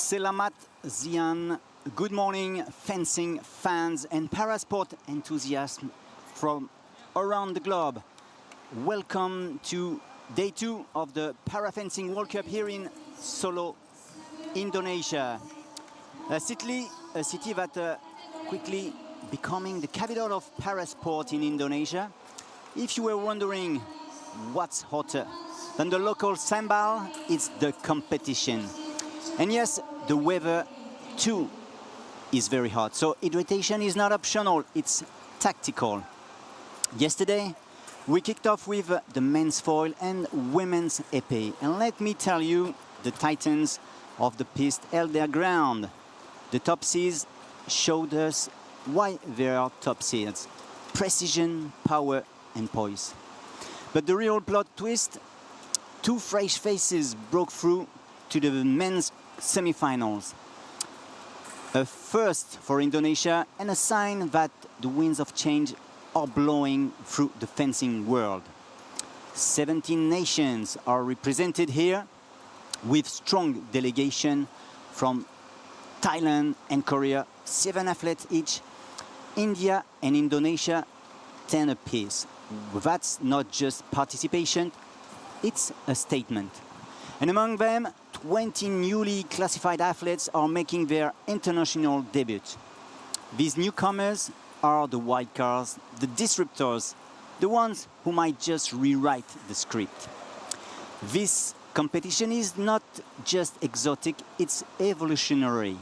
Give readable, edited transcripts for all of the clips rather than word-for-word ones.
Selamat Zian. Good morning, fencing fans and parasport enthusiasts from around the globe. Welcome to day 2 of the Parafencing World Cup here in Solo, Indonesia. A city that quickly becoming the capital of parasport in Indonesia. If you were wondering what's hotter than the local sambal, it's the competition. And yes, the weather too is very hot, so hydration is not optional, it's tactical. Yesterday, we kicked off with the men's foil and women's épée. And let me tell you, the titans of the piste held their ground. The top seeds showed us why they are top seeds: precision, power and poise. But the real plot twist, two fresh faces broke through to the men's semifinals. A first for Indonesia and a sign that the winds of change are blowing through the fencing world. 17 nations are represented here with strong delegation from Thailand and Korea, 7 athletes each. India and Indonesia, 10 apiece. That's not just participation, it's a statement. And among them, 20 newly classified athletes are making their international debut. These newcomers are the wildcards, the disruptors, the ones who might just rewrite the script. This competition is not just exotic, it's evolutionary.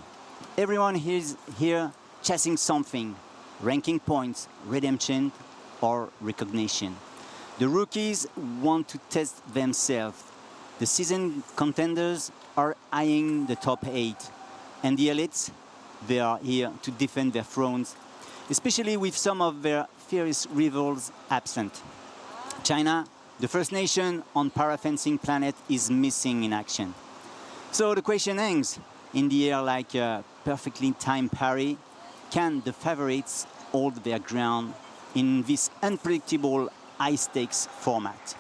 Everyone is here chasing something, ranking points, redemption, or recognition. The rookies want to test themselves. The seasoned contenders are eyeing the top 8. And the elites, they are here to defend their thrones, especially with some of their fierce rivals absent. China, the first nation on parafencing planet, is missing in action. So the question hangs in the air like a perfectly timed parry. Can the favorites hold their ground in this unpredictable high-stakes format?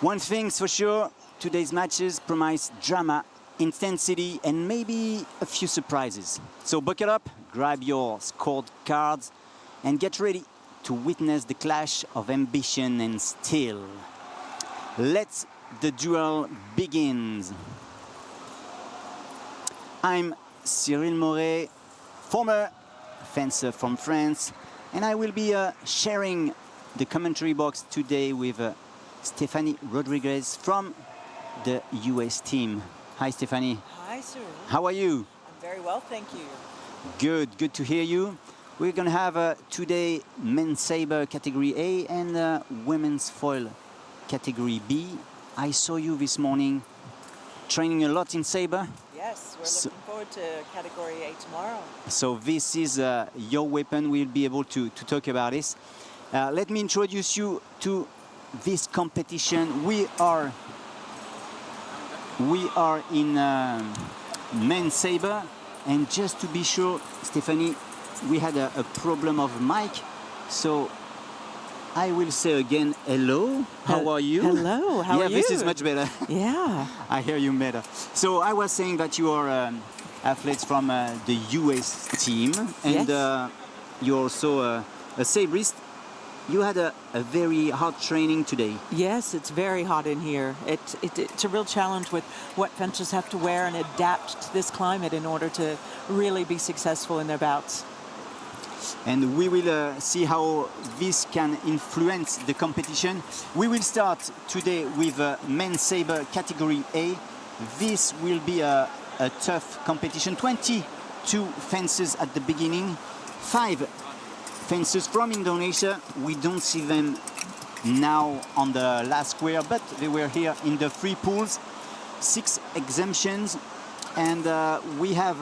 One thing's for sure, today's matches promise drama, intensity, and maybe a few surprises. So buckle up, grab your scored cards, and get ready to witness the clash of ambition and skill. Let the duel begins. I'm Cyril Moret, former fencer from France, and I will be sharing the commentary box today with Stephanie Rodriguez from the US team. Hi, Stephanie. Hi, Cyril. How are you? I'm very well, thank you. Good to hear you. We're going to have today men's saber category A and women's foil category B. I saw you this morning training a lot in saber. Yes, we're looking forward to category A tomorrow. So this is your weapon. We'll be able to talk about this. Let me introduce you to this competition. We are in men's saber, and just to be sure, Stephanie, we had a problem of mic, so I will say again hello. How are you? Hello, how are you? Yeah, this is much better. Yeah. I hear you better. So I was saying that you are athletes from the US team, and yes. you're also a sabrist. You had a very hard training today. Yes, it's very hot in here. It's a real challenge with what fencers have to wear and adapt to this climate in order to really be successful in their bouts. And we will see how this can influence the competition. We will start today with men's saber category A. This will be a tough competition. 22 fences at the beginning, 5 fences from Indonesia. We don't see them now on the last square, but they were here in the free pools. 6 exemptions, and we have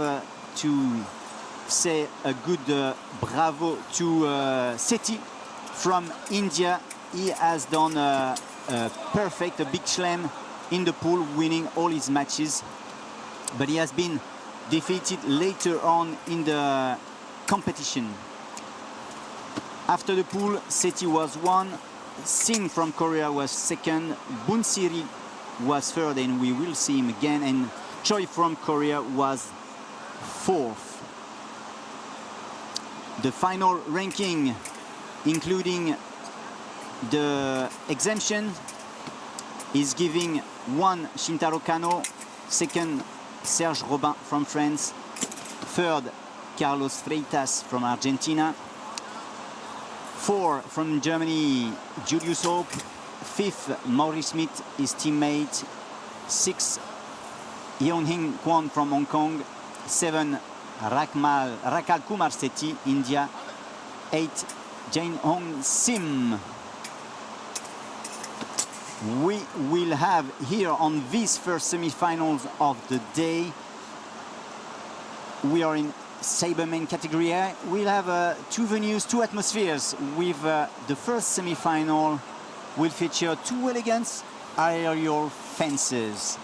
to say a good bravo to Seti from India. He has done a big slam in the pool, winning all his matches, but he has been defeated later on in the competition. After the pool, Seti was 1, Singh from Korea was 2nd, Bunsiri was 3rd, and we will see him again. And Choi from Korea was 4th. The final ranking, including the exemption, is giving 1 Shintaro Kano, 2nd Serge Robin from France, 3rd Carlos Freitas from Argentina, 4 from Germany Julius Hope, 5th Maurice Smith, his teammate, 6th Yeonhing Kwon from Hong Kong, 7 Rakal Kumar Sethi, India, 8 Jain Hong Sim. We will have here on these first semi-finals of the day, we are in Saber main category A. We'll have 2 venues, 2 atmospheres. With the first semi-final will feature 2 elegant aerial fences,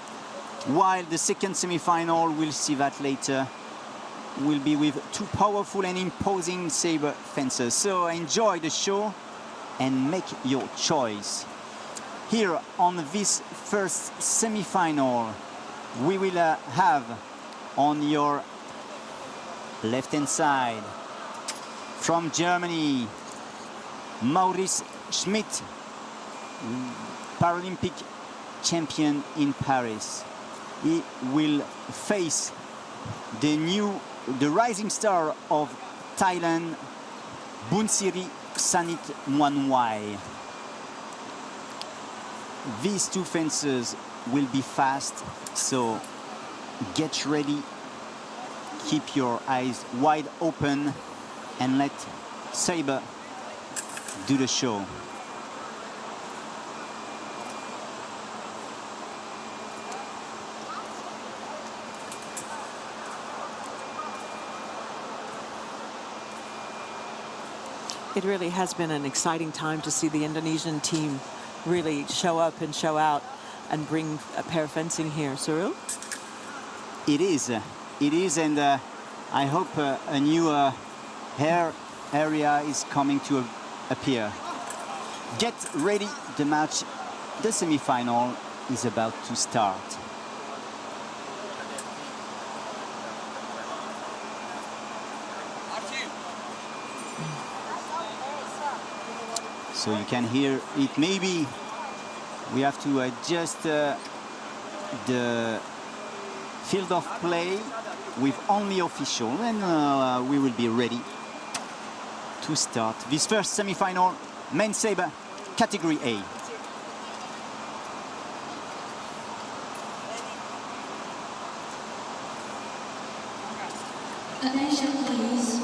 while the second semi-final, we'll see that later, will be with 2 powerful and imposing saber fences. So enjoy the show and make your choice. Here on this first semi-final, we will have on your left-hand side, from Germany, Maurice Schmidt, Paralympic champion in Paris. He will face the rising star of Thailand, Bunsiri Ksanit Mwanwai. These 2 fences will be fast, so get ready. Keep your eyes wide open and let Saber do the show. It really has been an exciting time to see the Indonesian team really show up and show out and bring a pair fencing here. Cyril? It is, and I hope a new hair area is coming to appear. Get ready, the match, the semi-final is about to start. So you can hear it. Maybe we have to adjust the field of play with only official, and we will be ready to start this first semi-final, men's saber, category A. Attention please.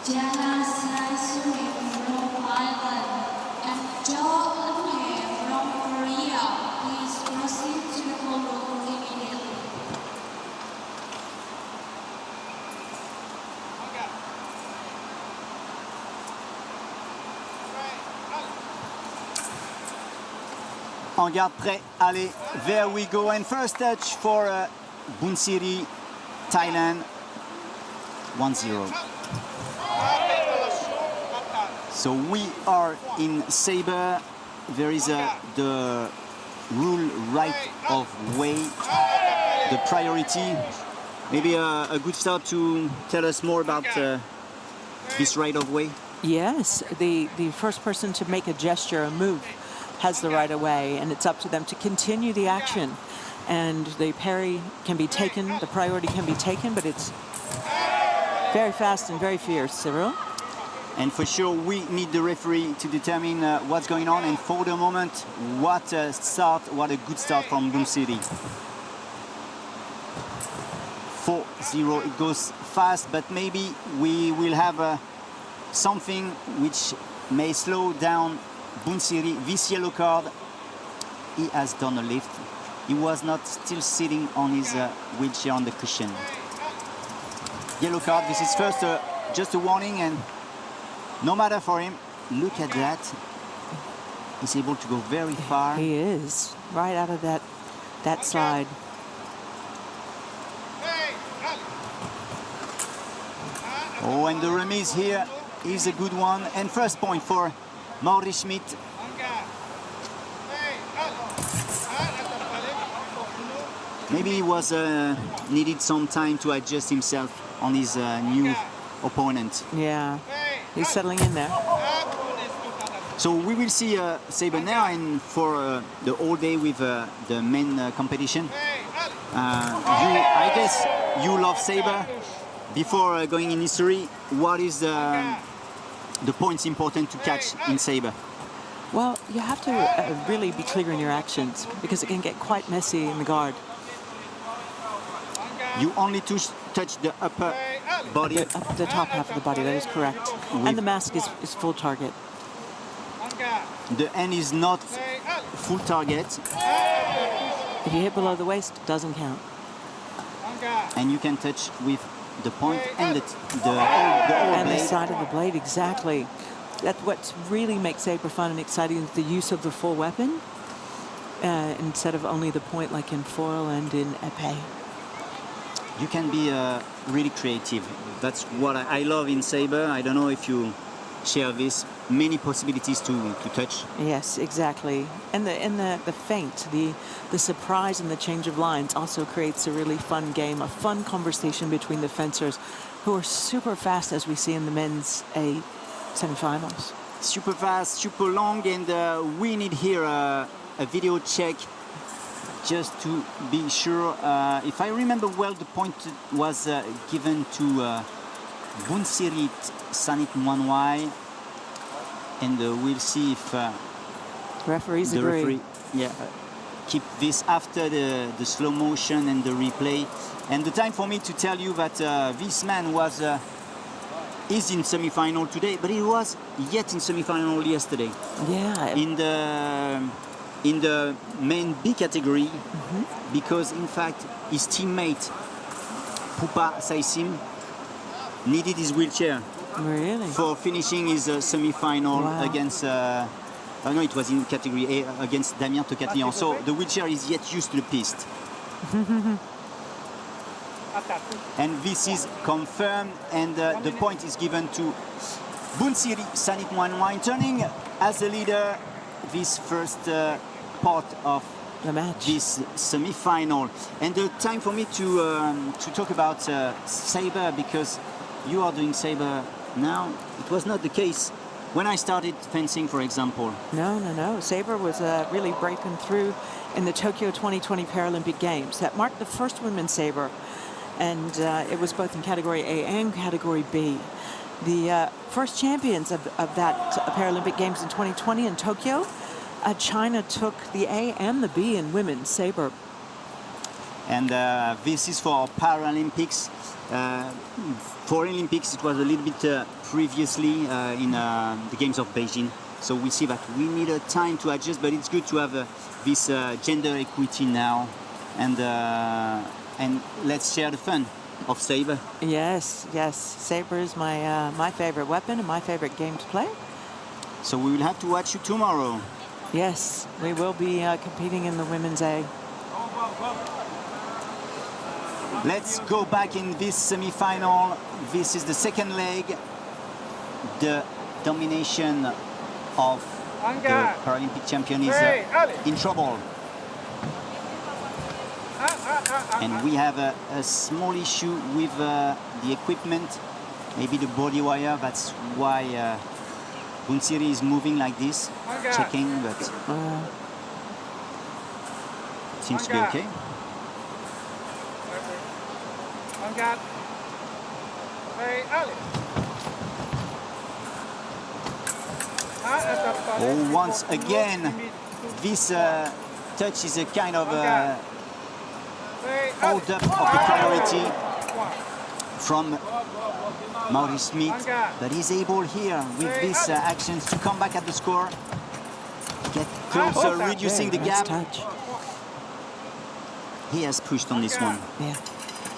Jana Saisumi from Ireland and Jo Eun-hye from Korea. Please proceed to the pole immediately. En garde, prêt, allez, there we go. And first touch for Bunsiri, Thailand, 1-0. So we are in saber. There is the rule right of way, the priority. Maybe a good start to tell us more about this right of way. Yes, the first person to make a gesture, a move, has the right of way, and it's up to them to continue the action. And the parry can be taken, the priority can be taken, but it's very fast and very fierce, Cyril. And for sure, we need the referee to determine what's going on. And for the moment, what a good start from Bunsiri. 4-0, it goes fast, but maybe we will have something which may slow down Bunsiri. This yellow card, he has done a lift. He was not still sitting on his wheelchair on the cushion. Yellow card, this is first just a warning, and no matter for him. Look at that. He's able to go very far. He is, right out of that slide. Oh, and the remise here is a good one. And first point for Maurice Maybe he was needed some time to adjust himself on his new opponent. Yeah, he's settling in there. So we will see Saber now, and for the whole day with the men competition. I guess you love Saber. Before going in history, what is the points important to catch in Saber? Well, you have to really be triggering your actions because it can get quite messy in the guard. You only touch the upper body. The top half of the body, that is correct. And the mask is full target. The end is not full target. If you hit below the waist, it doesn't count. And you can touch with the point and the whole And blade. the side of the blade, exactly. That's what really makes Saber fun and exciting, is the use of the full weapon instead of only the point like in foil and in épée. You can be really creative. That's what I love in Saber. I don't know if you share this. Many possibilities to touch. Yes, exactly. And the feint, the surprise and the change of lines also creates a really fun game, a fun conversation between the fencers who are super fast, as we see in the men's A semifinals. Super fast, super long, and we need here a video check just to be sure. If I remember well, the point was given to Bunsirit Sanit Mwanwai, and we'll see if Referees the agree. referee keep this after the slow motion and the replay. And the time for me to tell you that this man is in semi-final today, but he was yet in semi-final yesterday. Yeah. In the main B category, because in fact his teammate Pupa Saisim needed his wheelchair Really? for finishing his semi-final against. No, it was in category A against Damien Tocatlian. So the wheelchair is yet used to the piste. And this is confirmed, and the point is given to Bunsiri Sanit Mwanwai, turning as the leader this first part of The match. this semi-final. And the time for me to talk about Saber, because you are doing Saber now. It was not the case when I started fencing, for example. No. Saber was really breaking through in the Tokyo 2020 Paralympic Games. That marked the first women's saber, and it was both in category A and category B. The first champions of that Paralympic Games in 2020 in Tokyo, China took the A and the B in women's saber. And this is for Paralympics. For Olympics, it was a little bit previously in the Games of Beijing. So we see that we need a time to adjust, but it's good to have this gender equity now. And let's share the fun of Saber. Yes. Saber is my favorite weapon and my favorite game to play. So we will have to watch you tomorrow. Yes, we will be competing in the women's A. Let's go back in this semi-final. This is the second leg. The domination of the Paralympic champion is in trouble. And we have a small issue with the equipment, maybe the body wire. That's why Bunsiri is moving like this, checking, but seems to be okay. Oh, once again, this touch is a kind of hold up of the priority from Maurice Smith, but he's able here with these actions to come back at the score, get closer, reducing the gap. Touch. He has pushed on this one. Yeah.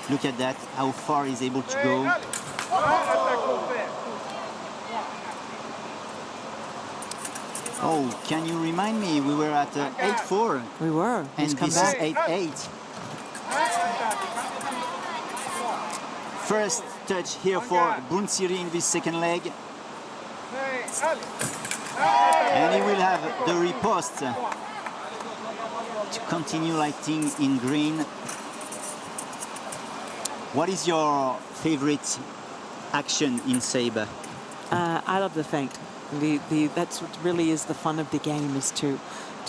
Look at that, how far he's able to go. Oh, can you remind me? We were at 8-4. We were. And He's come this back. is 8-8. First touch here for Bunsiri in this second leg. And he will have the riposte to continue lighting in green. What is your favorite action in sabre? I love the feint. That's what really is the fun of the game, is to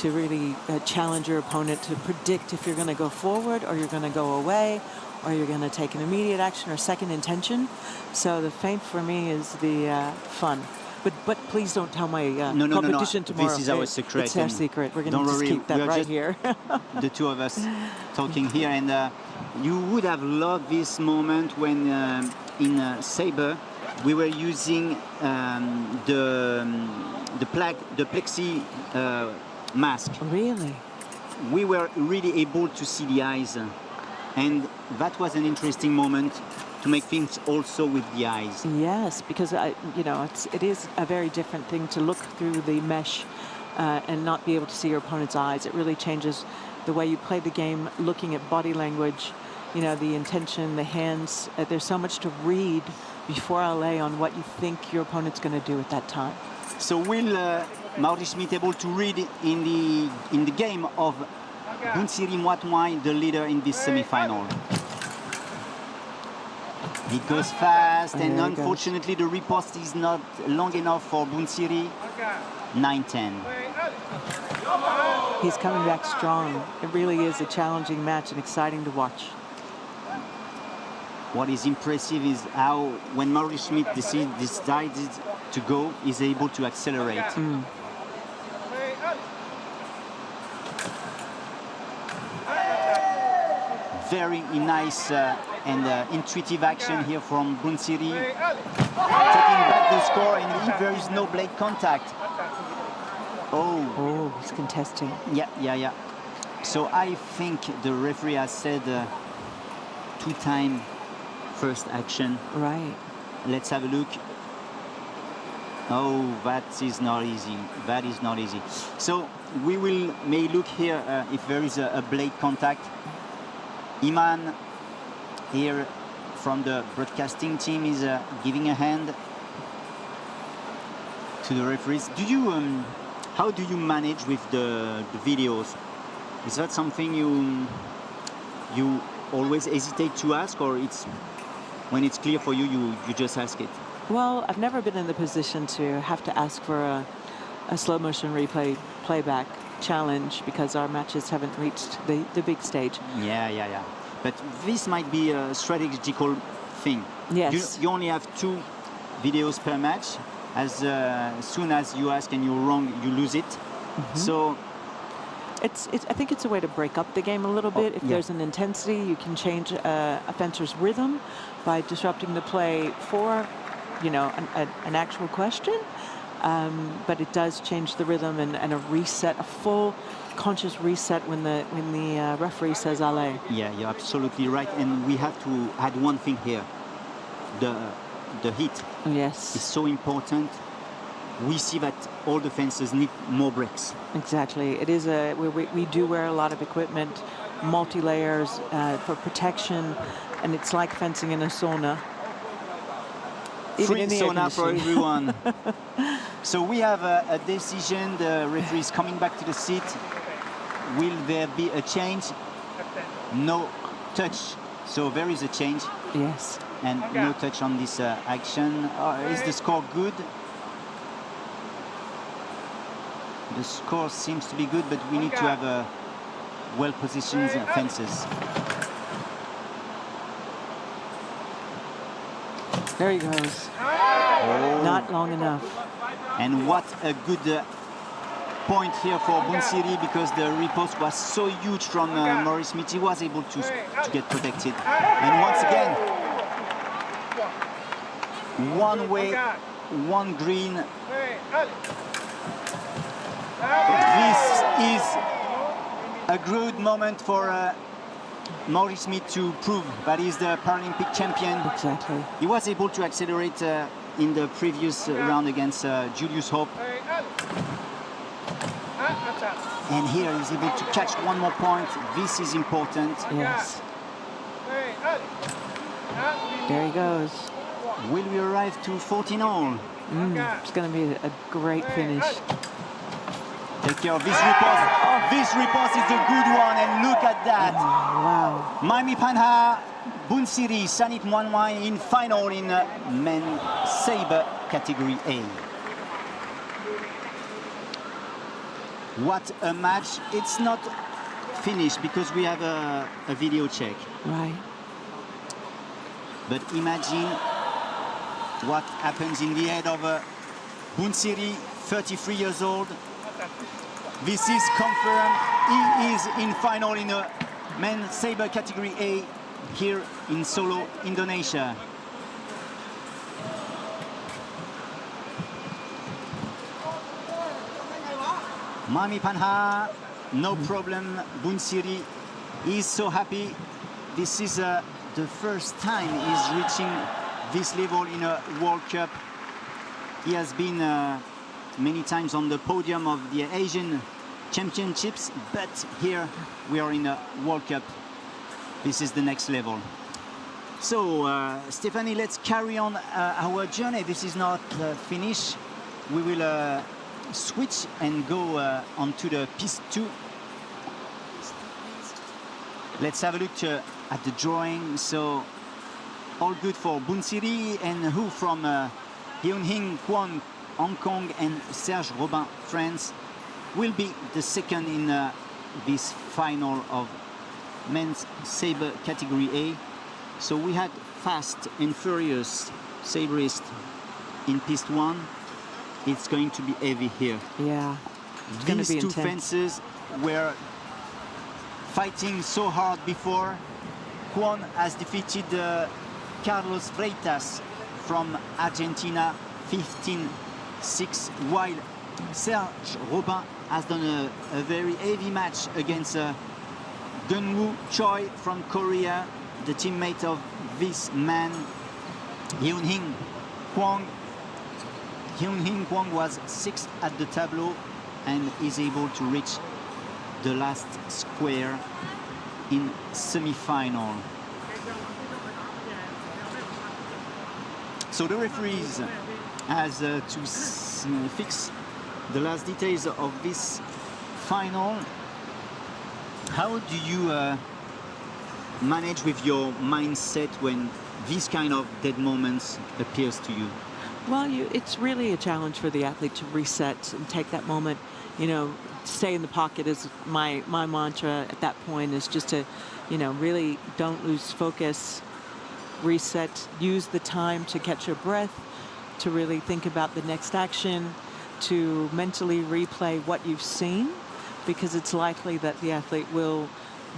really challenge your opponent, to predict if you're going to go forward or you're going to go away or you're going to take an immediate action or second intention. So the feint for me is the fun. But please don't tell my competition tomorrow. This is our secret. It's our secret. We're going to just keep that right here. The two of us talking here, and you would have loved this moment when in sabre we were using the plexi mask. Really? We were really able to see the eyes, and that was an interesting moment to make things also with the eyes. Yes, because it is a very different thing to look through the mesh and not be able to see your opponent's eyes. It really changes the way you play the game, looking at body language, the intention, the hands. There's so much to read before I lay on what you think your opponent's going to do at that time. So will Maurice Smith able to read in the game of Bunsiri Mwatwai, the leader in this semi-final? It goes fast, and unfortunately the riposte is not long enough for Bunsiri. 9-10. He's coming back strong. It really is a challenging match and exciting to watch. What is impressive is how, when Maurice Smith decided to go, he's able to accelerate. Very nice and intuitive action here from Bunsiri, taking back the score, and if there is no blade contact. Oh, he's contesting. Yeah. So I think the referee has said two-time first action. Right. Let's have a look. Oh, that is not easy. That is not easy. So we may look here if there is a blade contact. Iman here from the broadcasting team is giving a hand to the referees. How do you manage with the videos? Is that something you always hesitate to ask, or it's when it's clear for you, you just ask it? Well, I've never been in the position to have to ask for a slow motion replay playback challenge, because our matches haven't reached the big stage. Yeah. But this might be a strategical thing. Yes. You only have 2 videos per match. As soon as you ask and you're wrong, you lose it. So I think it's a way to break up the game a little bit. If there's an intensity, you can change a fencer's rhythm by disrupting the play for, an actual question. But it does change the rhythm and a reset, a full conscious reset when the referee says allez. Yeah, you're absolutely right. And we have to add one thing here. The heat is so important. We see that all the fencers need more breaks. Exactly. It is we do wear a lot of equipment, multi-layers for protection, and it's like fencing in a sauna. Free sauna for everyone. So we have a decision. The referee is coming back to the seat. Will there be a change? No touch. So there is a change. Yes. And no touch on this action. Is the score good? The score seems to be good, but we need to have well-positioned fences. There he goes. Oh. Not long enough. And what a good point here for Bunsiri, because the riposte was so huge from Maurice Smith. He was able to get protected. And once again, one way, one green. This is a good moment for Maurice Smith to prove that he's the Paralympic champion. Exactly. He was able to accelerate in the previous round against Julius Hope. And here he's able to catch one more point. This is important. Yes. There he goes. Will we arrive to 14 all? It's going to be a great finish. Take care of this riposte. This riposte is a good one, and look at that. Wow. Maimi Panha, Bunsiri, Sanit Mwanwai in final in men sabre category A. What a match. It's not finished because we have a video check. Right. But imagine what happens in the head of Bunsiri, 33 years old. This is confirmed. He is in final in a men's sabre category A here in Solo, Indonesia. Mami Panha, no problem. Bunsiri is so happy. This is the first time he's reaching this level in a World Cup. He has been many times on the podium of the Asian Championships, but here we are in a World Cup. This is the next level. So, Stephanie, let's carry on our journey. This is not finished. We will switch and go onto the piste 2. Let's have a look at the drawing. So, all good for Bunsiri and who from Hyun-Hing Kwon, Hong Kong, and Serge Robin, France, will be the second in this final of men's sabre category A. So we had fast and furious sabrist in piste 1. It's going to be heavy here. Yeah. It's going to be These two intense. fences were fighting so hard before. Kwon has defeated Carlos Freitas from Argentina 15-6, while Serge Robin has done a very heavy match against Gunwoo Choi from Korea, the teammate of this man, Hyun-Hing Kwon. Hyun-Hing Kwon was 6th at the tableau and is able to reach the last square in semi-final. So the referees has to fix the last details of this final. How do you manage with your mindset when these kind of dead moments appears to you? Well, it's really a challenge for the athlete to reset and take that moment. You know, stay in the pocket is my mantra at that point, is just to, you know, really don't lose focus, reset, use the time to catch your breath, to really think about the next action, to mentally replay what you've seen, because it's likely that the athlete will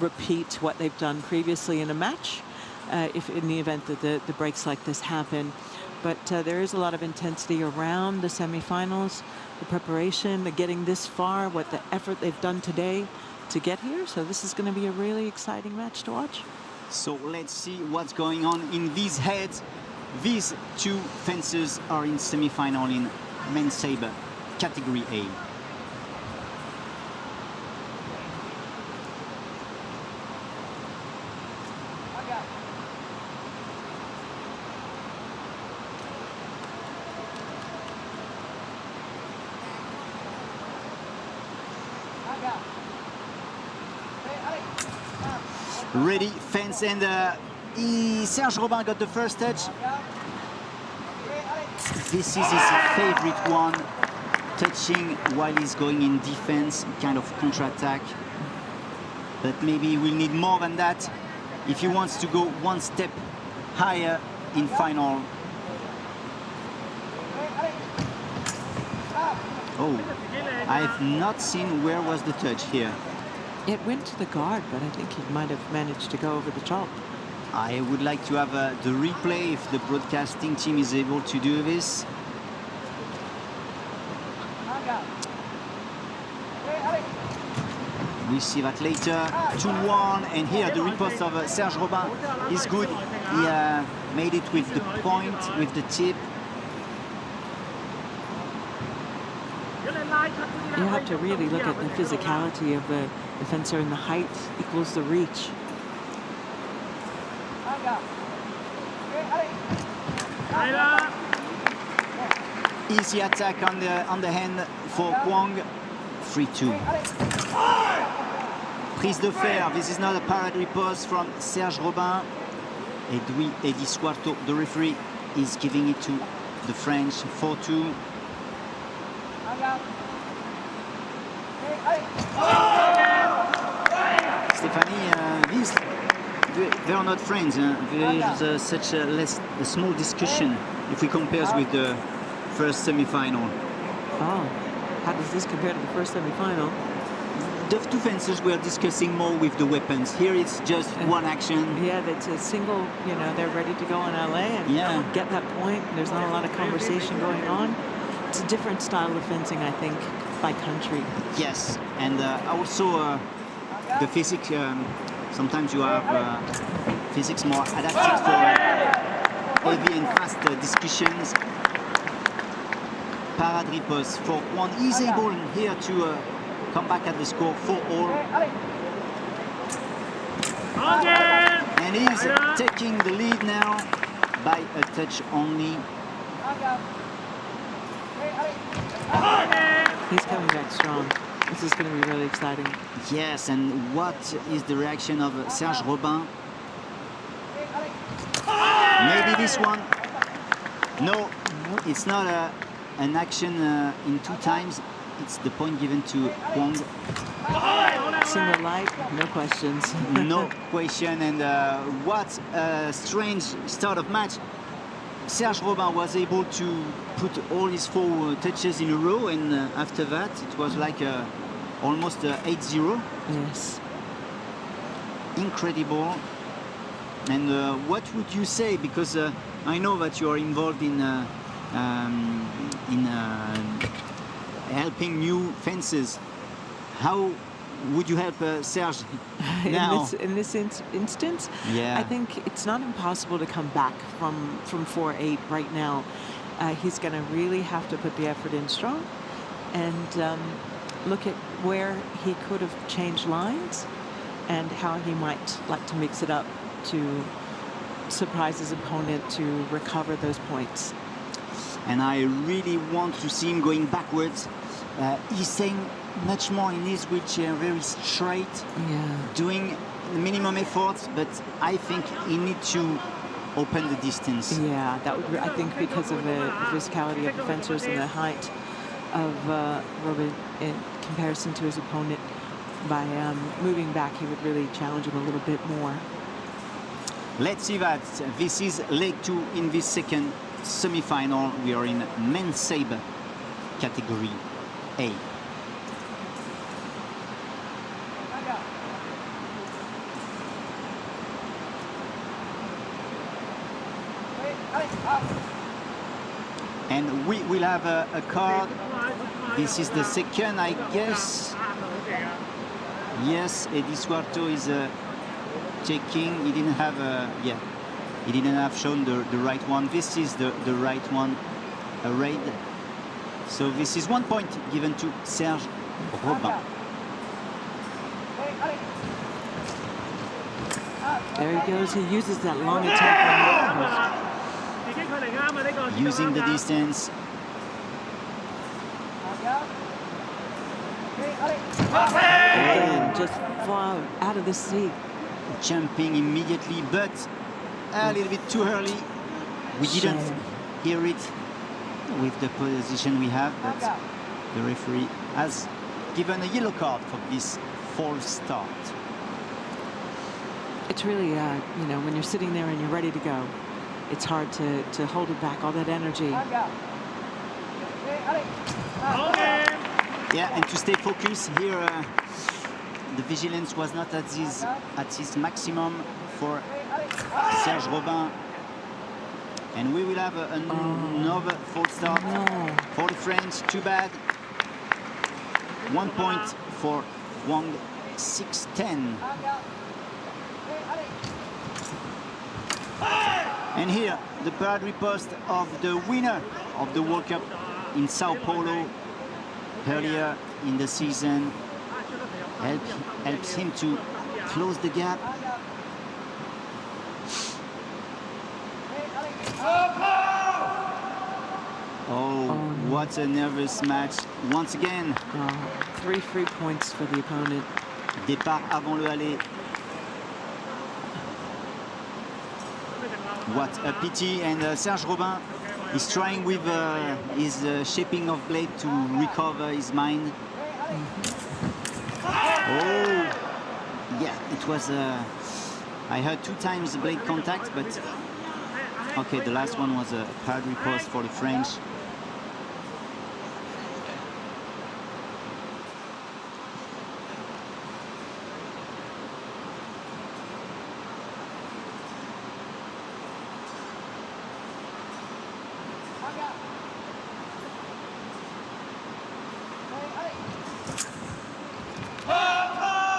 repeat what they've done previously in a match, if in the event that the breaks like this happen. But there is a lot of intensity around the semifinals, the preparation, the getting this far, what the effort they've done today to get here. So this is going to be a really exciting match to watch. So let's see what's going on in these heads. These two fencers are in semi-final in men's sabre category A. Ready, fence, and Serge Robin got the first touch. This is his favorite one, touching while he's going in defense, kind of counter-attack. But maybe we'll need more than that if he wants to go one step higher in final. Oh, I've not seen where was the touch here. It went to the guard, but I think he might have managed to go over the top. I would like to have the replay if the broadcasting team is able to do this. We see that later. 2-1, and here the riposte of Serge Robin is good. He made it with the point, with the tip. You have to really look at the physicality of the fencer, and the height equals the reach. Easy attack on the hand for Kwon 3-2. Prise de fer. This is not a parade riposte from Serge Robin. Eddie Suarto, the referee, is giving it to the French. 4-2. Stephanie, they are not friends. There is such a small discussion if we compare with the first semi-final. Oh, how does this compare to the first semi-final? The two fencers were discussing more with the weapons. Here it's just one action. Yeah, that's a single, you know, they're ready to go in LA and get that point. There's not a lot of conversation going on. It's a different style of fencing, I think, by country. Yes, and also the physics, sometimes you have physics more adapted for heavy and fast discussions. Parade riposte for one. He's able here to come back at the score 4-all. And he's taking the lead now by a touch only. He's coming back strong. This is going to be really exciting. Yes, and what is the reaction of Serge Robin? Maybe this one. No, it's not an action in 2 times. It's the point given to Huang. Single light, no questions. No question, and what a strange start of match. Serge Robin was able to put all his 4 touches in a row, and after that it was like almost 8-0. Yes. Incredible. And what would you say, because I know that you are involved in helping new fences. How would you help Serge now? In this instance, yeah. I think it's not impossible to come back from 4-8 right now. He's going to really have to put the effort in strong and look at where he could have changed lines and how he might like to mix it up to surprise his opponent to recover those points. And I really want to see him going backwards. He's staying much more in his wheelchair, very straight, doing the minimum efforts, but I think he needs to open the distance. Yeah, that would, I think, because of the physicality of the fencers and the height of Robin in comparison to his opponent. By moving back, he would really challenge him a little bit more. Let's see that. This is leg 2 in this second semi-final. We are in men's sabre category A. And we will have a card. This is the second, I guess. Yes, Eddie Suarto is checking. He didn't have he didn't have shown the right one. This is the right one, a raid. So this is 1 point given to Serge Robin. There he goes. He uses that long attack. Using the distance. And just fly out of the seat. Jumping immediately, but a little bit too early. We didn't hear it with the position we have, but the referee has given a yellow card for this false start. It's really, you know, when you're sitting there and you're ready to go, it's hard to hold it back, all that energy. Yeah, and to stay focused here, the vigilance was not at his maximum for Serge Robin. And we will have another false start for the French. Too bad. 1 point for Wang, 6-10. And here, the parade riposte of the winner of the World Cup in Sao Paulo earlier in the season. Helps him to close the gap. Oh, what What a nervous match once again. 3 free points for the opponent. Départ avant le aller. What a pity. And Serge Robin is trying with his shaping of blade to recover his mind. Oh, yeah, it was. I heard 2 times the blade contact, but okay, the last one was a hard riposte for the French.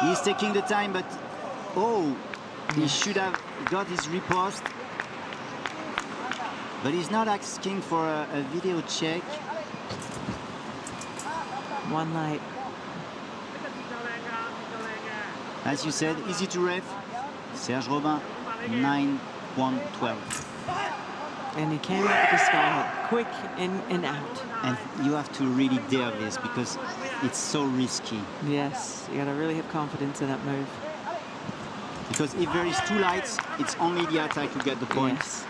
He's taking the time, but oh, he should have got his riposte. But he's not asking for a video check. One light. As you said, easy to ref. Serge Robin, 9-1-12. And he came up with the skyhook, quick in and out. And you have to really dare this because it's so risky. Yes, you got to really have confidence in that move. Because if there is 2 lights, it's only the attack who get the point. Yes.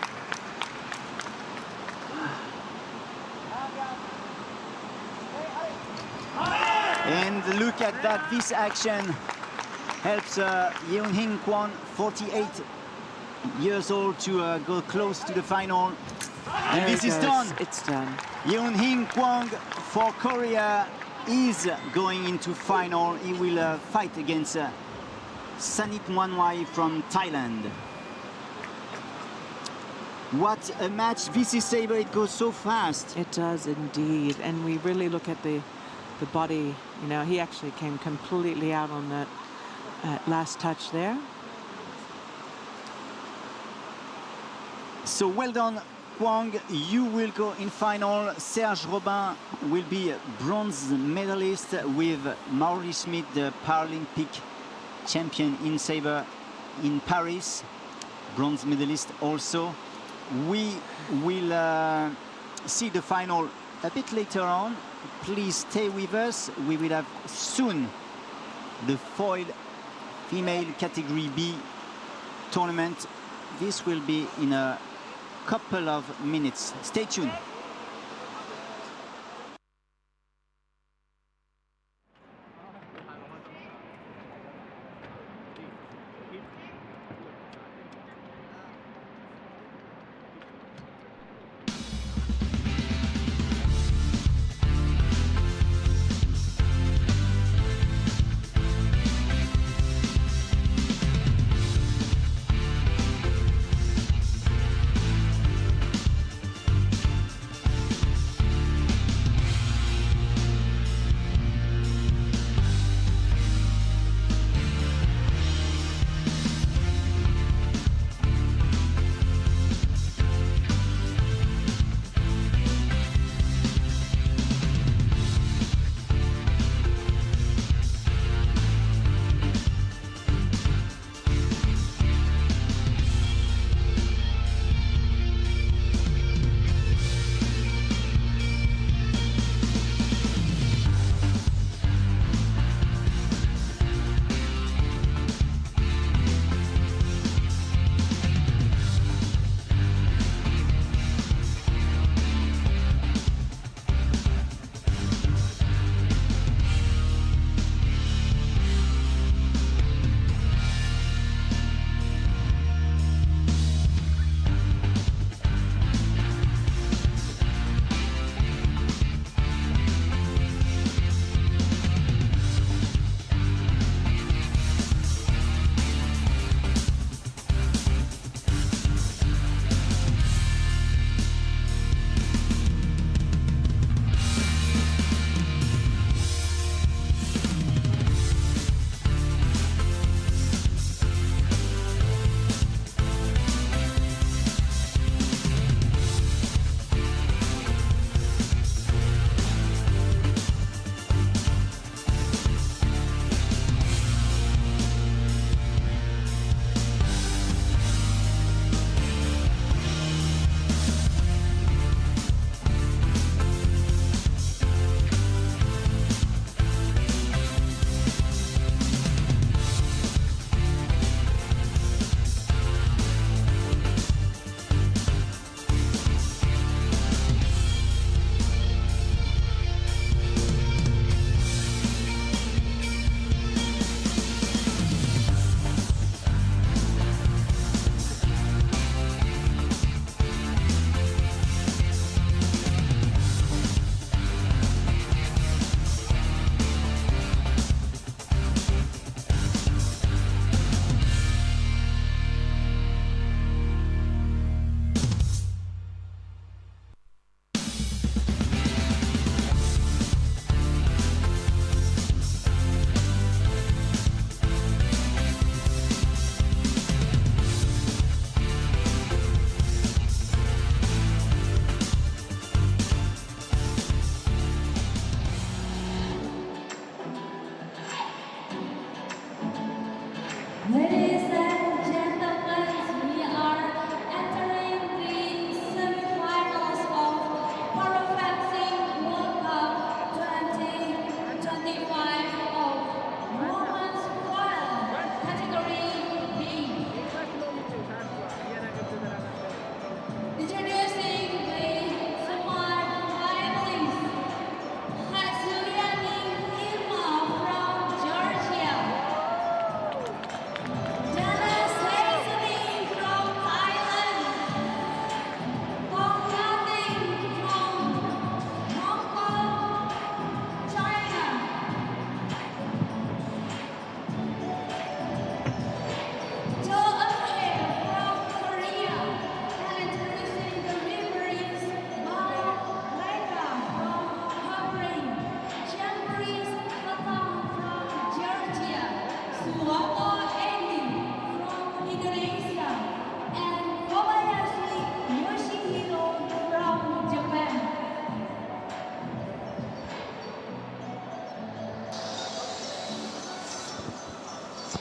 And look at that, this action helps Yeon-Hing Kwon, 48 years old, to go close to the final. And There this it is goes. done. It's done. Yeon-Hing Kwon for Korea is going into final. He will fight against Sanit Mwanwai from Thailand. What a match. This is Saber. It goes so fast. It does indeed. And we really look at the body. You know, he actually came completely out on that last touch there. So well done, Kwang. You will go in final. Serge Robin will be a bronze medalist with Maurice Smith, the Paralympic champion in sabre in Paris. Bronze medalist also. We will see the final a bit later on. Please stay with us. We will have soon the foil female category B tournament. This will be in a couple of minutes. Stay tuned.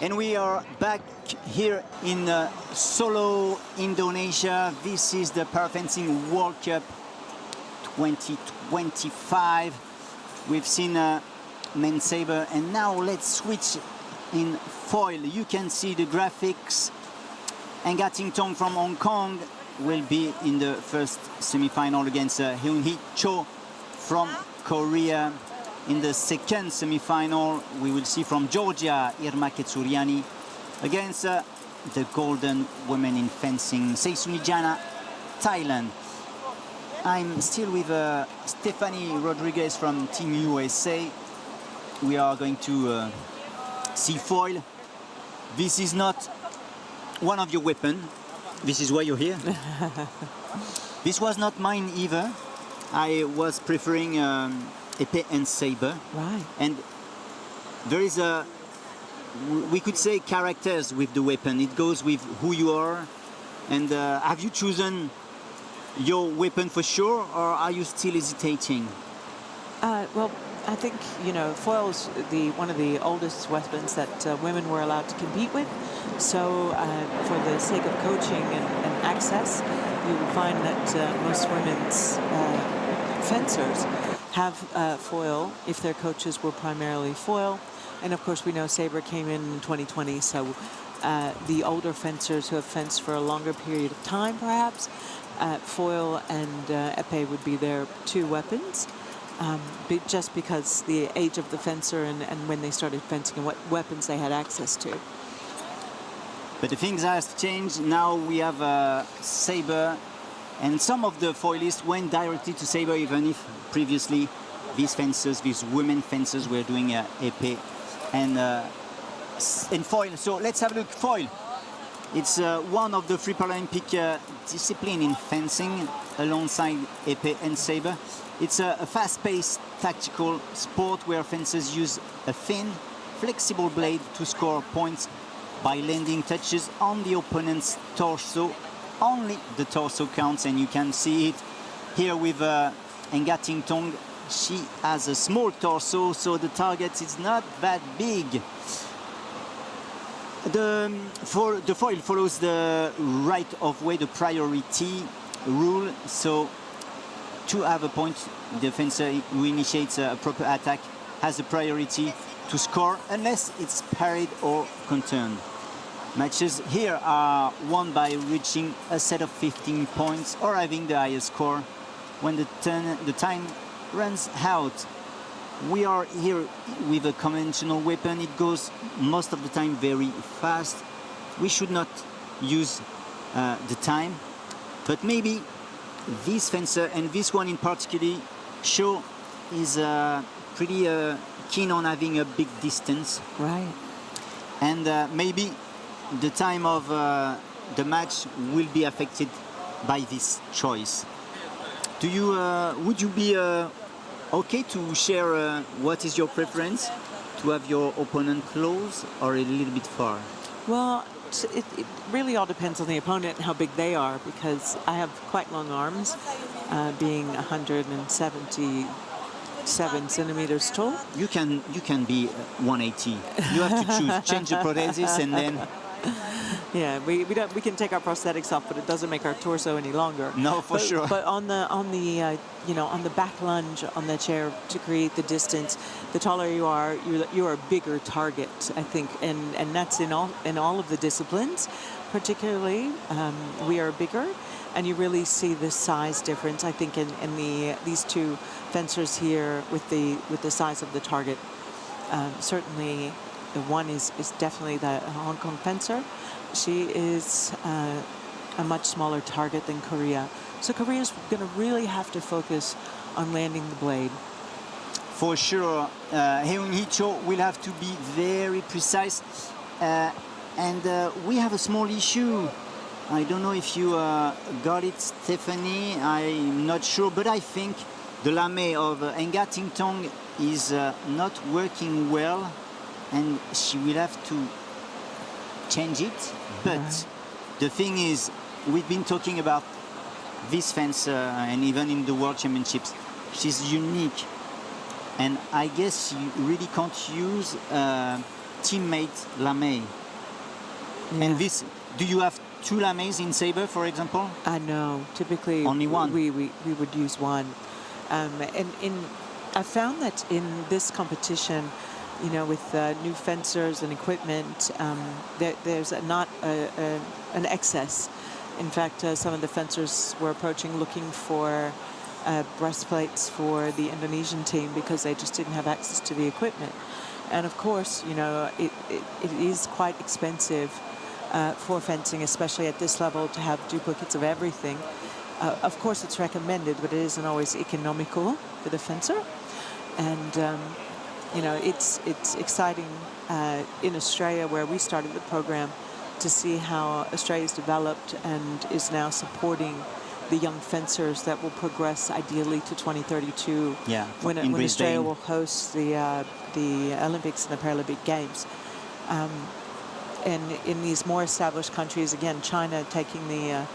And we are back here in Solo, Indonesia. This is the Parafencing World Cup 2025. We've seen men's saber, and now let's switch in foil. You can see the graphics. Ngating Tong from Hong Kong will be in the first semi-final against Hyun-hee Cho from Korea. In the second semi-final, we will see from Georgia, Irma Ketsuriani against the golden women in fencing, Seisuni Jana, Thailand. I'm still with Stephanie Rodriguez from Team USA. We are going to see foil. This is not one of your weapons. This is why you're here. This was not mine either. I was preferring épée and saber. Right. And there is we could say characters with the weapon. It goes with who you are. And have you chosen your weapon for sure, or are you still hesitating? Well, I think, you know, foil is one of the oldest weapons that women were allowed to compete with. So for the sake of coaching and access, you will find that most women's fencers have foil if their coaches were primarily foil. And of course, we know saber came in 2020, so the older fencers who have fenced for a longer period of time, perhaps, foil and épée would be their two weapons. Just because the age of the fencer and when they started fencing and what weapons they had access to. But the things have changed. Now we have a saber, and some of the foilists went directly to saber, even if previously these fencers, these women fencers, were doing épée and foil. So let's have a look. Foil. It's one of the three Paralympic disciplines in fencing, alongside épée and saber. It's a fast-paced tactical sport where fencers use a thin, flexible blade to score points by landing touches on the opponent's torso. Only the torso counts, and you can see it here with Ngating Tong. She has a small torso, so the target is not that big. The foil follows the right of way, the priority rule. So to have a point, the fencer who initiates a proper attack has the priority to score unless it's parried or countered. Matches here are won by reaching a set of 15 points or having the highest score. When the time runs out, we are here with a conventional weapon. It goes most of the time very fast. We should not use the time, but maybe this fencer, and this one in particular, Cho, is pretty keen on having a big distance. Right. And maybe the time of the match will be affected by this choice. Do you? Would you be okay to share what is your preference? To have your opponent close or a little bit far? Well, it really all depends on the opponent and how big they are, because I have quite long arms, being 177 centimeters tall. You can be 180. You have to choose. Change the prosthesis and then. Yeah, we can take our prosthetics off, but it doesn't make our torso any longer. No, for sure. But on the you know, on the back lunge on the chair to create the distance, the taller you are, you're a bigger target, I think, and that's in all of the disciplines. Particularly, we are bigger, and you really see the size difference, I think, in these two fencers here with the size of the target. Certainly, the one is definitely the Hong Kong fencer. She is a much smaller target than Korea. So Korea's going to really have to focus on landing the blade. For sure, Hyun-hee Cho will have to be very precise. And we have a small issue. I don't know if you got it, Stephanie. I'm not sure, but I think the lame of Ngating Tong is not working well, and she will have to change it. But the thing is, we've been talking about this fence, and even in the World Championships, she's unique. And I guess you really can't use teammate lame. Yeah. And this, do you have two lames in saber, for example? No, typically Only one. We would use one. I found that in this competition, you know, with new fencers and equipment, there's not an excess. In fact, some of the fencers were approaching looking for breastplates for the Indonesian team because they just didn't have access to the equipment. And of course, you know, it is quite expensive for fencing, especially at this level, to have duplicates of everything. Of course, it's recommended, but it isn't always economical for the fencer. And you know, it's exciting in Australia, where we started the program, to see how Australia's developed and is now supporting the young fencers that will progress ideally to 2032. Yeah, when Australia will host the Olympics and the Paralympic Games. And in these more established countries, again, China taking the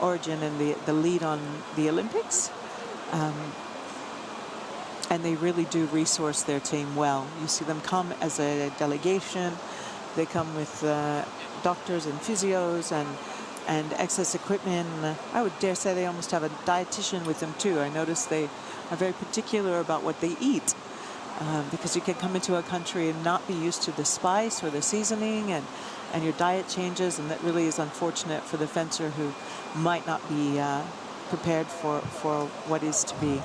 origin and the lead on the Olympics. And they really do resource their team well. You see them come as a delegation. They come with doctors and physios and excess equipment. I would dare say they almost have a dietitian with them too. I noticed they are very particular about what they eat, because you can come into a country and not be used to the spice or the seasoning, and your diet changes, and that really is unfortunate for the fencer who might not be prepared for what is to be.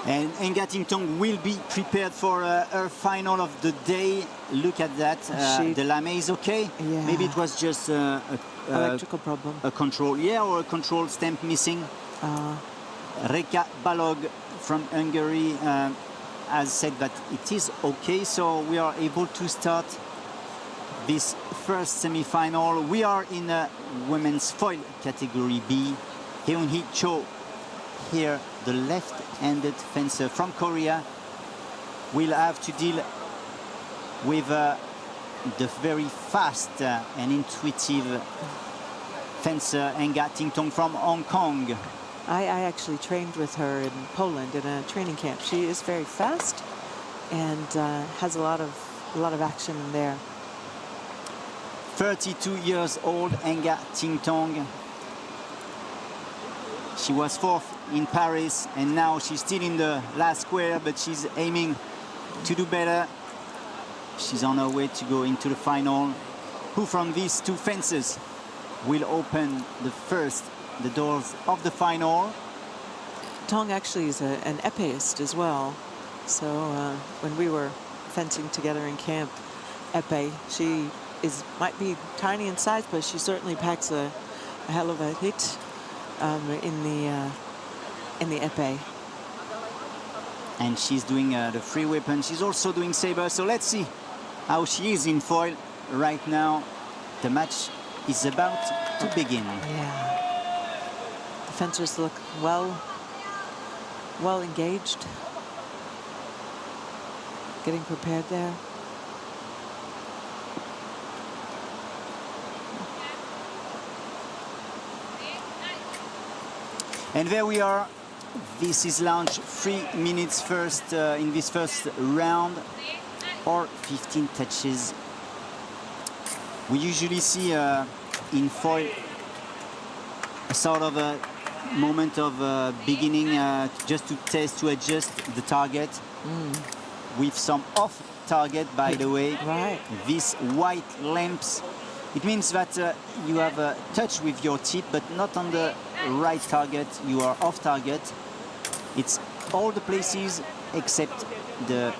And Nga Ting Tong will be prepared for her final of the day. Look at that. The lame is okay. Yeah. Maybe it was just Electrical problem. a control, or a control stamp missing. Reka Balog from Hungary has said that it is okay, so we are able to start this first semi-final. We are in a women's foil category B. Hyun-hee Cho here, the left-handed fencer from Korea, will have to deal with the very fast and intuitive fencer Nga Ting Tong from Hong Kong. I actually trained with her in Poland in a training camp. She is very fast and has a lot of action there. 32 years old, Nga Ting Tong. She was fourth in Paris, and now she's still in the last square, but she's aiming to do better. She's on her way to go into the final. Who from these two fencers will open the doors of the final? Tong actually is an epéist as well. So when we were fencing together in camp, épée, she might be tiny in size, but she certainly packs a hell of a hit in the épée. And she's doing the free weapon. She's also doing saber. So let's see how she is in foil right now. The match is about to begin. Yeah. The fencers look well engaged. Getting prepared there. And there we are. This is launched 3 minutes first in this first round, or 15 touches. We usually see in foil a sort of a moment of beginning just to test, to adjust the target with some off target, by the way. Right. These white lamps, it means that you have a touch with your tip, but not on the right target. You are off target. It's all the places except the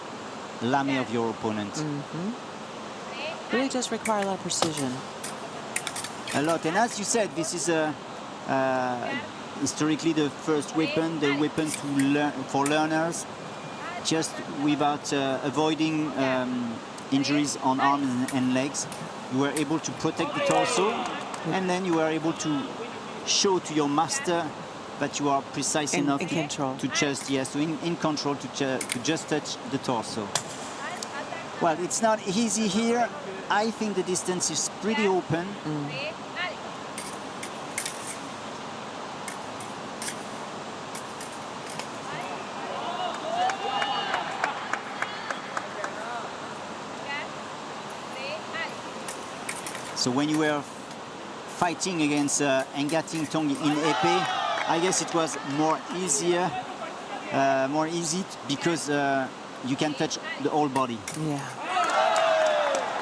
lame of your opponent. Really does require a lot of precision. A lot. And as you said, this is historically the first weapon, the weapon to learn for learners, just without avoiding injuries on arms and legs. You were able to protect the torso, and then you were able to show to your master that you are precise enough to just, yes, in control, to just touch the torso. Well, it's not easy here. I think the distance is pretty open. So when you were fighting against Nga Ting Tong in épée, I guess it was more easy because you can touch the whole body. Yeah.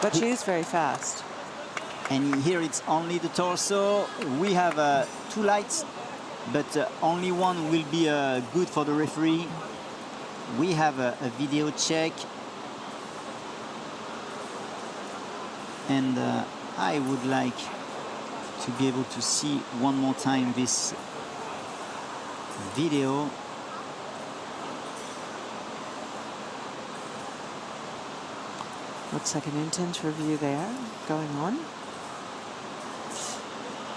But she is very fast. And here it's only the torso. We have 2 lights, but only one will be good for the referee. We have a video check. And I would like to be able to see one more time this video. Looks like an intense review there going on.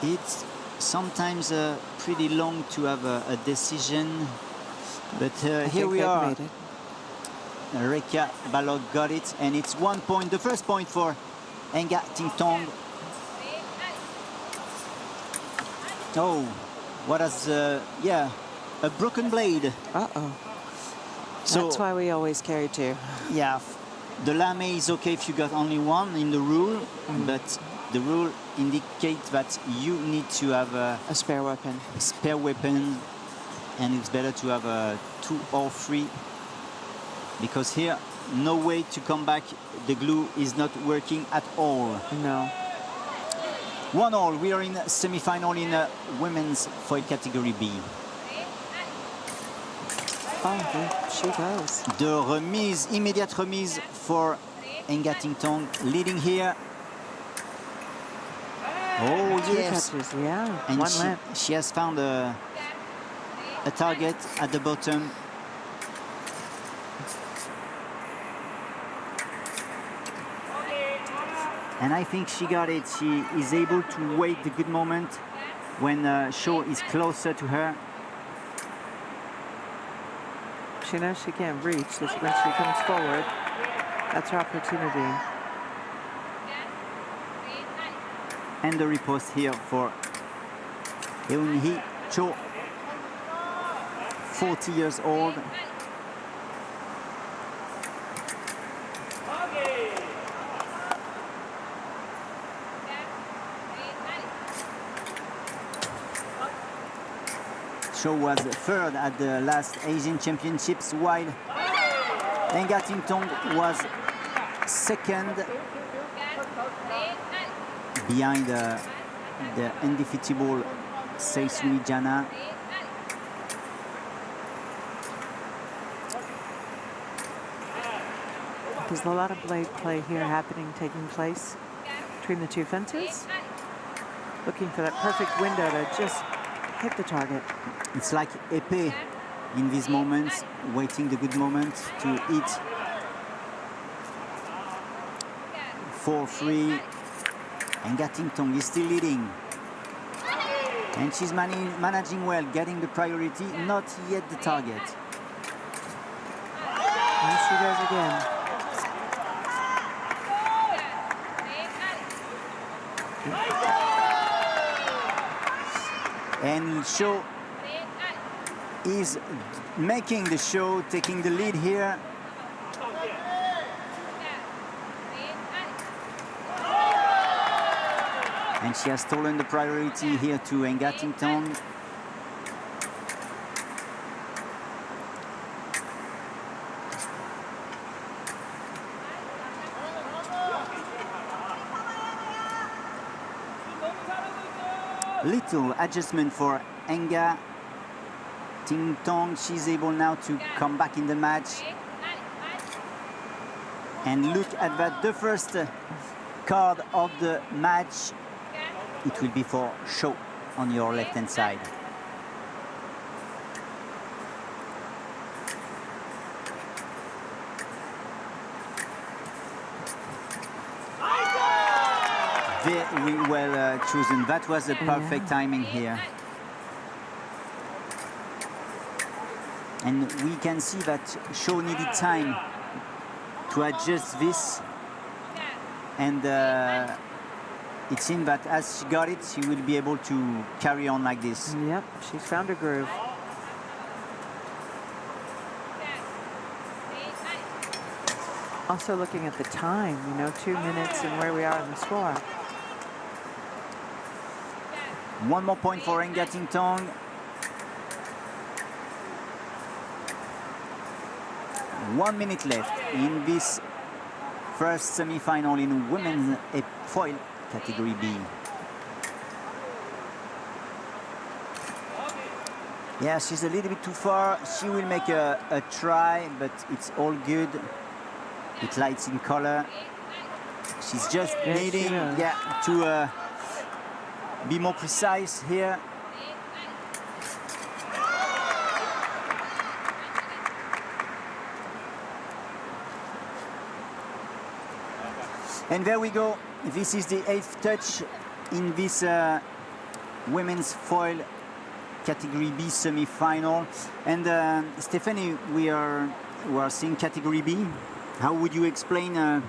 It's sometimes pretty long to have a decision, but here we are. Made it. Reka Balog got it, and it's 1 point, the first point for Nga Ting Tong. Oh, what has, yeah, a broken blade. Uh-oh. So, that's why we always carry 2. Yeah, the lame is okay if you got only 1 in the rule, but the rule indicates that you need to have a spare weapon. And it's better to have 2 or 3, because here, no way to come back. The glue is not working at all. No. 1-1. We are in semi-final in women's foil category B. Oh, there she goes. The remise, immediate remise for Nga Ting Tong, leading here. Oh, 2 yes. touches, yeah. And 1 left. she has found a target at the bottom. And I think she got it. She is able to wait the good moment when Shaw is closer to her. She knows she can't reach. So when she comes forward, that's her opportunity. And the riposte here for Eun-hee Cho, 40 years old. Cho was 3rd at the last Asian Championships, while Nga Ting Tong was 2nd, behind the undefeatable Seisui Jana. There's a lot of blade play here taking place between the 2 fences. Looking for that perfect window to just hit the target. It's like épée in these moments, waiting the good moment to hit. 4-3. Nga Ting Tong is still leading. And she's managing well, getting the priority, not yet the target. And she goes again. And Shaw is making the show, taking the lead here. And she has stolen the priority here to Nga Ting Tong. Little adjustment for Nga Ting Tong. She's able now to come back in the match. And look at that, the first card of the match. It will be for Shaw on your left-hand side. Very well chosen. That was a perfect timing here. And we can see that Shaw needed time to adjust this. And it seems that as she got it, she will be able to carry on like this. Yep, she's found her groove. Also looking at the time, 2 minutes and where we are in the score. One more point for Ngatingtong. One minute left in this first semi-final in women's foil category B. Yeah, she's a little bit too far. She will make a try, but it's all good. It lights in color. She's just needing to be more precise here. And there we go. This is the 8th touch in this women's foil category B semi-final. And Stephanie, we are seeing category B. How would you explain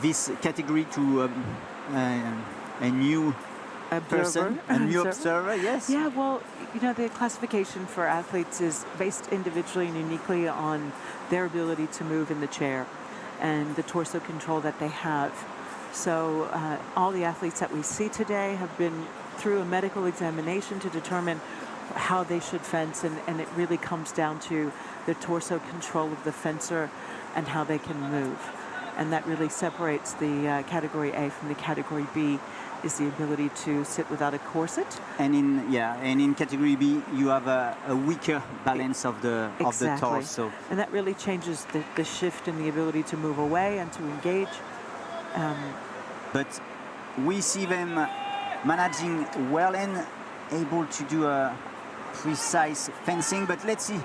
this category to a new person, a new observer? Yes. Yeah, well, you know, the classification for athletes is based individually and uniquely on their ability to move in the chair and the torso control that they have. So all the athletes that we see today have been through a medical examination to determine how they should fence, and it really comes down to the torso control of the fencer and how they can move. And that really separates the category A from the category B, is the ability to sit without a corset. And in category B, you have a weaker balance of the torso. And that really changes the shift in the ability to move away and to engage. But we see them managing well and able to do a precise fencing. But let's see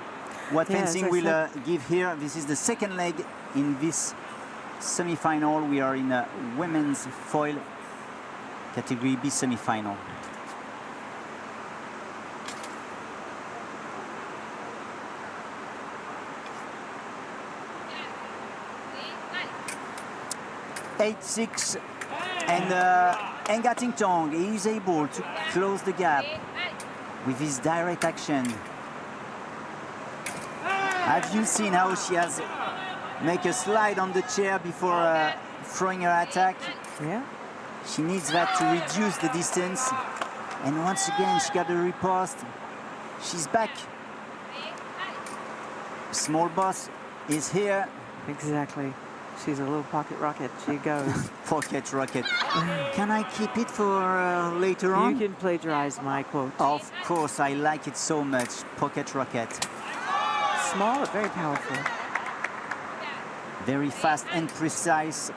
what fencing will give here. This is the second leg in this semi-final. We are in a women's foil category B semi-final. Eight-six, and Ngatingtong is able to close the gap with his direct action. Have you seen how she has make a slide on the chair before throwing her attack? Yeah. She needs that to reduce the distance. And once again, she got a riposte. She's back. Small boss is here. Exactly. She's a little pocket rocket. She goes. Pocket rocket. Can I keep it for later on? You can plagiarize my quote. Of course, I like it so much. Pocket rocket. Small but very powerful. Very fast and precise.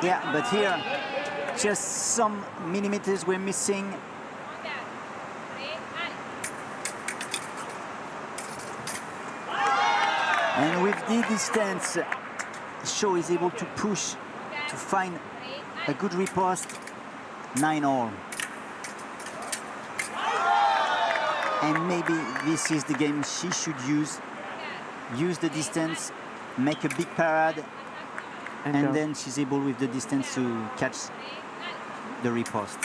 Yeah, but here, just some millimeters were missing. And with the distance, Shaw is able to push to find a good riposte. 9-all. And maybe this is the game she should use. Use the distance, make a big parade, and then she's able with the distance to catch the riposte.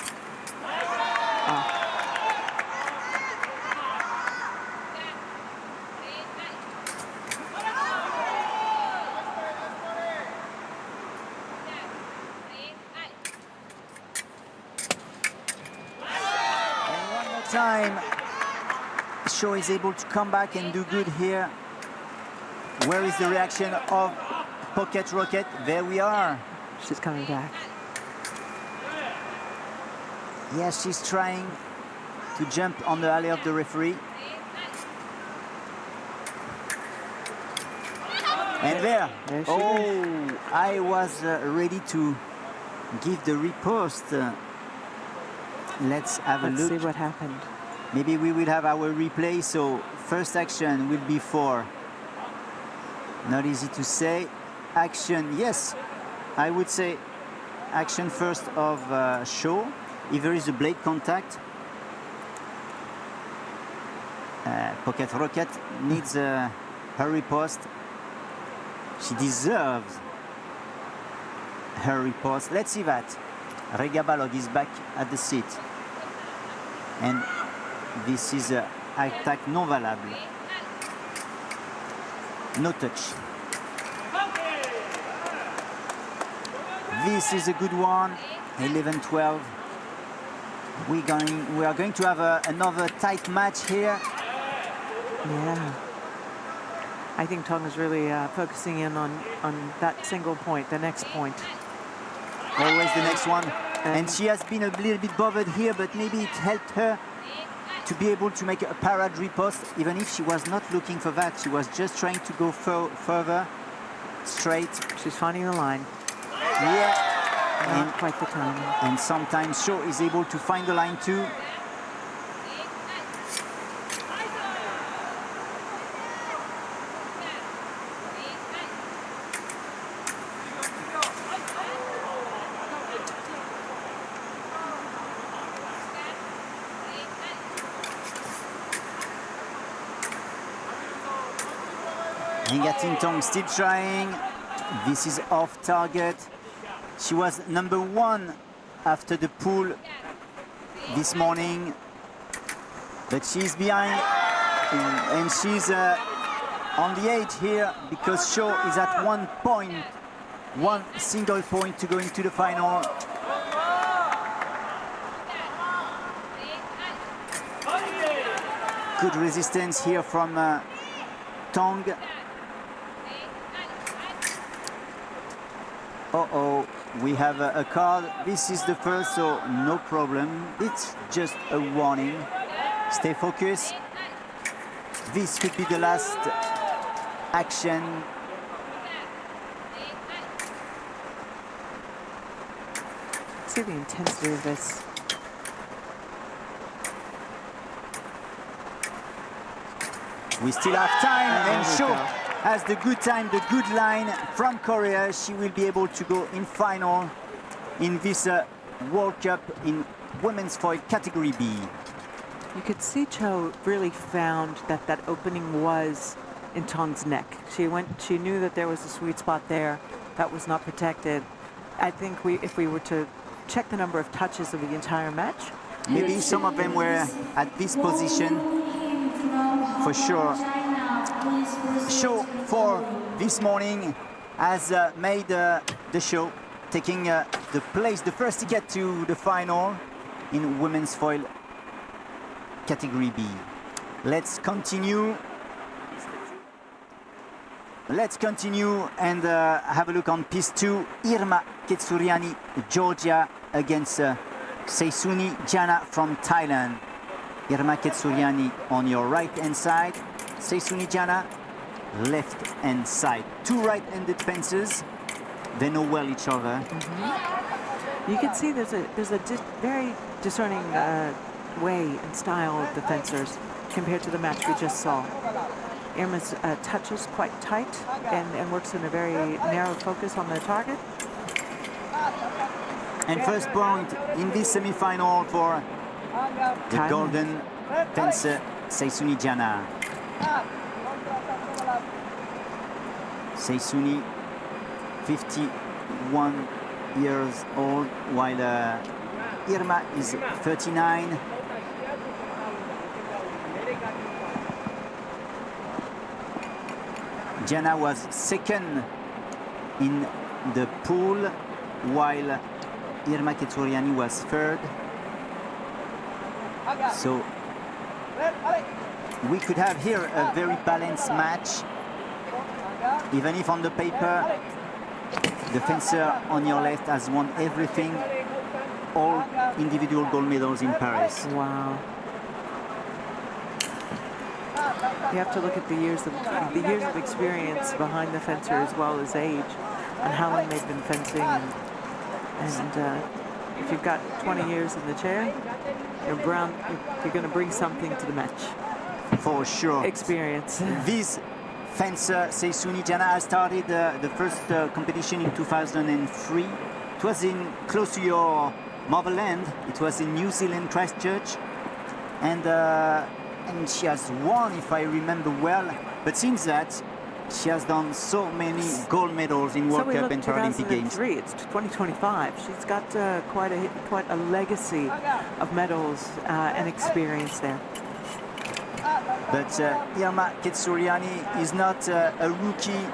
And one more time, Shaw is able to come back and do good here. Where is the reaction of Pocket Rocket? There we are. She's coming back. Yes, she's trying to jump on the alley of the referee. And there she is. I was ready to give the riposte. Let's have a look. Let's see what happened. Maybe we will have our replay. So first action will be for, not easy to say, action, yes, I would say action first of Shaw. If there is a blade contact, Pocket Rocket needs her riposte. She deserves her riposte. Let's see that. Regabalog is back at the seat. And this is an attack non valable. No touch. This is a good one. 11-12. We are going to have another tight match here. Yeah. I think Tong is really focusing in on that single point, the next point. Always the next one. And she has been a little bit bothered here, but maybe it helped her to be able to make a parade riposte, even if she was not looking for that. She was just trying to go further, straight. She's finding the line. Yeah. Not quite the time. And sometimes Shaw is able to find the line too. Ting Tong still trying. This is off target. She was number 1 after the pool this morning, but she's behind and she's on the edge here because Shaw is at 1 point, 1 single point to go into the final. Good resistance here from Tong. Uh-oh, we have a card. This is the first, so no problem. It's just a warning. Stay focused. This could be the last action. See the intensity of this. We still have time, and Shaw has the good time, the good line from Korea. She will be able to go in final in this World Cup in women's foil category B. You could see Cho really found that opening was in Tong's neck. She knew that there was a sweet spot there that was not protected. I think if we were to check the number of touches of the entire match, maybe some of them were at this position for sure. Shaw for this morning has made the show, taking the first ticket to the final in women's foil category B. Let's continue. Let's continue and have a look on piece 2. Irma Ketsuriani, Georgia, against Seisuni Jana from Thailand. Irma Ketsuriani on your right-hand side, Seisuni Jana left-hand side. Two right-handed fencers. They know well each other. You can see there's a very discerning way and style of the fencers compared to the match we just saw. Irma's touches quite tight and works in a very narrow focus on the target. And first point in this semi-final for the Thailand. golden fencer Seisuni Jana. Seisuni, 51 years old, while Irma is 39. Jana was second in the pool, while Irma Ketsuriani was third. So we could have here a very balanced match, even if on the paper the fencer on your left has won everything, all individual gold medals in Paris. Wow. You have to look at the years of experience behind the fencer as well as age and how long they've been fencing. And if you've got 20 years in the chair, you're going to bring something to the match. For sure. Experience. This fencer, Seisuni Jana, has started the first competition in 2003. It was close to your motherland. It was in New Zealand, Christchurch. And she has won, if I remember well. But since that, she has done so many gold medals in World Cup and Paralympic Games. It's 2025. She's got quite a legacy of medals and experience there. But Irma Ketsuriani is not a rookie.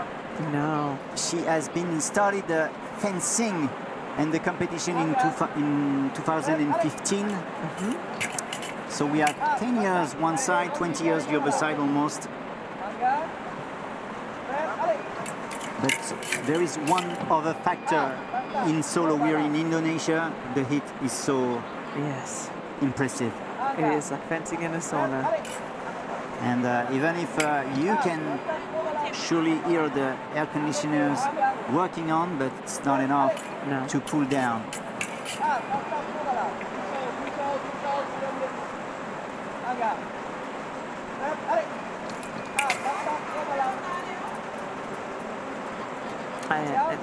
No. She has been started fencing and the competition in 2015. So we had 10 years one side, 20 years the other side almost. But there is one other factor in solo. We're in Indonesia. The heat is so impressive. It is like fencing in a sauna. And even if you can surely hear the air conditioners working on, but it's not enough to cool down.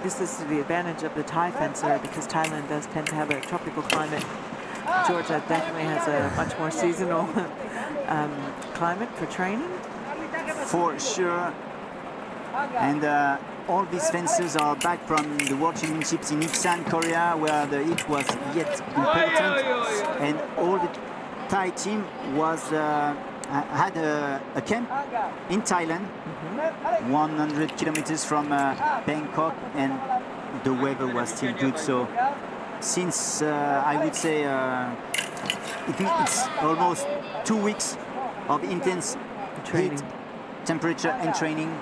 This is the advantage of the Thai fencer because Thailand does tend to have a tropical climate. Georgia definitely has a much more seasonal climate for training. For sure. And all these fencers are back from the World Championships in Iksan, Korea, where the heat was yet important. And all the Thai team was had a camp in Thailand, 100 kilometers from Bangkok, and the weather was still good. So since I would say it's almost 2 weeks of intense heat, temperature and training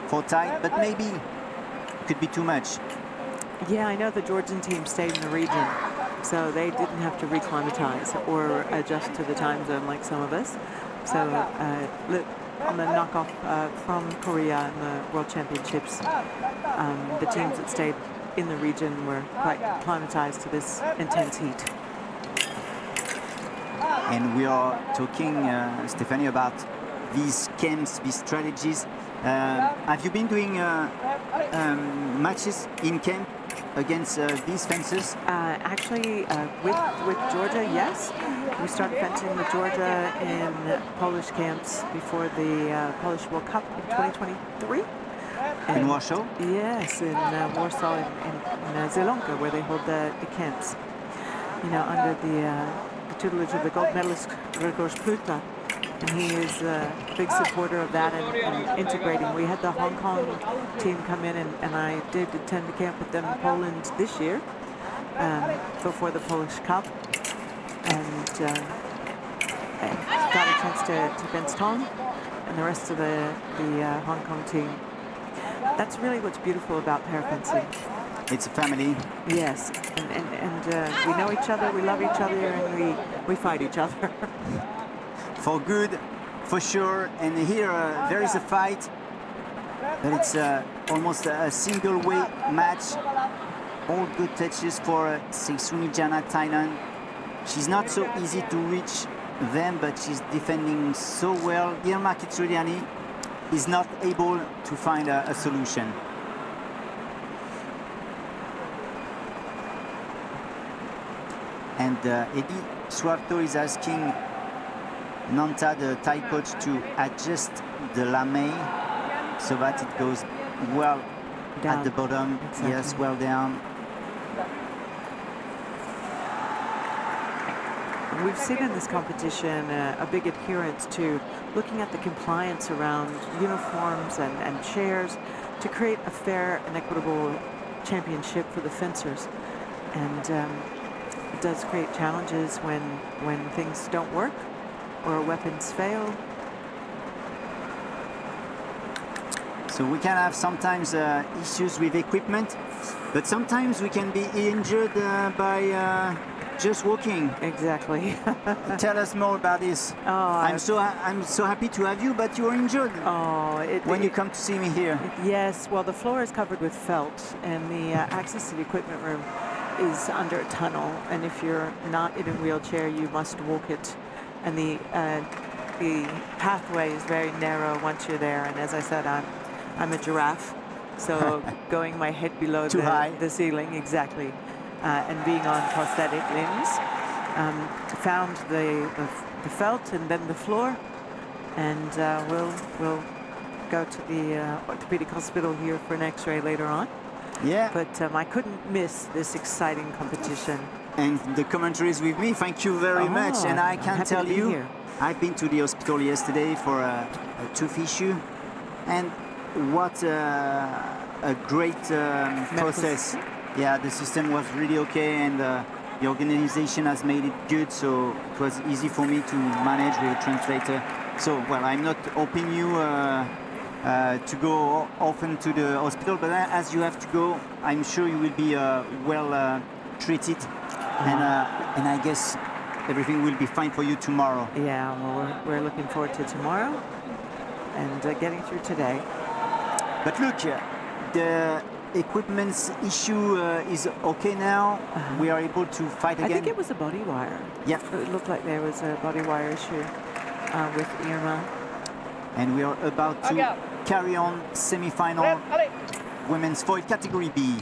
for Thai, but maybe it could be too much. Yeah, I know the Georgian team stayed in the region, so they didn't have to reclimatize or adjust to the time zone like some of us. So on the knockoff from Korea in the World Championships, the teams that stayed in the region were quite acclimatized to this intense heat. And we are talking, Stephanie, about these camps, these strategies. Have you been doing matches in camp against these fencers? Actually, with Georgia, yes. We started fencing with Georgia in Polish camps before the Polish World Cup in 2023. In Warsaw? Yes, in Warsaw, in Zielonka, where they hold the camps. You know, under the tutelage of the gold medalist Grzegorz Pluta. And he is a big supporter of that and integrating. We had the Hong Kong team come in, and I did attend a camp with them in Poland this year before the Polish Cup. And I got a chance to fence Tong and the rest of the Hong Kong team. That's really what's beautiful about pair fencing. It's a family. Yes, and we know each other, we love each other, and we fight each other. For good, for sure. And here there is a fight, but it's almost a single way match. All good touches for Seisuni Jana, Thailand. She's not so easy to reach them, but she's defending so well. Irma Kitsuliani is not able to find a solution. And Eddie Suarto is asking Nanta, the Thai coach, to adjust the lame so that it goes well down at the bottom. Exactly. Yes, well down. We've seen in this competition a big adherence to looking at the compliance around uniforms and chairs to create a fair and equitable championship for the fencers. And it does create challenges when things don't work or weapons fail. So we can have sometimes issues with equipment, but sometimes we can be injured by just walking. Exactly. Tell us more about this. Oh, I'm so happy to have you, but you're injured. Oh, when you come to see me here. Yes. Well, the floor is covered with felt, and the access to the equipment room is under a tunnel. And if you're not in a wheelchair, you must walk it. And the pathway is very narrow once you're there. And as I said, I'm a giraffe, so going my head below the ceiling, exactly. And being on prosthetic limbs, found the felt and then the floor, and we'll go to the orthopedic hospital here for an X-ray later on. Yeah. But I couldn't miss this exciting competition. And the commentaries with me. Thank you very much. And I can tell you, I've been to the hospital yesterday for a tooth issue, and what a great process Yeah, the system was really okay, and the organization has made it good, so it was easy for me to manage with a translator. So, well, I'm not hoping you to go often to the hospital, but as you have to go, I'm sure you will be well treated, and I guess everything will be fine for you tomorrow. Yeah, well, we're looking forward to tomorrow and getting through today. But look, the equipment's issue is okay now. We are able to fight I again. think it was a body wire. Yeah. It looked like there was a body wire issue with Irma. And we are about to carry on semi-final women's foil category B.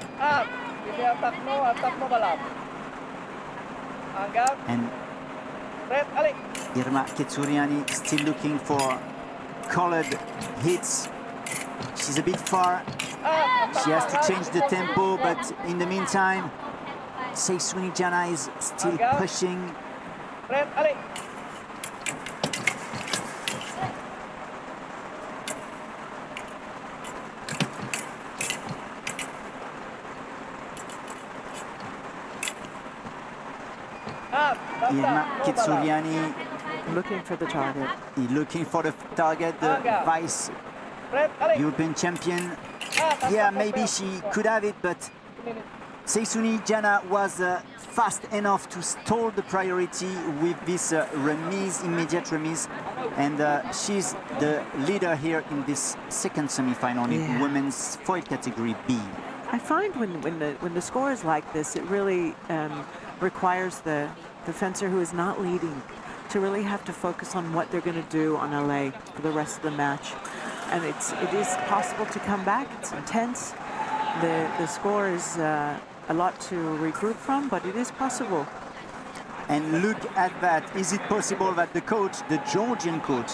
And Irma Ketsuriani still looking for colored hits. She's a bit far. She has to change the tempo, but in the meantime, Seisuni Jana is still pushing. Irma Ketsuriani Looking for the target. looking for the target, the vice European champion. Yeah, maybe she could have it, but Seisuni Jana was fast enough to stall the priority with this remise, immediate remise, and she's the leader here in this second semi-final in women's foil category B. I find when the score is like this, it really requires the fencer who is not leading to really have to focus on what they're going to do on LA for the rest of the match. And it is possible to come back. It's intense. The score is a lot to regroup from, but it is possible. And look at that. Is it possible that the coach, the Georgian coach,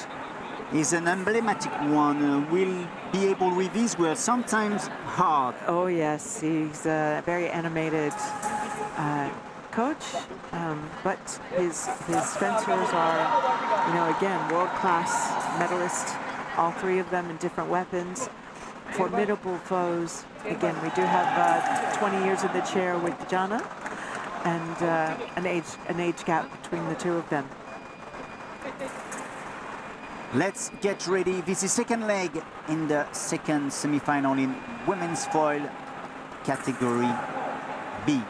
is an emblematic one, will be able with these words, sometimes hard? Oh yes, he's a very animated coach, but his fencers are, you know, again, world-class medalists, all three of them in different weapons, formidable foes. Again, we do have 20 years in the chair with Jana, and an age gap between the two of them. Let's get ready. This is second leg in the second semi-final in women's foil category B.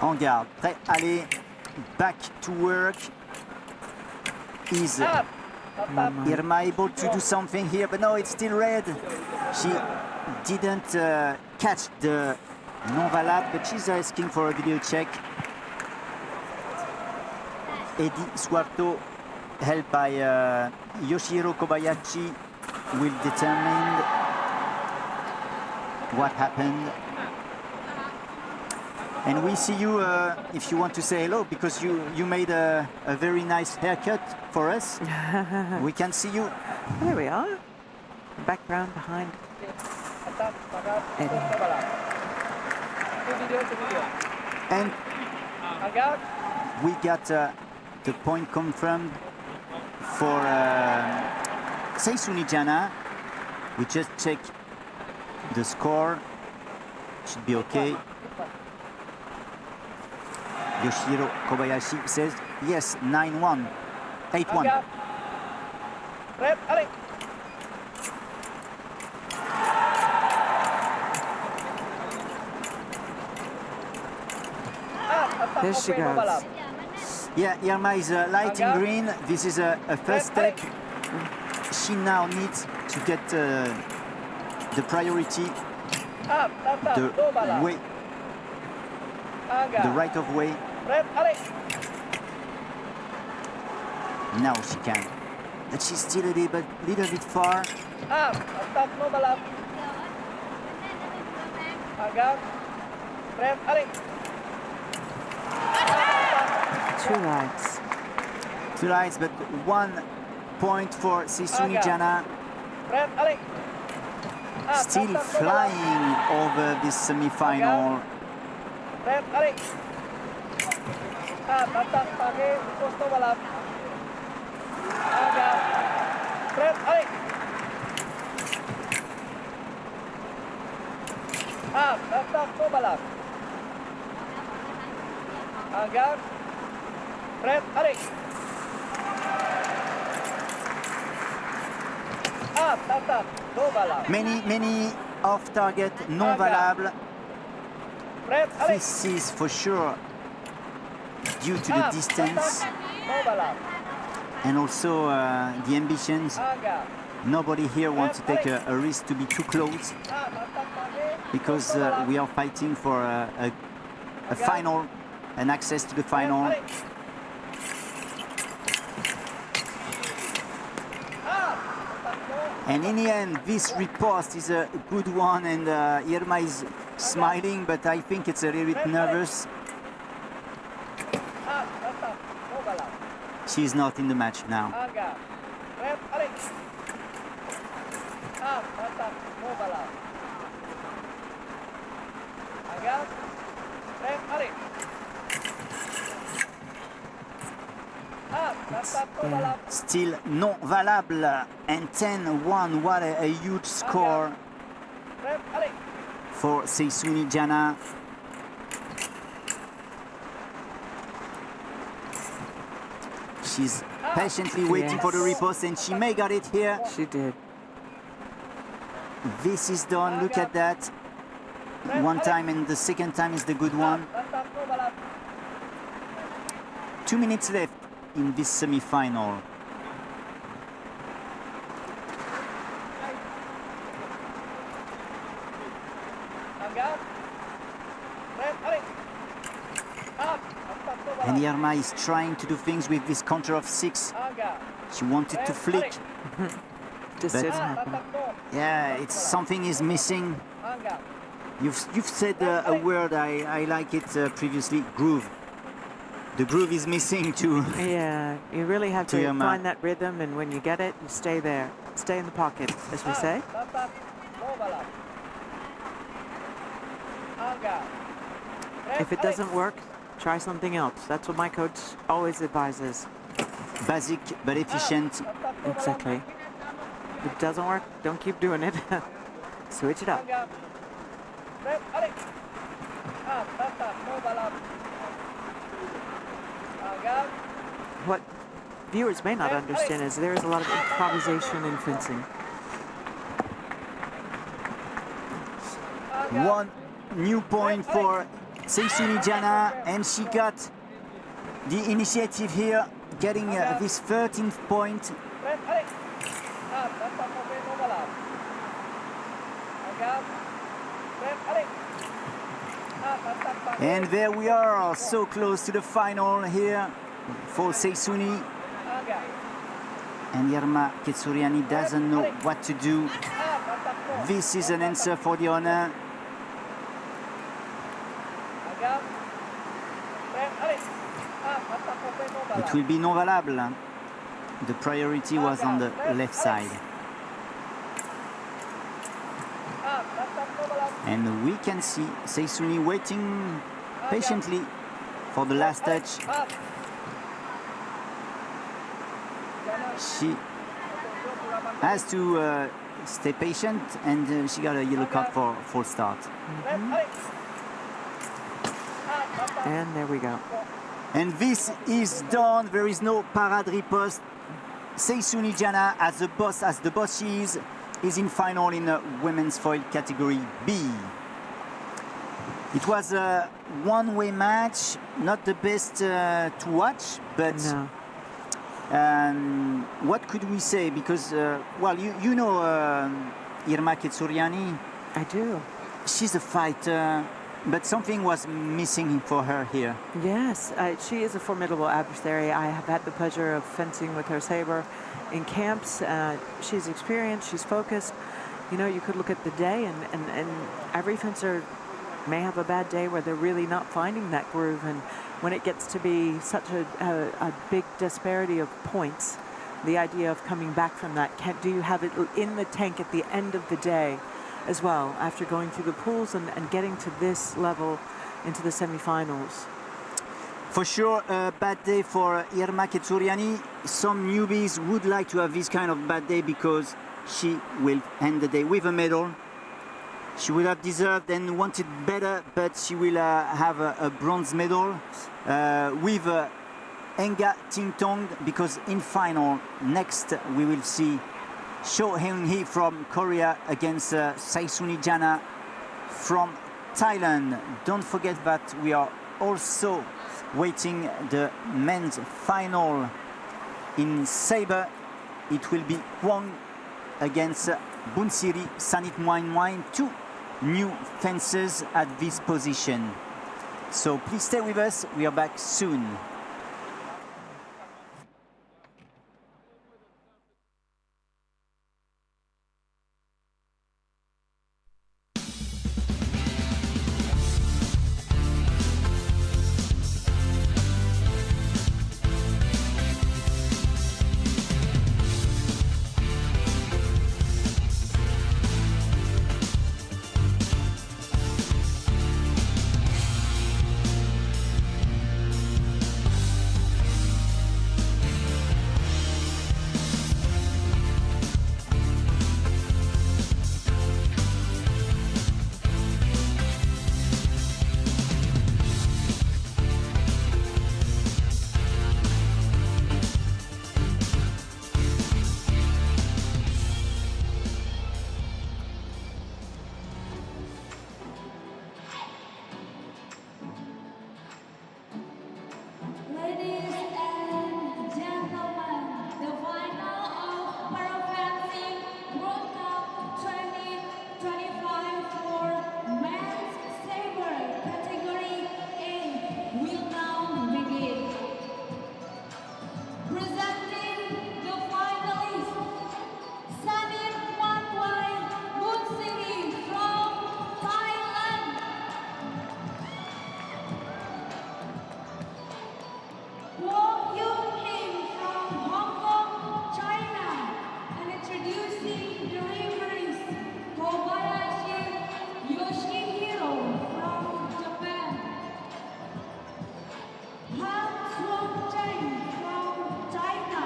En garde, prêt, allez, back to work. Is Irma able to do something here? But no, it's still red. She didn't catch the non-valable, but she's asking for a video check. Eddie Suarto, helped by Yoshihiro Kobayashi, will determine what happened. And we see you, if you want to say hello, because you made a very nice haircut for us. We can see you. There we are. Background behind Eddie. And we got the point confirmed for Seisuni Jana. We just check the score. Should be okay. Yoshihiro Kobayashi says yes, 9-1, 8-1. There she goes. Yeah, Irma is light in green. This is a first step. She now needs to get the priority, the way, the right of way. Now she can, but she's still a little bit far. Two lights, but 1 point for Seisuni Jana. Still flying over this semi-final. Many off target, non valable. This is for sure due to the distance and also the ambitions. Nobody here wants to take a risk to be too close because we are fighting for a final, an access to the final. And in the end, this riposte is a good one, and Irma is smiling, but I think it's a little bit nervous. She's not in the match now. Still non valable, and 10-1. What a huge score for Seisuni Jana. She's patiently waiting for the riposte, and she may got it here. She did. This is done. Look at that. One time, and the second time is the good one. 2 minutes left in this semi-final. And Irma is trying to do things with this counter of 6. She wanted to flick. Just didn't happen. Yeah, it's something is missing. You've said a word, I like it previously, groove. The groove is missing too. Yeah, you really have to Irma. find that rhythm, and when you get it, you stay there. Stay in the pocket, as we say. If it doesn't work, try something else. That's what my coach always advises. Basic but efficient. Exactly. If it doesn't work, don't keep doing it. Switch it up. What viewers may not understand is there is a lot of improvisation in fencing. One new point for Seisuni Jana, and she got the initiative here, getting this 13th point. And there we are, so close to the final here for Seisuni. And Irma Ketsuriani doesn't know what to do. This is an answer for the honor. It will be non-valable. The priority was on the left side. And we can see Seisuni waiting patiently for the last touch. She has to stay patient, and she got a yellow card for false start. And there we go. And this is done. There is no parade riposte. Seisuni Jana, as the boss she is in final in the women's foil category B. It was a one-way match, not the best to watch, but No. what could we say? Because, well, you know Irma Ketsuriani. I do. She's a fighter, but something was missing for her here. Yes, she is a formidable adversary. I have had the pleasure of fencing with her saber in camps. She's experienced, she's focused. You know, you could look at the day, and every fencer may have a bad day where they're really not finding that groove. And when it gets to be such a big disparity of points, the idea of coming back from that, do you have it in the tank at the end of the day as well, after going through the pools and getting to this level into the semifinals? For sure, a bad day for Irma Ketsuriani. Some newbies would like to have this kind of bad day because she will end the day with a medal. She would have deserved and wanted better, but she will have a bronze medal with Enga Ting-tong, because in final next we will see Cho Heung-hee from Korea against Saisuni Jana from Thailand. Don't forget that we are also waiting the men's final in sabre. It will be Kwon against Bunsiri Sanit, two new fences at this position. So please stay with us, we are back soon. Ladies and gentlemen, the final of Paralympic World Cup 2025 for men's saber category A will now begin. Presenting the finalists, Sanit Wanwai Bunsiri from Thailand. Wong Yun-hee from Hong Kong, China, and introducing the referees, Kobayashi Yoshihiro from Japan, Han Suong-cheng from China,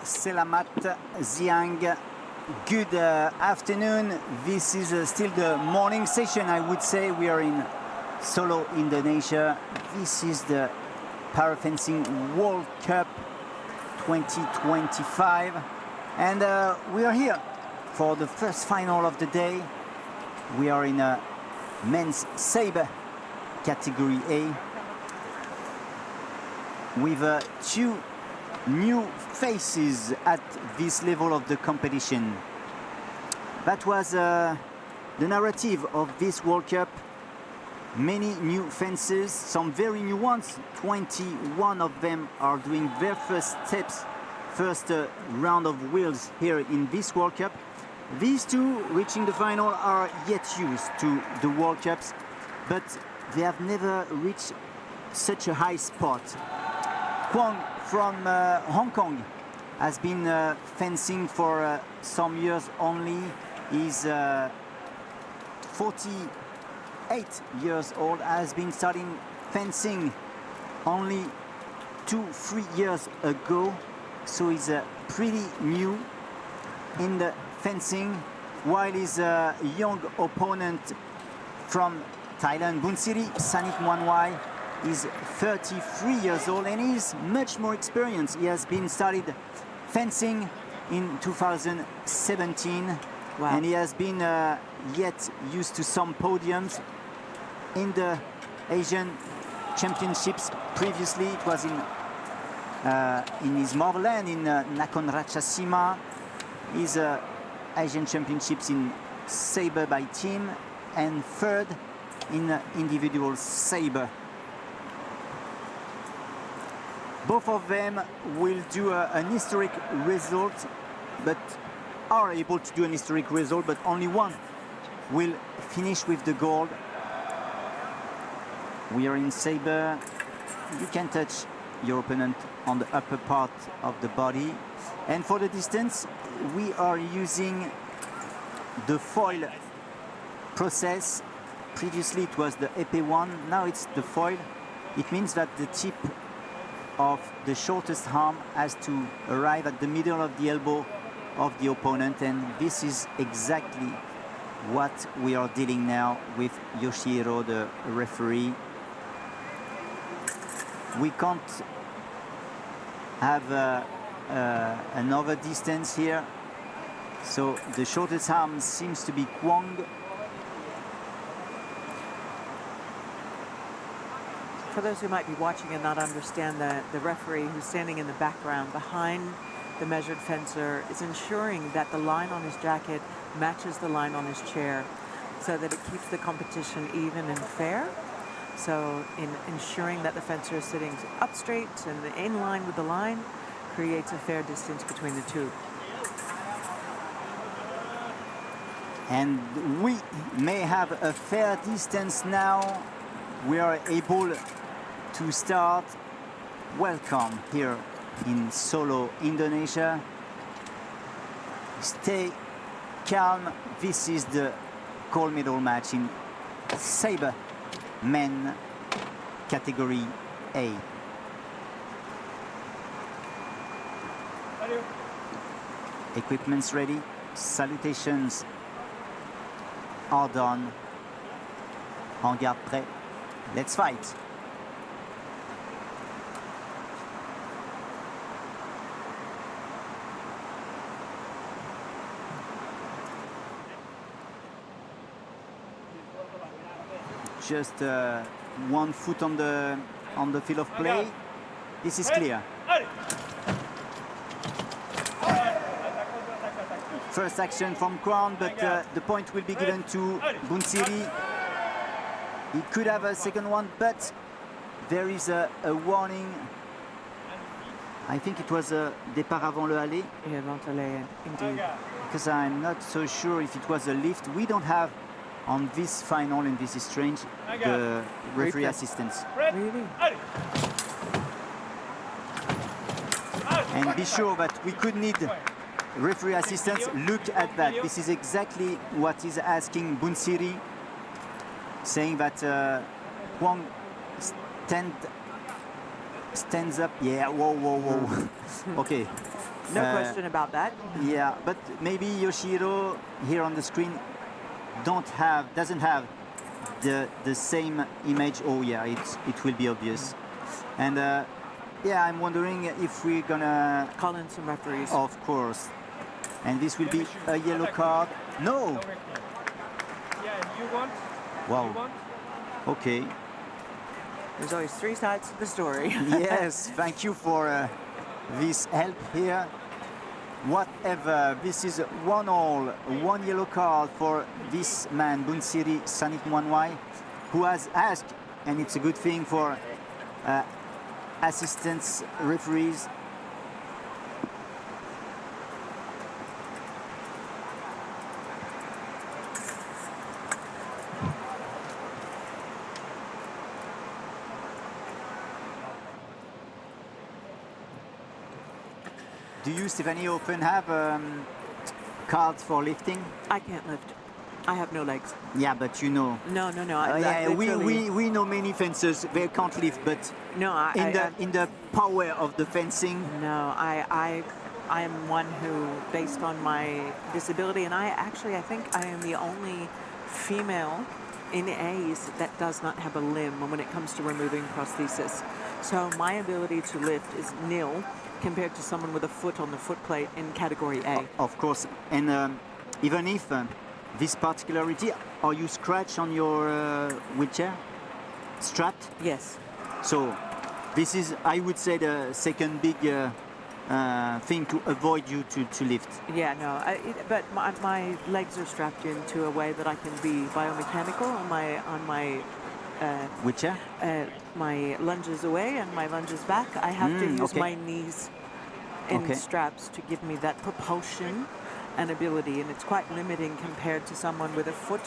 Selamat Ziang. Good afternoon. This is still the morning session. I would say we are in Solo, Indonesia. This is the Parafencing World Cup 2025. And we are here for the first final of the day. We are in a men's sabre category A with two new faces at this level of the competition. That was the narrative of this World Cup. Many new fences, some very new ones. 21 of them are doing their first steps, first round of wheels here in this World Cup. These two reaching the final are yet used to the World Cups, but they have never reached such a high spot. Kwon from Hong Kong has been fencing for some years only. He's 48 years old, has been starting fencing only 2-3 years ago, so he's pretty new in the fencing, while his young opponent from Thailand. Bunsiri Sanitmwanwai is 33 years old and he's much more experienced. He has been started fencing in 2017. Wow. And he has been yet used to some podiums in the Asian Championships. Previously, it was in his motherland, in Nakhon Ratchasima. He's Asian Championships in sabre by team and third in individual sabre. Both of them will do an historic result, but are able to do an historic result, but only one will finish with the gold. We are in sabre. You can touch your opponent on the upper part of the body. And for the distance, we are using the foil process. Previously it was the épée one, now it's the foil. It means that the tip of the shortest arm has to arrive at the middle of the elbow of the opponent, and this is exactly what we are dealing now with Yoshihiro, the referee. We can't have another distance here, so the shortest arm seems to be Kwong. For those who might be watching and not understand, the referee who's standing in the background behind the measured fencer is ensuring that the line on his jacket matches the line on his chair so that it keeps the competition even and fair. So in ensuring that the fencer is sitting up straight and in line with the line creates a fair distance between the two. And we may have a fair distance now. We are able to start. Welcome here in Solo, Indonesia. Stay calm. This is the gold medal match in sabre men category A. Equipment's ready. Salutations are done. En garde prêt. Let's fight. Just 1 foot on the field of play. This is clear. First action from Crown, but the point will be given to Bunsiri. He could have a second one, but there is a warning. I think it was a départ avant le aller. Yeah, indeed. Because I'm not so sure if it was a lift. We don't have on this final, and this is strange, the referee assistance. Really? And be sure that we could need referee assistance. Look at that. This is exactly what is asking Bunsiri, saying that Kwong stands up. Yeah, whoa, whoa, whoa. Okay. No question about that. Yeah, but maybe Yoshihiro here on the screen doesn't have the same image. Oh yeah, it will be obvious. And yeah, I'm wondering if we're gonna call in some referees. Of course. And this will be a yellow card. No. Yeah, you want? Wow. You want? Okay. There's always 3 sides to the story. Yes, thank you for this help here. Whatever, this is 1-1, 1 yellow card for this man, Bunsiri Sanitmwanwai, who has asked, and it's a good thing for assistants, referees. Do you, Stephanie, often have cards for lifting? I can't lift. I have no legs. Yeah, but you know. No. Yeah, we know many fencers, they can't lift, but no, in the power of the fencing. No, I am one who, based on my disability, and I think I am the only female in A's, that does not have a limb when it comes to removing prosthesis. So my ability to lift is nil compared to someone with a foot on the foot plate in category A. Of course, and even if this particularity, are you scratched on your wheelchair? Strapped? Yes. So this is, I would say, the second big thing to avoid you to lift. Yeah, no, but my legs are strapped into a way that I can be biomechanical on my Wheelchair? my lunges away and my lunges back. I have to use okay. my knees in Okay. straps to give me that propulsion and ability, and it's quite limiting compared to someone with a foot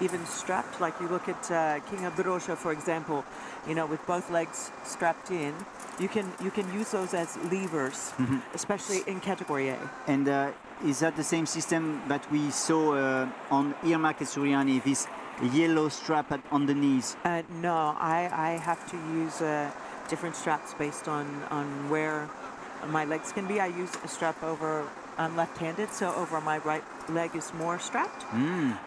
even strapped. Like you look at King Abdurosha, for example, you know, with both legs strapped in, you can use those as levers, especially in category A. And is that the same system that we saw on Irma Kesuriani, this yellow strap on the knees? No, I have to use different straps based on where my legs can be. I use a strap over, I'm left-handed, so over my right leg is more strapped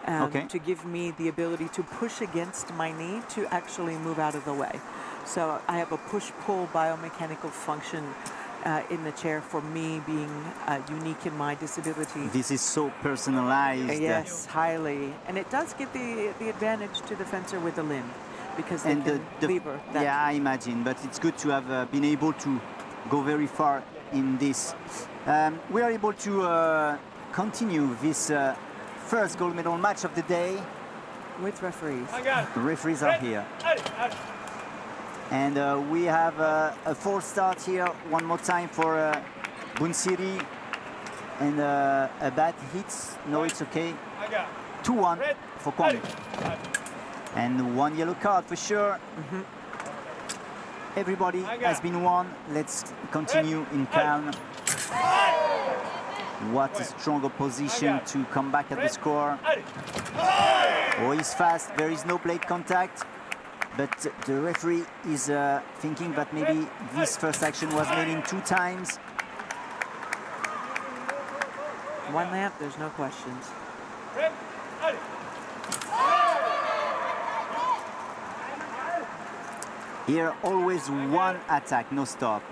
Okay. to give me the ability to push against my knee to actually move out of the way. So I have a push-pull biomechanical function in the chair for me being unique in my disability. This is so personalized. Yes, highly. And it does give the advantage to the fencer with a limb because they And can lever that. yeah, I imagine, but it's good to have been able to go very far in this. We are able to continue this first gold medal match of the day. With referees. The referees are here. And we have a false start here one more time for Bunsiri. And a bad hit. No, it's okay. 2-1 for Kwang. And one yellow card for sure. Everybody has been won. Let's continue in calm. What a strong opposition to come back at the score. Oh, he's fast. There is no blade contact. But the referee is thinking that maybe this first action was made in 2 times. One lap, there's no questions. Here, always one attack, no stop.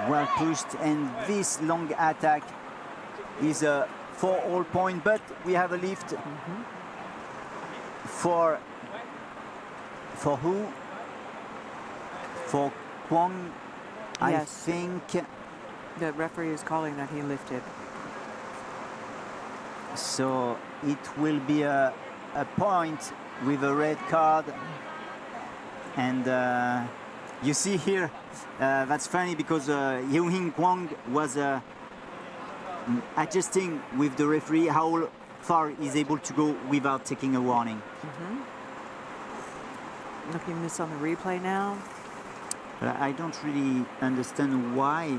Well pushed, and this long attack is a 4-all point, but we have a lift for who? For Kwang, I Yes. think. The referee is calling that he lifted. So it will be a point with a red card. And you see here, that's funny because Yu-Hing Kwang was adjusting with the referee how far he's able to go without taking a warning. Looking at this on the replay now. But I don't really understand why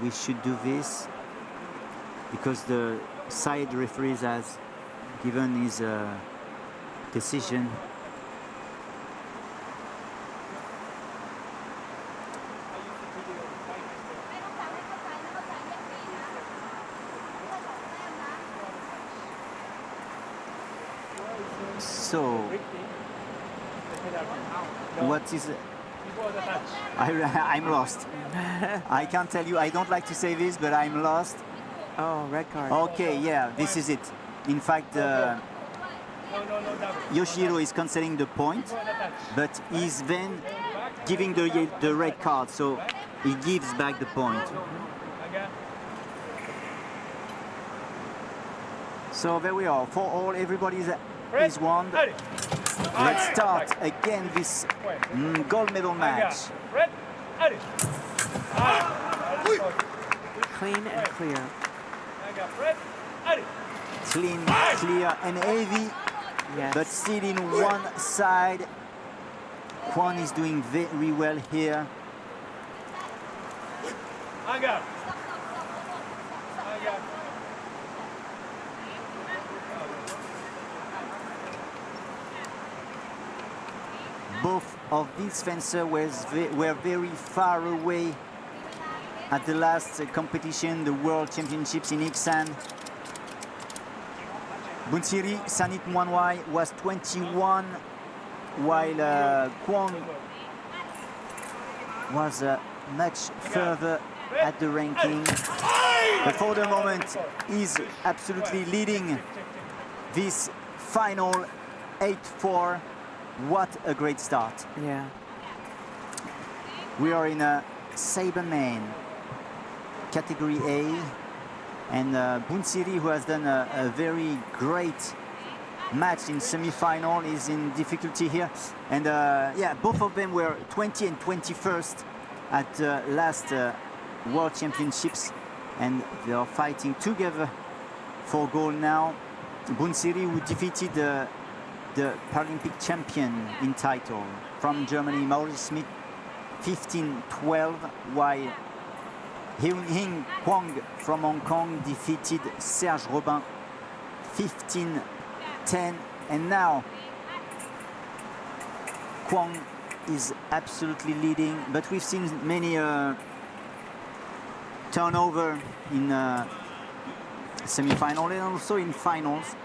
we should do this, because the side referees has given his decision. So, what is... I'm lost. I can't tell you, I don't like to say this, but I'm lost. Oh, red card. Okay, yeah, this is it. In fact, Yoshihiro is considering the point, but he's then giving the red card, so he gives back the point. So there we are, 4-all, everybody is won. Let's start again this gold medal match. Clean and clear. Clean, clear and heavy, Yes. but still in one side. Kwang is doing very well here. Both of these fencers were very far away at the last competition, the World Championships in Iksan. Bunsiri Sanit Mwanwai was 21, while Kwon was much further at the ranking. But for the moment, he's absolutely leading this final 8-4. What a great start. Yeah. We are in a sabre main, category A, and Bunsiri, who has done a very great match in semi-final, is in difficulty here. And yeah, both of them were 20 and 21st at last World Championships, and they are fighting together for gold now. Bunsiri, who defeated the Paralympic champion in title from Germany, Maurice Smith, 15-12, while Hyun-Hing Kwang from Hong Kong defeated Serge Robin 15-10, and now Kwang is absolutely leading, but we've seen many turnover in semi-final and also in finals,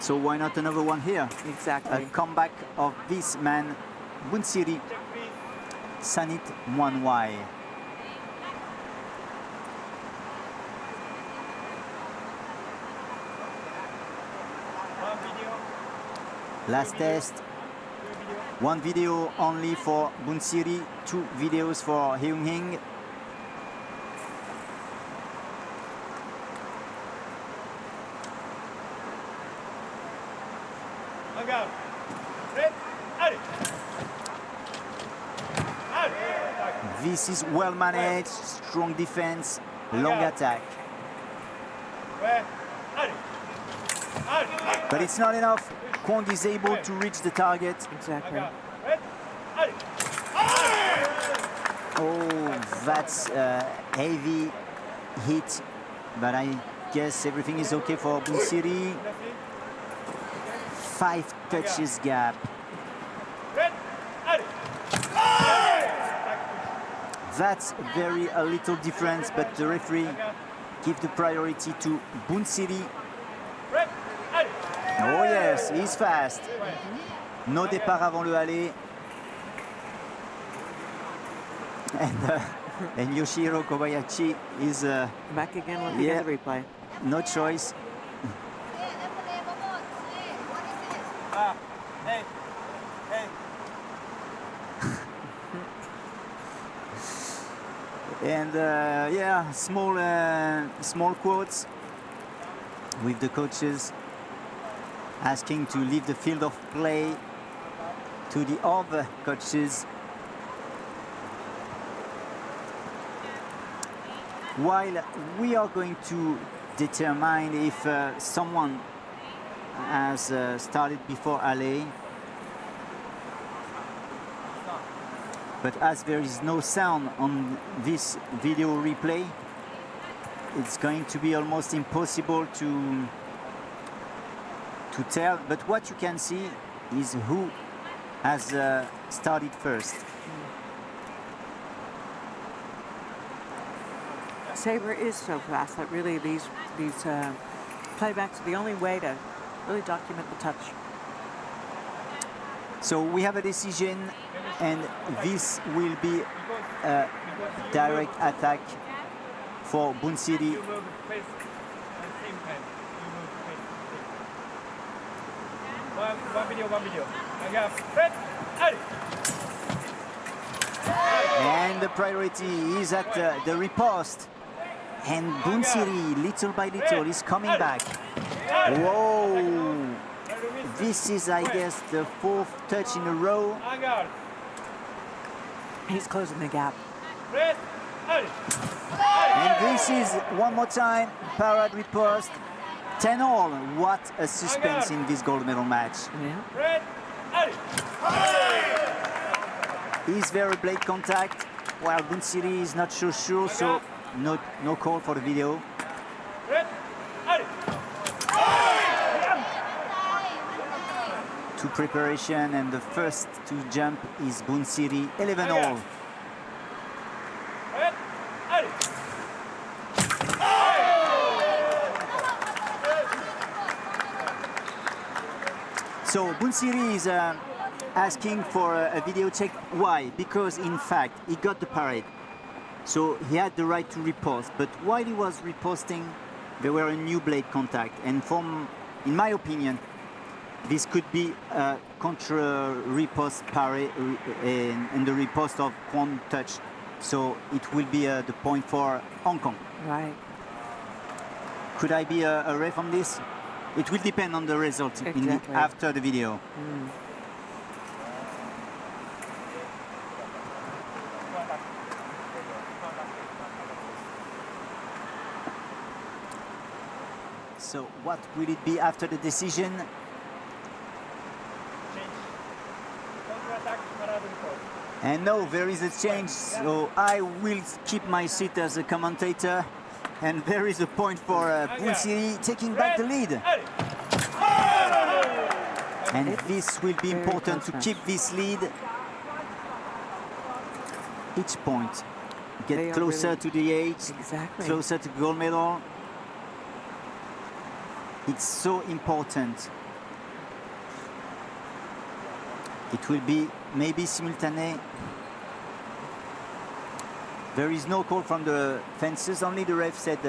so why not another one here? Exactly. A comeback of this man, Bunsiri Sanit Mwanwai. Last test, one video only for Bunsiri, 2 videos for Hyun-Hing. This is well managed, strong defense, long attack. But it's not enough. Kwang is able to reach the target. Exactly. Oh, that's a heavy hit, but I guess everything is okay for Bunsiri. 5 touches gap. That's very a little difference, but the referee gives the priority to Bunsiri. Oh yes, he's fast. No départ avant le aller. And Yoshihiro Kobayashi is Back again looking at the replay. no choice. Hey, hey. And yeah, small quotes with the coaches asking to leave the field of play to the other coaches. While we are going to determine if someone has started before alley, but as there is no sound on this video replay, it's going to be almost impossible to tell. But what you can see is who has started first. Saber is so fast that really these playbacks are the only way to really document the touch. So we have a decision, and this will be a direct attack for Bunsiri. You move face at the same time. You move face at the same time. One video. And the priority is at the riposte. And Bunsiri, little by little, is coming back. Whoa! This is, I guess, the 4th touch in a row. He's closing the gap. And this is, one more time, parade riposte. 10-all. What a suspense in this gold medal match. Yeah. Is there a blade contact? While Bunsiri is not so sure, so no call for the video. To preparation, and the first to jump is Bunsiri, 11-all. So Bunsiri is asking for a video check. Why? Because in fact he got the parade, so he had the right to riposte. But while he was riposting, there were a new blade contact, and in my opinion, this could be a contra riposte parade and the riposte of Kwon touch. So it will be the point for Hong Kong. Right. Could I be a ref on this? It will depend on the result after the video. So what will it be after the decision? And no, there is a change, so I will keep my seat as a commentator. And there is a point for Bunsiri taking back the lead. And this will be important to keep this lead. Each point, get closer to the age, closer to gold medal. It's so important. It will be maybe simultané. There is no call from the fences, only the ref said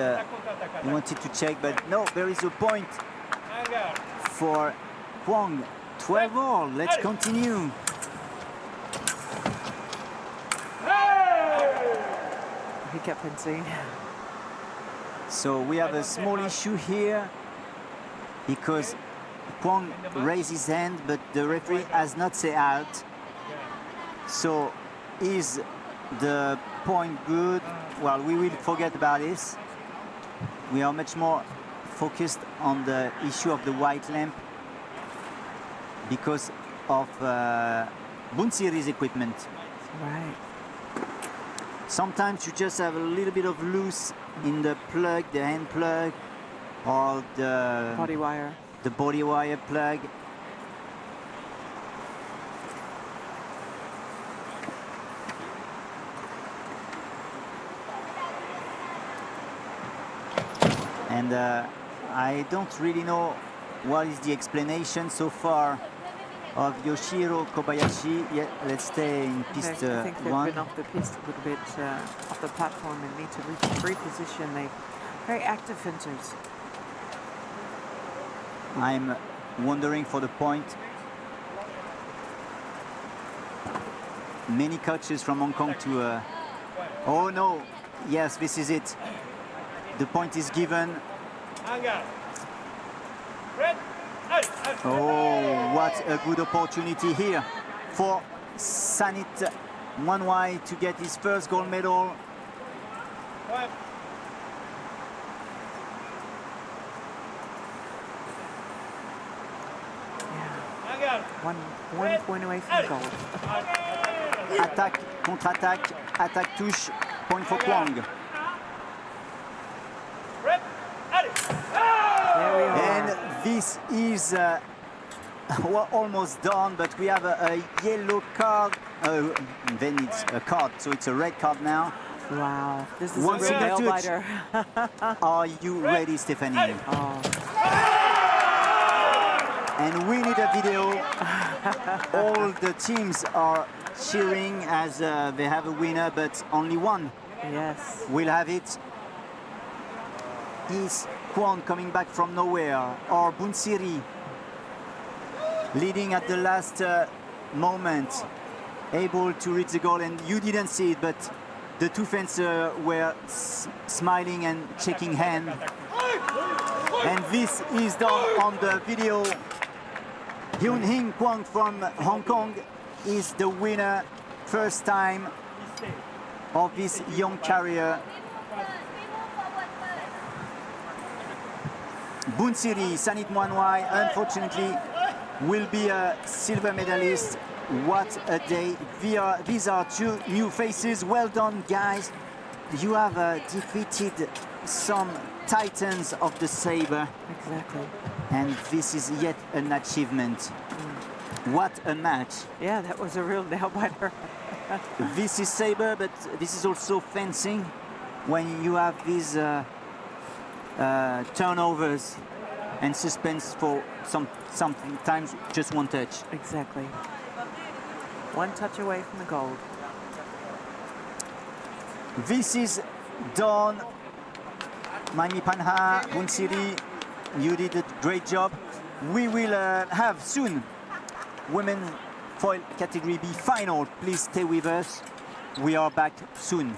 he wanted to check, but no, there is a point for Kwon. 12 all, let's continue. He kept fencing. So we have a small issue here because Kwon raised his hand, but the referee has not said out. So is the point good? Well, we will forget about this. We are much more focused on the issue of the white lamp because of Bunsiri's equipment. Right. Sometimes you just have a little bit of loose in the plug, the hand plug, or the body wire. The body wire plug. And I don't really know what is the explanation so far of Yoshiro Kobayashi. Yeah, let's stay in piste I think they've one. been off the piste a little bit, off the platform, and need to reposition. They're very active fencers. I'm wondering for the point. Many coaches from Hong Kong to... oh no, yes, this is it. The point is given. Oh, what a good opportunity here for Sanit Mwanwai to get his first gold medal. One point away from gold. Attaque, contre-attaque, attaque, touche, point for Kwon. There we are. And this is well, almost done, but we have a yellow card. Then it's a card, so it's a red card now. Wow, this is One a real single nail touch. biter. Are you ready, Stephanie? Oh. And we need a video. All the teams are cheering as they have a winner, but only one Yes. will have it. Is Kwon coming back from nowhere, or Bunsiri leading at the last moment, able to reach the goal? And you didn't see it, but the two fencers were smiling and shaking hands. And this is done on the video. Hyun Hing Kwon from Hong Kong is the winner, first time of this young career. Bunsiri, Sanit Mwanwai, unfortunately, will be a silver medalist. What a day. These are two new faces. Well done, guys. You have defeated some titans of the saber. Exactly. And this is yet an achievement. What a match. Yeah, that was a real nail biter. This is saber, but this is also fencing. When you have these turnovers, and suspense for sometimes just one touch. Exactly. One touch away from the gold. This is done. Maini Panha, Bunsiri, you did a great job. We will have soon women's foil category B final. Please stay with us. We are back soon.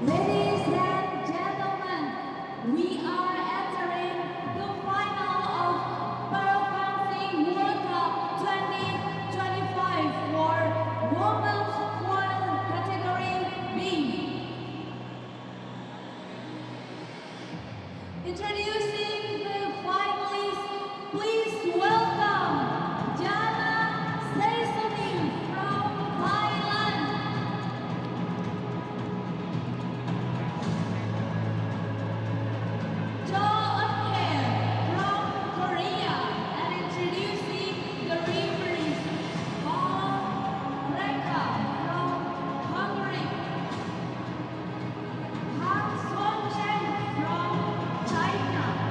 Ladies and gentlemen, we are entering the final of Parafencing World Cup 2025 for Women's Foil Category B. Introducing the finalists, please welcome Jana Sesoni from Thailand. From Korea, and introducing the referees, Reka from Hungary, Han Song Chen from China.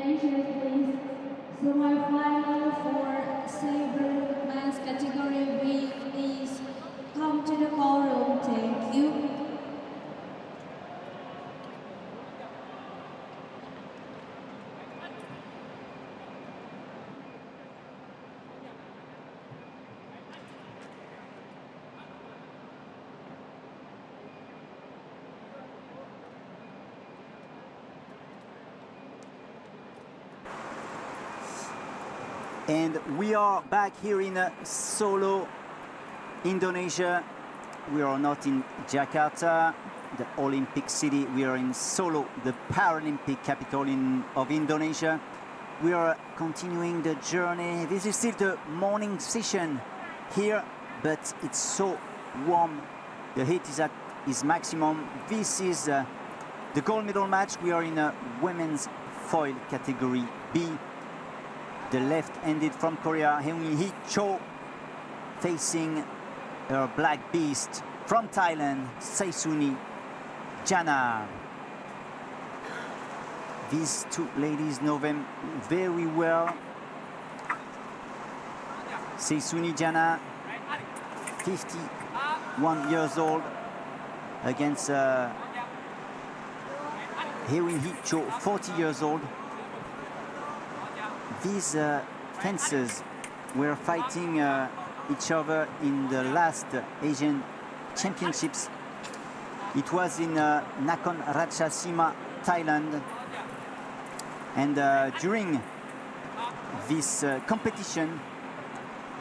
attention, please. Semi-final for Saber men's category B. Please come to the call room. Thank you. And we are back here in Solo, Indonesia. We are not in Jakarta, the Olympic city. We are in Solo, the Paralympic capital of Indonesia. We are continuing the journey. This is still the morning session here, but it's so warm. The heat is at its maximum. This is the gold medal match. We are in a women's foil category B. The left-handed from Korea, Hee Cho, facing her black beast from Thailand, Saesuni Jana. These two ladies know them very well. Saesuni Jana, 51 years old, against Hee Cho, 40 years old. These fencers were fighting each other in the last Asian Championships. It was in Nakhon Ratchasima, Thailand. And during this competition,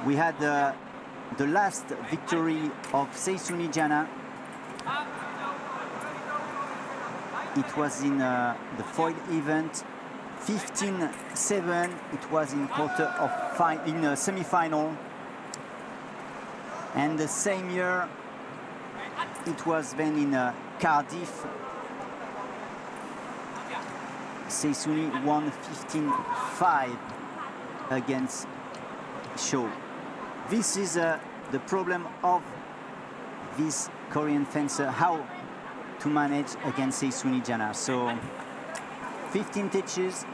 we had the last victory of Saesuni Jana. It was in the foil event. 15-7, it was in semi-final, and the same year it was then in Cardiff. Saesuni won 15-5 against Cho. This is the problem of this Korean fencer, how to manage against Saesuni Jana. So 15 touches,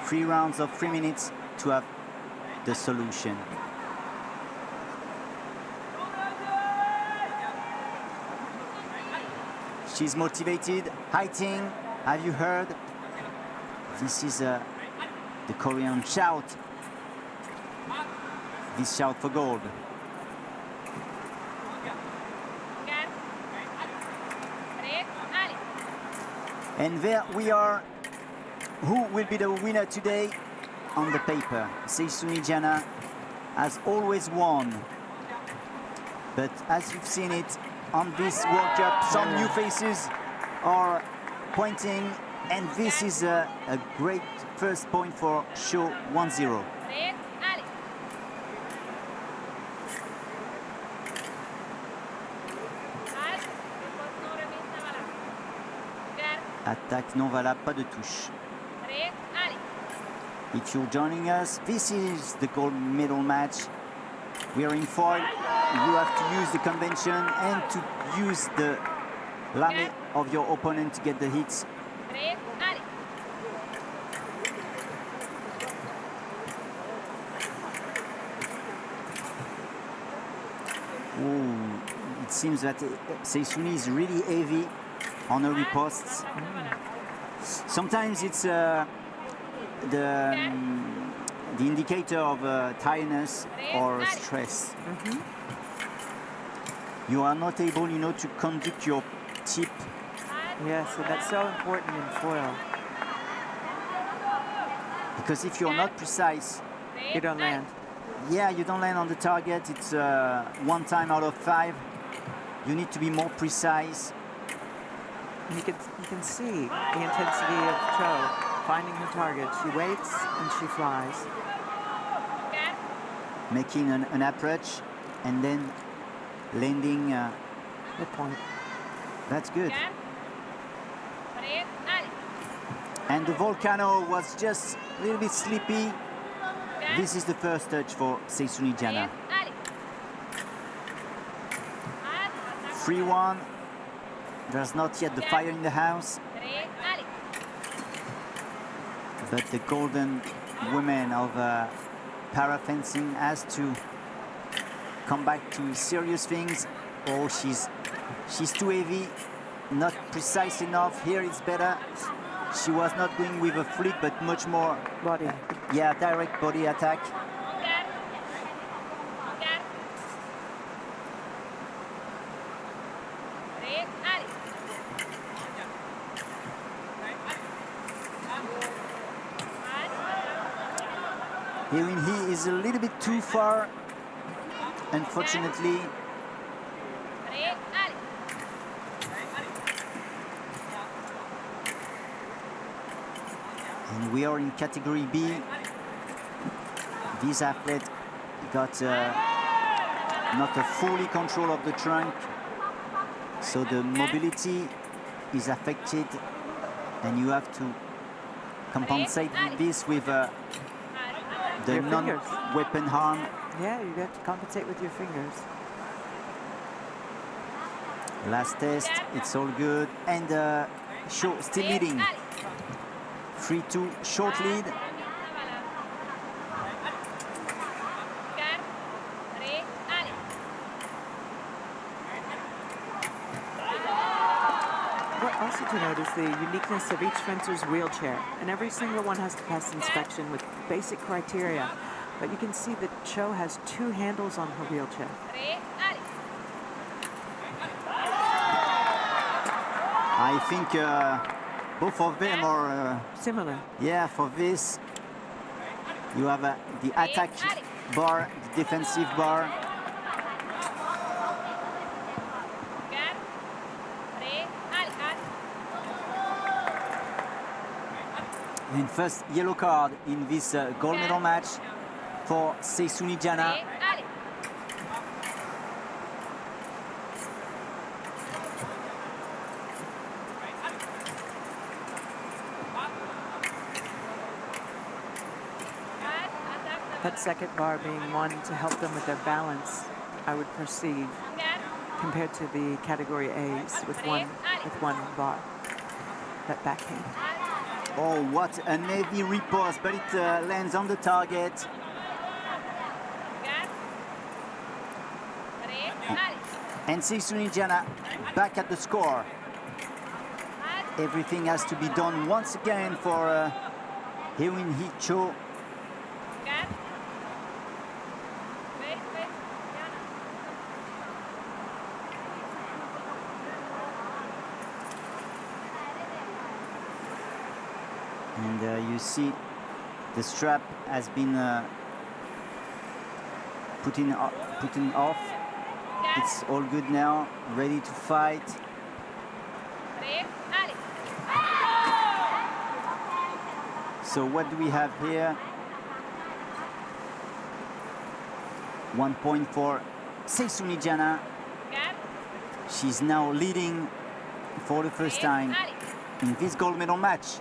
3 rounds of 3 minutes to have the solution. She's motivated, Haiting, have you heard? This is the Korean shout. This shout for gold. And there we are. Who will be the winner today? On the paper, Saesuni Jana has always won. But as you've seen it on this World Cup, some new faces are pointing, and this is a great first point for Cho, 1-0. Attaque non valable, pas de touche. If you're joining us, this is the gold medal match. We are in foil. You have to use the convention and to use the lame of your opponent to get the hits. Ooh, it seems that Saesuni is really heavy on her riposts. Sometimes it's the indicator of tiredness or stress. You are not able, to conduct your tip. Yes, so that's so important in foil. Because if you're not precise, You don't land. yeah, you don't land on the target. It's 1 time out of 5. You need to be more precise. You can see the intensity of Cho finding her target. She waits and she flies. Making an approach and then landing. Good point. That's good. And the volcano was just a little bit sleepy. This is the first touch for Saesuni Jana. 3-1. There's not yet the fire in the house. but the golden woman of para fencing has to come back to serious things. Oh, she's too heavy, not precise enough. Here it's better. She was not going with a flick, but much more Body. yeah, direct body attack. Hearing he is a little bit too far, unfortunately. And we are in category B. This athlete got not a fully control of the trunk, so the mobility is affected, and you have to compensate this with the Your fingers. non-weapon arm. Yeah, you have to compensate with your fingers. Last test, it's all good, and still leading. 3-2, short lead. What also to note is the uniqueness of each fencer's wheelchair, and every single one has to pass inspection with basic criteria. But you can see that Cho has 2 handles on her wheelchair. I think both of them are Similar. yeah, for this you have the attack bar, the defensive bar. And first yellow card in this gold medal match for Seisuni Jana. That second bar being one to help them with their balance, I would perceive, compared to the category A's with one bar. That backhand. Oh, what a heavy riposte, but it lands on the target. And Seisuni Jana back at the score. Everything has to be done once again for Hewin Hee Cho. And you see the strap has been put off. It's all good now, ready to fight. So what do we have here? 1 point for Seisuni Jana. She's now leading for the first time in this gold medal match.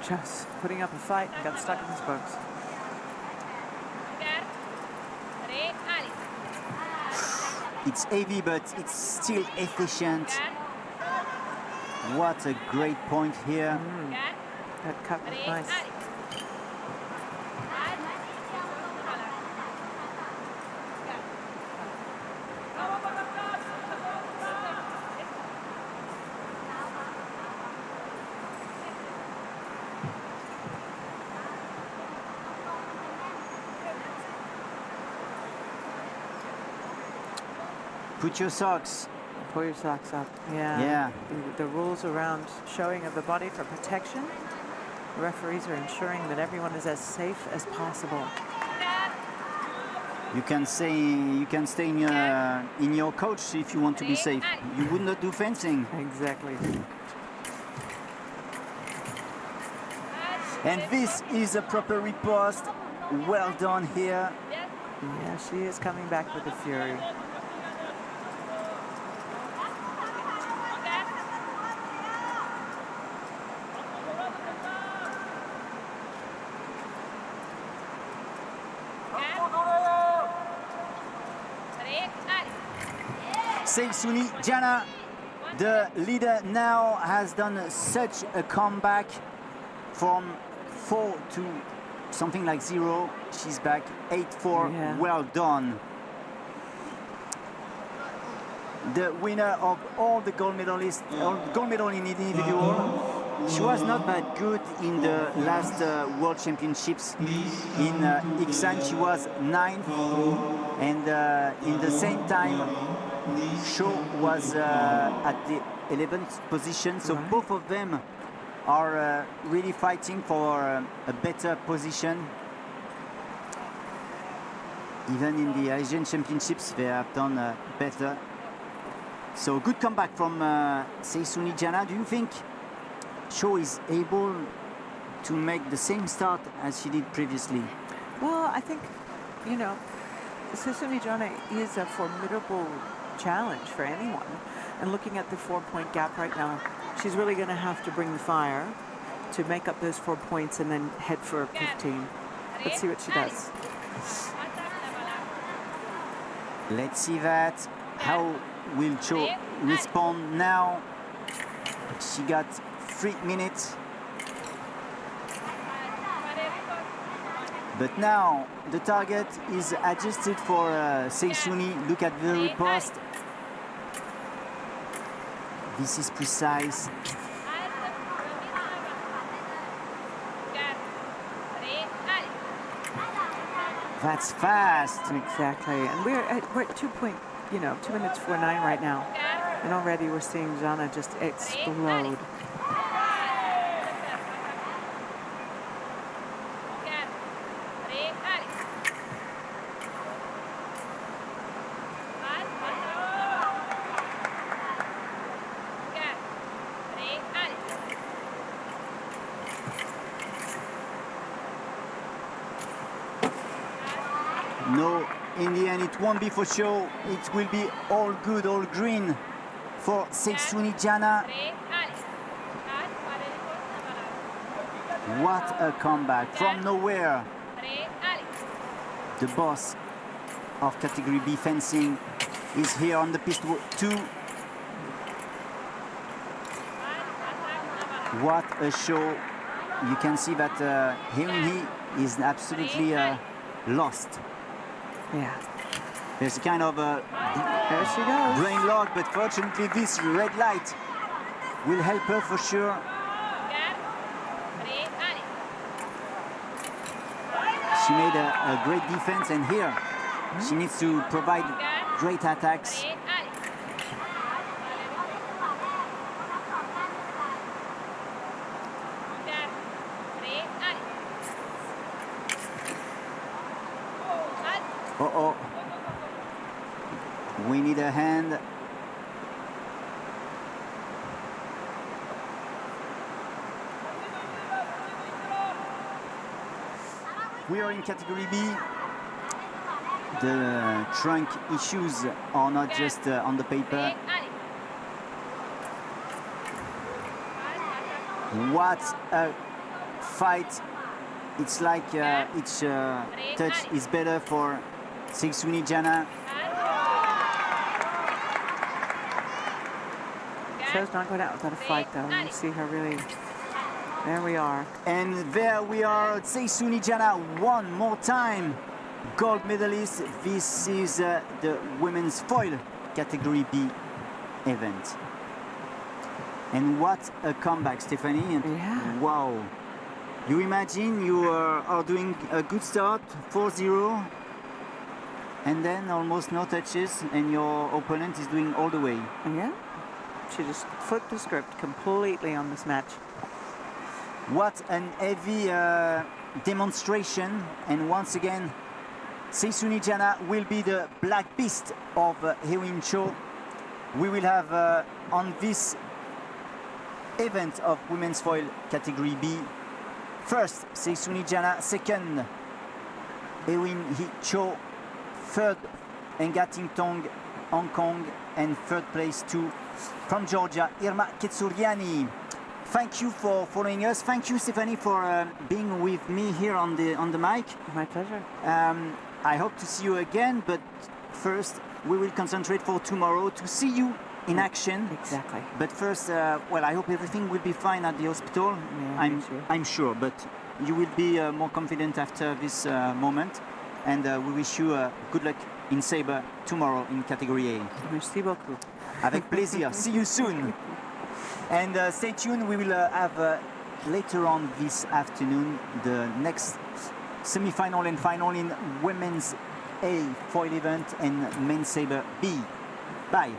Just putting up a fight and got stuck in the spokes. It's heavy, but it's still efficient. What a great point here. That cut was nice. Put your socks. Pull your socks up. Yeah. Yeah. The rules around showing of the body for protection. The referees are ensuring that everyone is as safe as possible. You can stay in your coach if you want to be safe. You would not do fencing. Exactly. And this is a proper riposte. Well done here. Yeah, she is coming back with the fury. Seisuni Jana The leader now has done such a comeback from 4 to something like 0. She's back 8-4. Yeah. Well done. The winner of all the gold medalists, gold medal in individual. She was not that good in the last World Championships in Iksan. She was 9th, and in the same time, Shaw was at the 11th position. So both of them are really fighting for a better position. Even in the Asian Championships, they have done better. So good comeback from Seisuni Jana. Do you think Shaw is able to make the same start as she did previously? Well, I think, you know, Seisuni Jana is a formidable challenge for anyone. And looking at the 4-point gap right now, she's really going to have to bring the fire to make up those 4 points and then head for 15. Let's see what she does. Let's see that. How will Shaw respond now? She got 3 minutes. But now the target is adjusted for Seisuni. Look at the riposte. This is precise. That's fast. Exactly. And we're at 2 minutes 49 right now. And already we're seeing Jana just explode. No, in the end, it won't be for show. It will be all good, all green for Seisuni Jana. What a comeback from nowhere. The boss of category B fencing is here on the piste 2. What a show. You can see that Heung-hee is absolutely lost. Yeah. There's a kind of There she goes. brain lock, but fortunately this red light will help her for sure. She made a great defense, and here she needs to provide great attacks. Uh-oh. We need a hand. We are in category B. The trunk issues are not just on the paper. What a fight. It's like each touch is better for Seisuni Jana. Show's not going out without a fight, though. You see her really. There we are. And there we are, Seisuni Jana one more time. Gold medalist. This is the women's foil category B event. And what a comeback, Stephanie. Yeah. Wow. You imagine you are doing a good start, 4-0, and then almost no touches, and your opponent is doing all the way. Yeah. She just flipped the script completely on this match. What an heavy demonstration, and once again, Seisuni Jana will be the black beast of Heung-hee Cho. We will have on this event of women's foil category B, first Seisuni Jana, second Heung-hee Cho, third Enga Ting-tong, Hong Kong, and third place too from Georgia, Irma Ketsuriani. Thank you for following us. Thank you, Stephanie, for being with me here on the mic. My pleasure. I hope to see you again, but first we will concentrate for tomorrow to see you in action. Exactly. But first, well, I hope everything will be fine at the hospital. Yeah, me too. I'm sure, but you will be more confident after this moment. And we wish you good luck in Saber tomorrow in category A. Merci beaucoup. Avec plaisir. See you soon. And stay tuned. We will have later on this afternoon the next semi-final and final in women's A foil event and men's Saber B. Bye.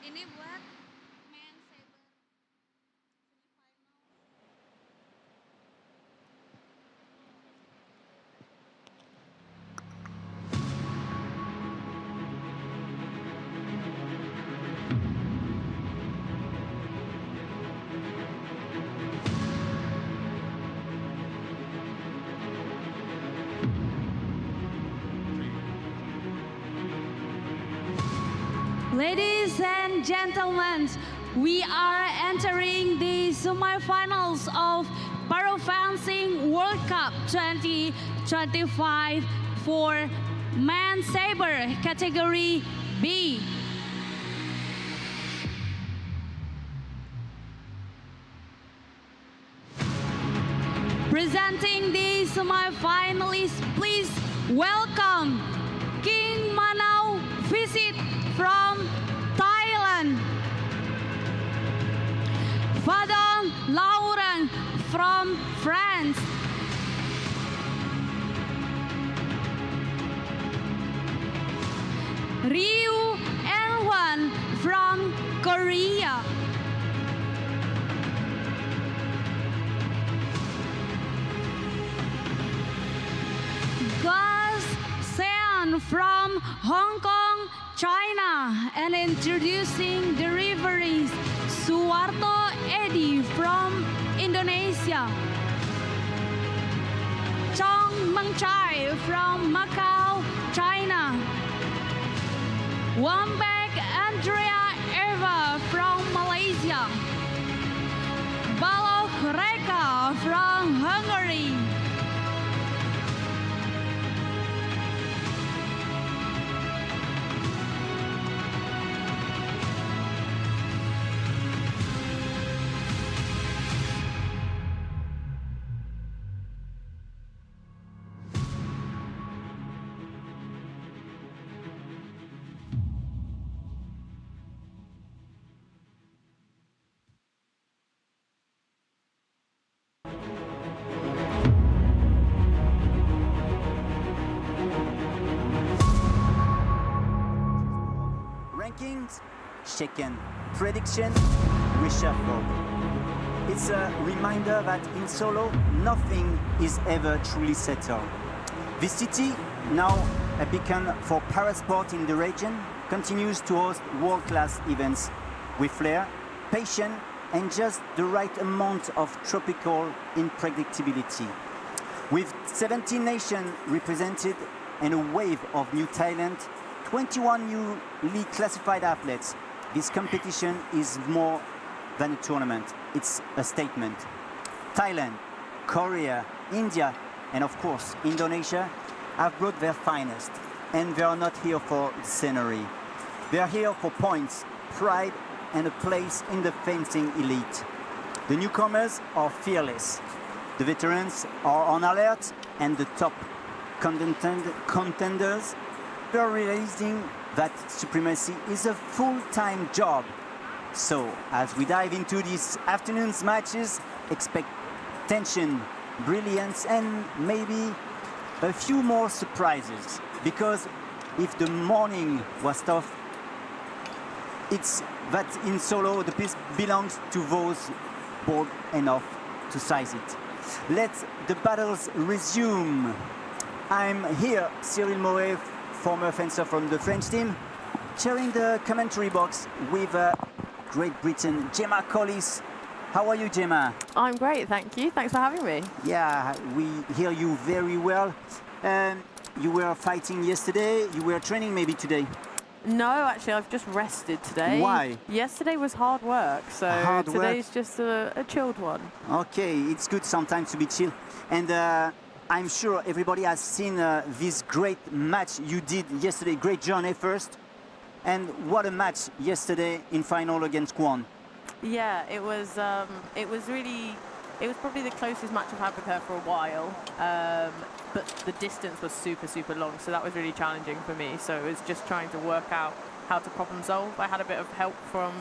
Ini buat main saber semifinal. Ladies and gentlemen, we are entering the semifinals of Para Fencing World Cup 2025 for Man Saber category B. Presenting the semifinalists, please welcome King Manau Visit from Thailand, Vadon Laurent from France, Ryu Enhwan from Korea, Gus Sean from Hong Kong, China, and introducing the referees, Suwarto Edi from Indonesia, Chong Mengchai from Macau, China, Wambek Andrea Eva from Malaysia, Balok Reka from Hungary, Rankings shaken, prediction reshuffled. It's a reminder that in solo, nothing is ever truly settled. This city, now a beacon for parasport in the region, continues to host world-class events with flair, passion, and just the right amount of tropical unpredictability. With 17 nations represented and a wave of new talent, 21 newly classified athletes, this competition is more than a tournament, it's a statement. Thailand, Korea, India, and of course Indonesia have brought their finest, and they are not here for scenery. They are here for points, pride, and a place in the fencing elite. The newcomers are fearless. The veterans are on alert, and the top contenders are realizing that supremacy is a full-time job. So, as we dive into this afternoon's matches, expect tension, brilliance, and maybe a few more surprises. Because if the morning was tough, it's that in solo the piece belongs to those bold enough to size it. Let the battles resume. I'm here, Cyril Moret, former fencer from the French team, sharing the commentary box with Great Britain, Gemma Collis. How are you, Gemma? I'm great, thank you. Thanks for having me. Yeah, we hear you very well. You were fighting yesterday, you were training maybe today? No, actually, I've just rested today. Why? Yesterday was hard work, so today's just a chilled one. Okay, it's good sometimes to be chill. And I'm sure everybody has seen this great match you did yesterday. Great journey first. And what a match yesterday in final against Kwon. Yeah, it was probably the closest match I've had with her for a while. But the distance was super, super long, so that was really challenging for me. So it was just trying to work out how to problem solve. I had a bit of help from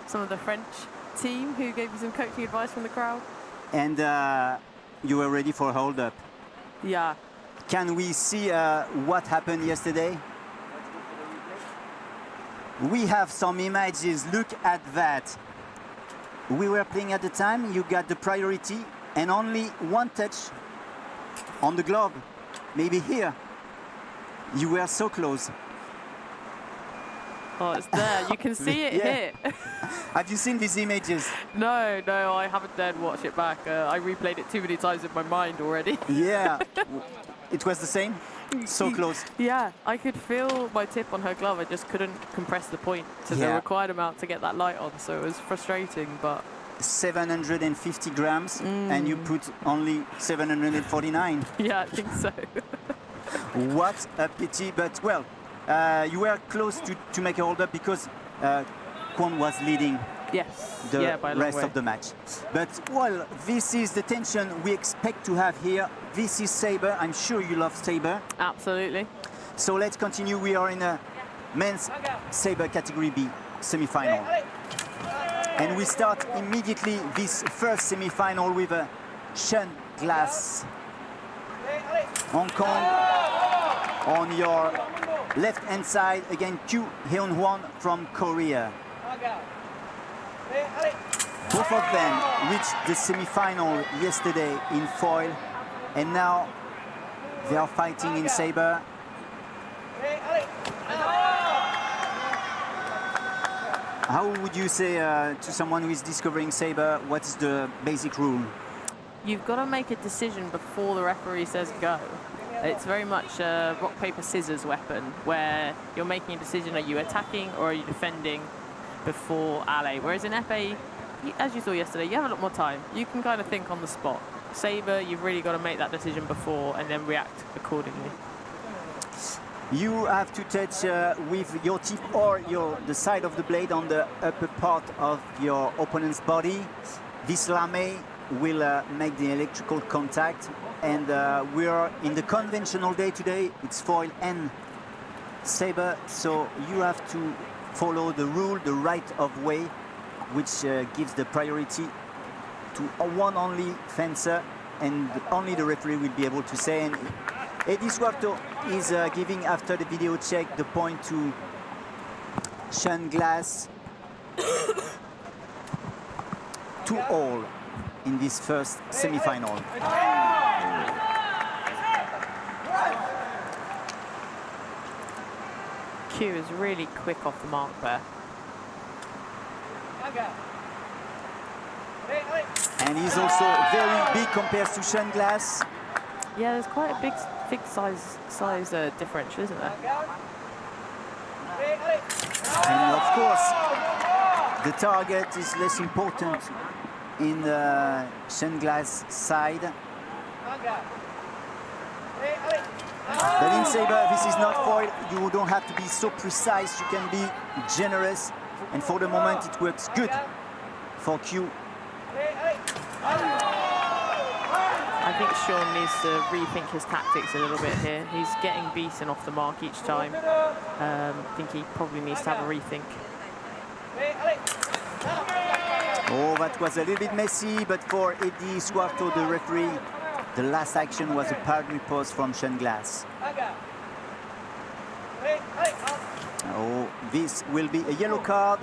some of the French team who gave me some coaching advice from the crowd. And you were ready for a hold-up. Yeah. Can we see what happened yesterday? We have some images. Look at that. We were playing at the time. You got the priority and only one touch on the glove. Maybe here. You were so close. Oh, it's there. You can see it here. Have you seen these images? No, I haven't dared watch it back. I replayed it too many times in my mind already. Yeah. It was the same? So close. Yeah, I could feel my tip on her glove. I just couldn't compress the point to the required amount to get that light on. So it was frustrating, but... 750 grams and you put only 749. Yeah, I think so. What a pity, but well, you were close to make a hold up because Kwon was leading the by a long rest way. of the match. But well, this is the tension we expect to have here. This is Saber. I'm sure you love Saber. Absolutely. So let's continue. We are in a men's Saber category B semi-final. And we start immediately this first semi-final with a Shen Glass. Hong Kong on your left-hand side, again Kyu Hyun-won from Korea. Both of them reached the semi-final yesterday in foil, and now they are fighting in saber. How would you say to someone who is discovering saber, what is the basic rule? You've got to make a decision before the referee says go. It's very much a rock, paper, scissors weapon where you're making a decision, are you attacking or are you defending before alley? Whereas in épée, as you saw yesterday, you have a lot more time. You can kind of think on the spot. Saber, you've really got to make that decision before and then react accordingly. You have to touch with your tip or the side of the blade on the upper part of your opponent's body. This lame will make the electrical contact, and we are in the conventional day today. It's foil and saber, so you have to follow the rule, the right of way, which gives the priority to one only fencer, and only the referee will be able to say. And Eddie Suarto is giving, after the video check, the point to Shen Glass. 2-all in this first semi-final. Q is really quick off the mark there. And he's also very big compared to Shen Glass. Yeah, there's quite a big size differential, isn't there? And of course, the target is less important in the Shen Glass side. But in saber, this is not foil. You don't have to be so precise. You can be generous. And for the moment, it works good for Q. I think Sean needs to rethink his tactics a little bit here. He's getting beaten off the mark each time. I think he probably needs to have a rethink. Oh, that was a little bit messy, but for Eddie Suarto, the referee, the last action was a pard riposte from Shen Glass. Oh, this will be a yellow card.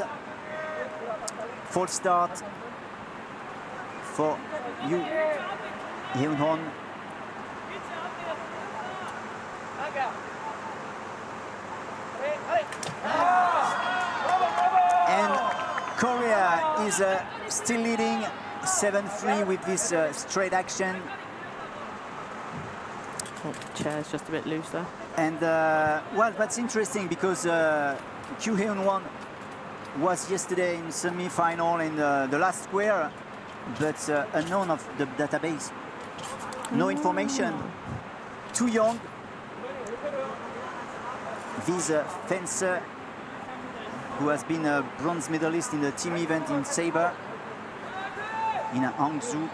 False start for Yu Hyun-won. And Korea is still leading 7-3 with this straight action. Oh, chair's just a bit loose there. And well, that's interesting because Kyu Hyun-won was yesterday in semi-final in the last square, but unknown of the database. No information. Too young. This fencer, who has been a bronze medalist in the team event in saber in Hangzhou,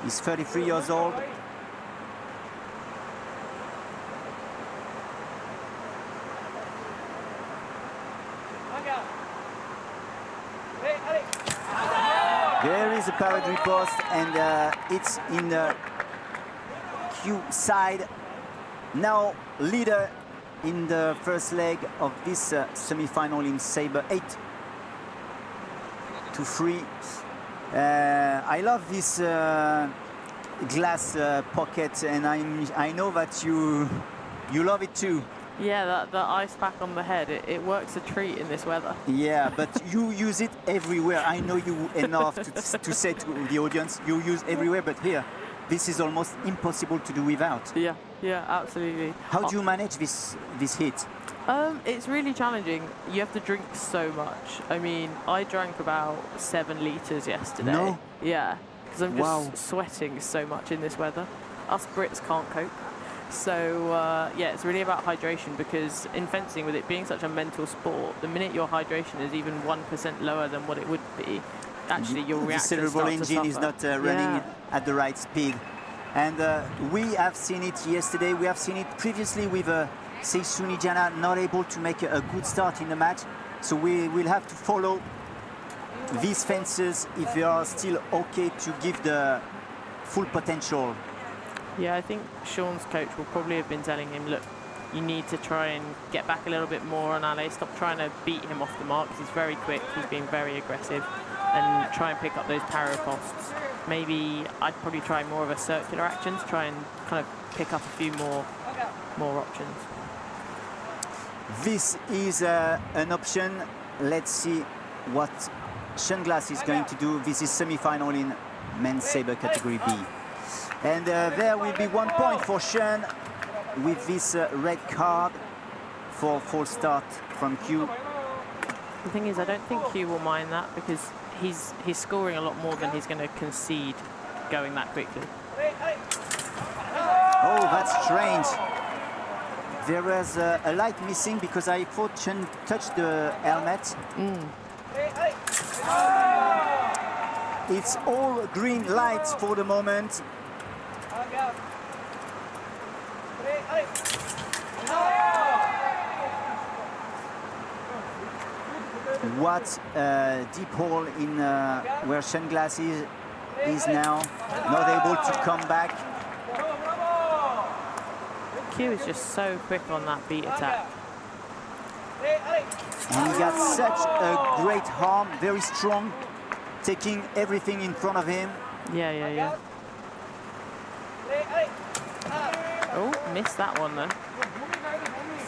is 33 years old. There is a parade riposte, and it's in the Q side. Now leader in the first leg of this semi-final in Saber, 8-3. I love this glass pocket, and I know that you love it too. Yeah, the ice pack on the head, it works a treat in this weather. Yeah, but you use it everywhere. I know you enough to say to the audience, you use everywhere, but here, this is almost impossible to do without. Yeah, absolutely. How do you manage this heat? It's really challenging. You have to drink so much. I mean, I drank about 7 liters yesterday. No? Yeah, because I'm just Wow. sweating so much in this weather. Us Brits can't cope. So, yeah, it's really about hydration, because in fencing, with it being such a mental sport, the minute your hydration is even 1% lower than what it would be, actually your The reactions cerebral start to engine is suffer. not running Yeah. at the right speed. And we have seen it yesterday. We have seen it previously with Seisuni Jana not able to make a good start in the match. So we will have to follow these fencers if they are still okay to give the full potential. Yeah, I think Sean's coach will probably have been telling him, look, you need to try and get back a little bit more on Ale. Stop trying to beat him off the mark, because he's very quick, he's being very aggressive, and try and pick up those para posts. Maybe I'd probably try more of a circular action to try and kind of pick up a few more options. This is an option. Let's see what Sean Glass is going to do. This is semi-final in men's saber category B. And there will be 1 point for Sean with this red card for false start from Q. The thing is, I don't think Q will mind that, because he's scoring a lot more than he's going to concede going that quickly. Oh, that's strange. There was a light missing, because I thought Sean touched the helmet. It's all green lights for the moment. What a deep hole in where Sean Glass is now, not able to come back. Q is just so quick on that beat attack. And he got such a great arm, very strong, taking everything in front of him. Yeah. Oh, missed that one then.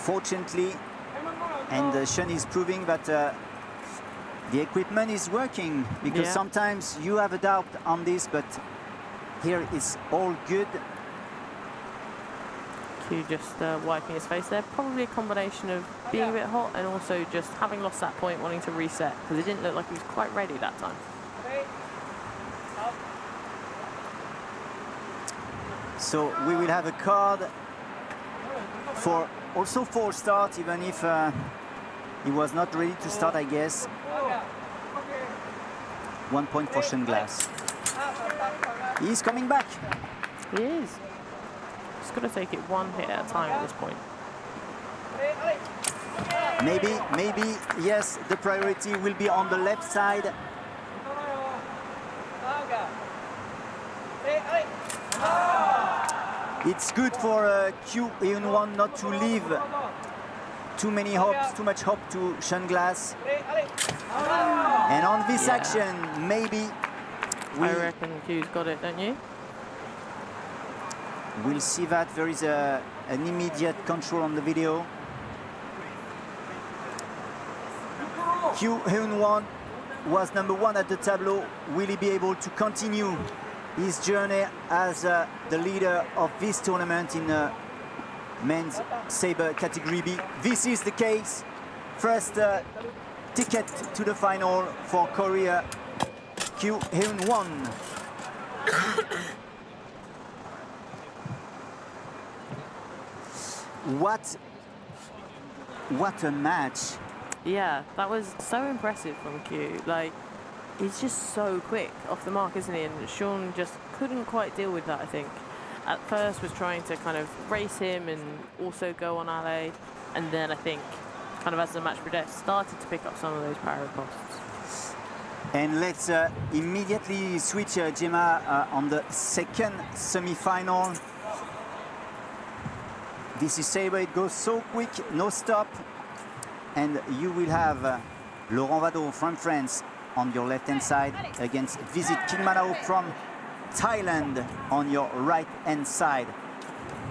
Fortunately, and Sean is proving that the equipment is working, because Yeah. sometimes you have a doubt on this, but here it's all good. Q just wiping his face there. Probably a combination of being a bit hot and also just having lost that point, wanting to reset, because it didn't look like he was quite ready that time. So we will have a card for also false start, even if he was not ready to start, I guess. 1 point for Sean Glass. He's coming back. He is. Just got to take it one hit at a time at this point. Maybe, yes, the priority will be on the left side. It's good for Q in one not to leave too much hope to Sean Glass. And on this Yeah. action, maybe I reckon Q's got it, don't you? we'll see that there is an immediate control on the video. Q Hyun-won was #1 at the tableau. Will he be able to continue his journey as the leader of this tournament in men's saber category B? This is the case. First ticket to the final for Korea, Q Hyun-won. What a match. Yeah, that was so impressive from Q. Like, he's just so quick off the mark, isn't he? And Sean just couldn't quite deal with that, I think. At first was trying to kind of race him and also go on Ale. And then I think, kind of as the match progressed, started to pick up some of those para posts. And let's immediately switch, Gemma, on the second semi-final. This is Saber, it goes so quick, no stop. And you will have Laurent Vadon from France on your left-hand side against Visit Kingmanao from Thailand on your right-hand side.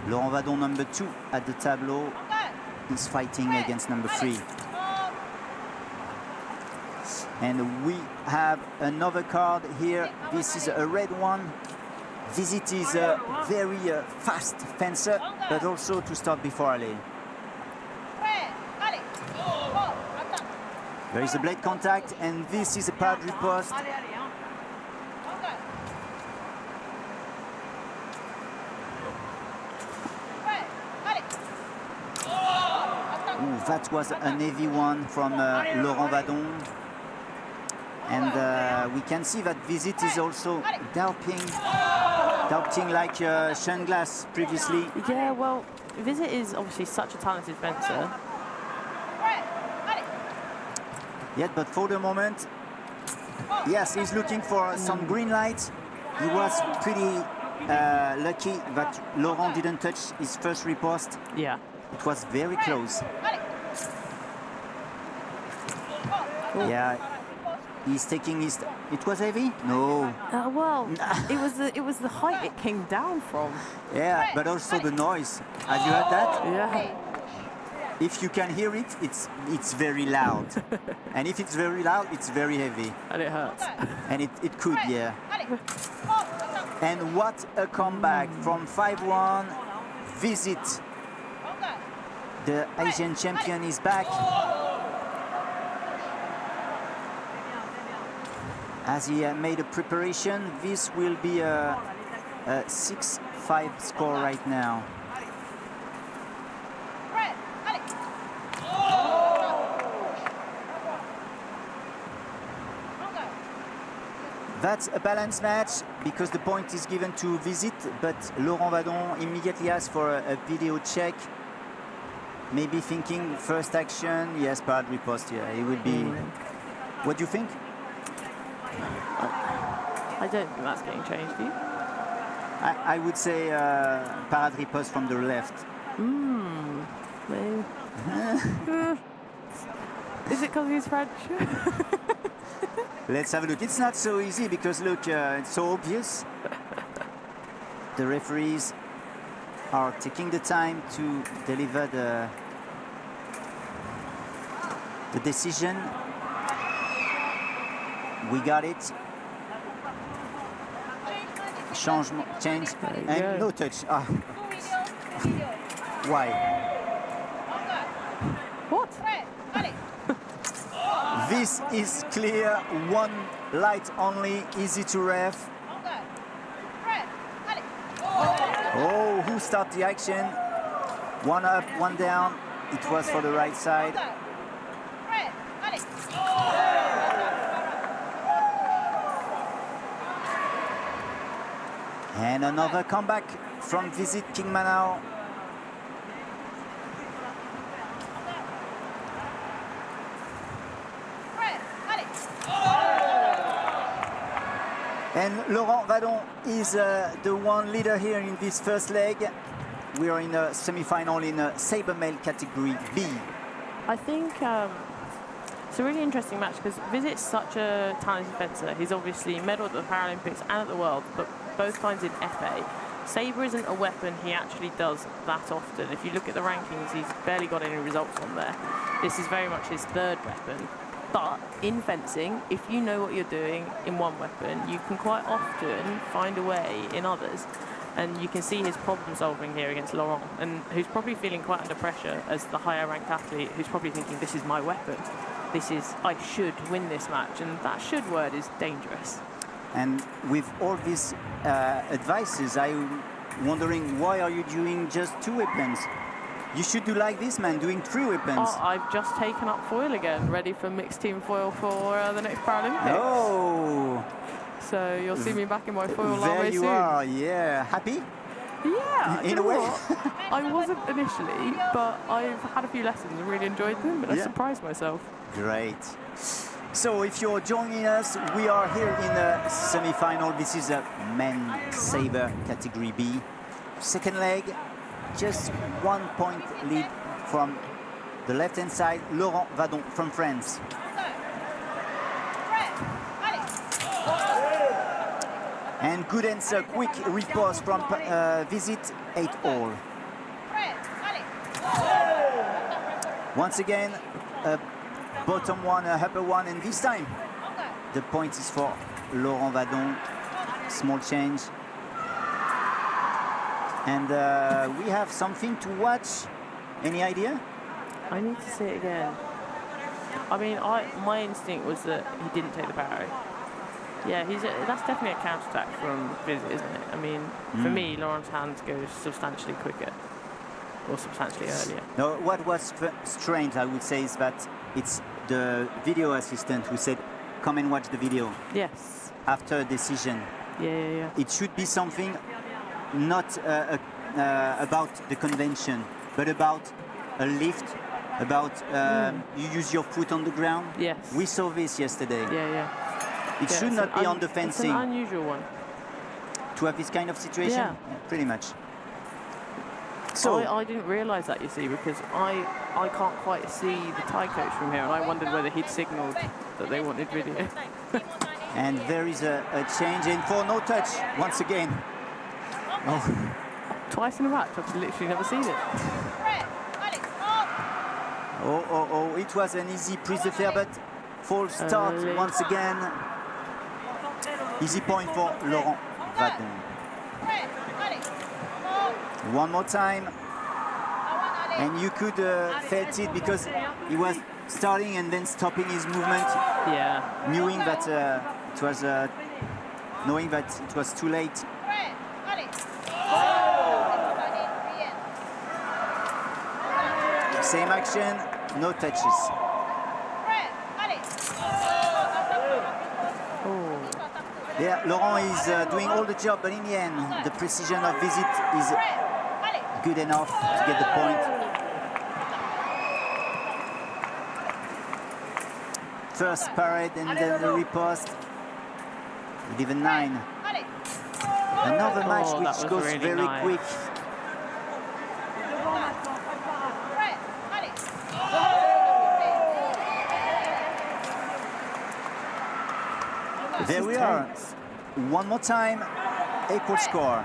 Laurent Vadon, number 2 at the tableau, is fighting against number 3. And we have another card here. This is a red one. Visit is a very fast fencer, but also to start before alley. There is a blade contact, and this is a pad riposte. Ooh, that was an heavy one from Laurent Vadon. And we can see that Visit is also doubting like Sean Glass previously. Yeah, well, Visit is obviously such a talented fencer. Yet, but for the moment, yes, he's looking for some green light. He was pretty lucky that Laurent didn't touch his first riposte. Yeah. It was very close. Yeah, he's taking his. It was heavy? No. Well, it was the height it came down from. Yeah, but also the noise. Have you heard that? Yeah. If you can hear it, it's very loud. And if it's very loud, it's very heavy. And it hurts. And it could, yeah. And what a comeback from 5-1. Visit. The Asian champion is back. As he made a preparation, this will be a 6-5 score right now. That's a balanced match because the point is given to Visit, but Laurent Vadon immediately asks for a video check. Maybe thinking first action, yes, pad riposte, yeah, it would be. What do you think? I don't think that's getting changed, do you? I would say parade riposte from the left. Maybe. Is it because he's French? Let's have a look. It's not so easy because look, it's so obvious. The referees are taking the time to deliver the decision. We got it. Change, and no touch. Ah. Why? What? This is clear, one light only, easy to ref. Oh, who started the action? One up, one down. It was for the right side. And another comeback from Visit Kingmanao. And Laurent Vadon is the one leader here in this first leg. We are in a semi-final in a sabre male category B. I think it's a really interesting match because Visit's such a talented fencer. He's obviously medalled at the Paralympics and at the World, but both times in FA. Sabre isn't a weapon he actually does that often. If you look at the rankings, he's barely got any results on there. This is very much his third weapon. But in fencing, if you know what you're doing in one weapon, you can quite often find a way in others. And you can see his problem solving here against Laurent, and who's probably feeling quite under pressure as the higher ranked athlete, who's probably thinking, this is my weapon. I should win this match. And that should word is dangerous. And with all these advices, I'm wondering, why are you doing just 2 weapons? You should do like this man, doing 3 weapons. Oh, I've just taken up foil again, ready for mixed team foil for the next Paralympics. Oh! So you'll see me back in my foil there you soon. are, yeah. Happy? Yeah, in a way. I wasn't initially, but I've had a few lessons and really enjoyed them, and I surprised myself. Great. So if you're joining us, we are here in a semi-final. This is a men's sabre category B. Second leg, just 1 point lead from the left-hand side, Laurent Vadon from France. And good answer, quick riposte from Visit 8-all. Once again, a bottom one, a upper one, and this time the point is for Laurent Vadon. Small change. And we have something to watch. Any idea? I need to see it again. I mean, my instinct was that he didn't take the parry. Yeah, that's definitely a counter-attack from Visit, isn't it? I mean, for me, Laurent's hands go substantially quicker, or substantially earlier. No, what was strange, I would say, is that it's the video assistant who said, come and watch the video. Yes. After a decision. Yeah. It should be something not about the convention, but about a lift, about you use your foot on the ground. Yes. We saw this yesterday. Yeah. It should not be on the fencing. It's an unusual one. To have this kind of situation? Yeah. Pretty much. So I didn't realise that, you see, because I can't quite see the Thai coach from here, and I wondered whether he'd signalled that they wanted video. And there is a change in for no touch once again. Oh. Twice in a match, I've literally never seen it. Oh, it was an easy prise de fer, but false start once again. Easy point for Laurent Vadon. One more time. And you could felt it because he was starting and then stopping his movement. Yeah. Knowing that it was too late. Same action, no touches. Yeah, Laurent is doing all the job, but in the end, the precision of Visit is good enough to get the point. First parade and then the riposte. Even 9. Another match which goes really very nice. quick. There we are. One more time, equal score.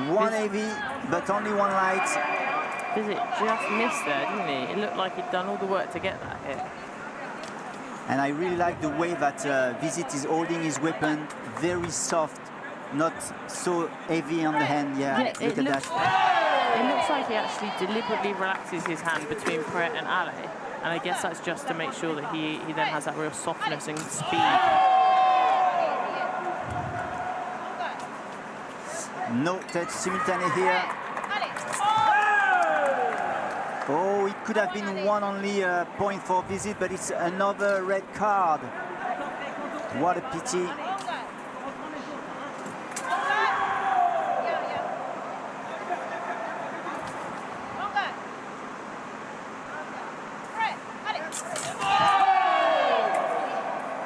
One heavy, but only one light. Visit just missed there, didn't he? It looked like he'd done all the work to get that hit. And I really like the way that Visit is holding his weapon, very soft, not so heavy on the hand. Yeah, look at that. It looks like he actually deliberately relaxes his hand between Pret and Ale. And I guess that's just to make sure that he then has that real softness and speed. No touch simultaneous here. Oh, it could have been one only point for Visit, but it's another red card. What a pity.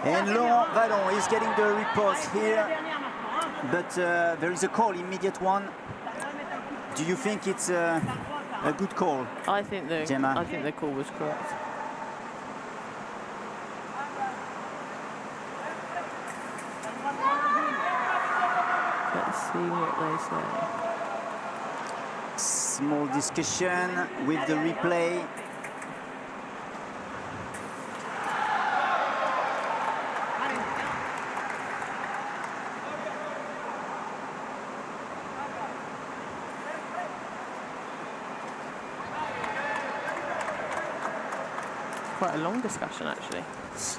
And Laurent Vadon is getting the riposte here, but there is a call, immediate one. Do you think it's a good call? I think the call was correct. Let's see what they say. Small discussion with the replay. Quite a long discussion, actually.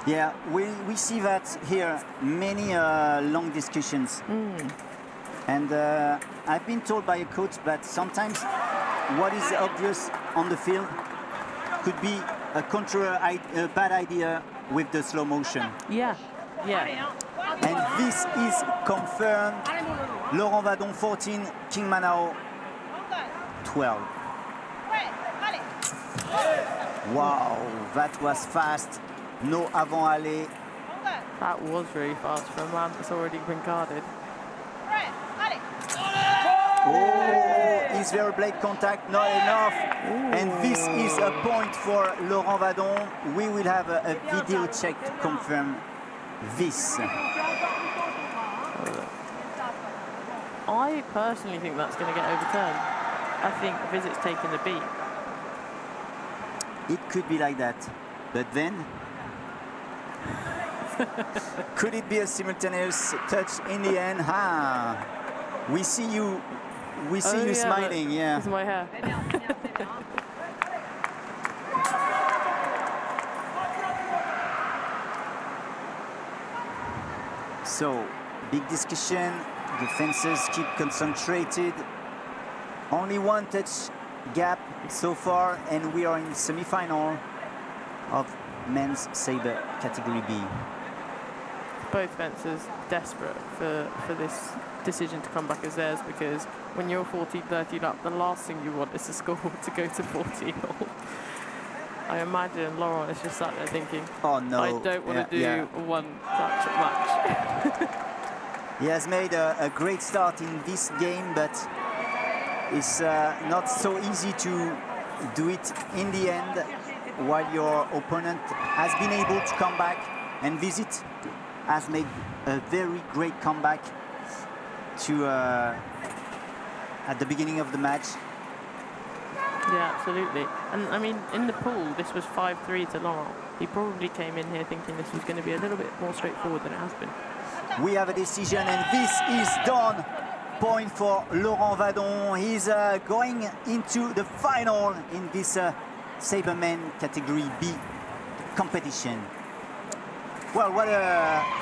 Yeah, we see that here, many long discussions. And I've been told by a coach that sometimes what is obvious on the field could be a bad idea with the slow motion. Yeah. And this is confirmed. Laurent Vadon 14, King Manao 12. Wow, that was fast. No avant-aller. That was really fast for a man that's already been carded. with their blade contact, not enough. And this is a point for Laurent Vadon. We will have a video check to confirm this. I personally think that's going to get overturned. I think Visit's taking the beat. It could be like that, but then could it be a simultaneous touch in the end? We see you smiling. Yeah. This is my hair. So, big discussion. The fencers keep concentrated. Only one touch gap so far, and we are in semi-final of men's sabre category B. Both fencers desperate for this decision to come back as theirs, because when you're 14-13 up, the last thing you want is the score to go to 14 all. I imagine Laurent is just sat there thinking, oh no, I don't want to do one such match. He has made a great start in this game, but it's not so easy to do it in the end, while your opponent has been able to come back, and Visit has made a very great comeback to at the beginning of the match. Yeah, absolutely. And I mean, in the pool, this was 5-3 to Laurent. He probably came in here thinking this was going to be a little bit more straightforward than it has been. We have a decision, and this is done. Point for Laurent Vadon. He's going into the final in this Saberman category B competition. Well, what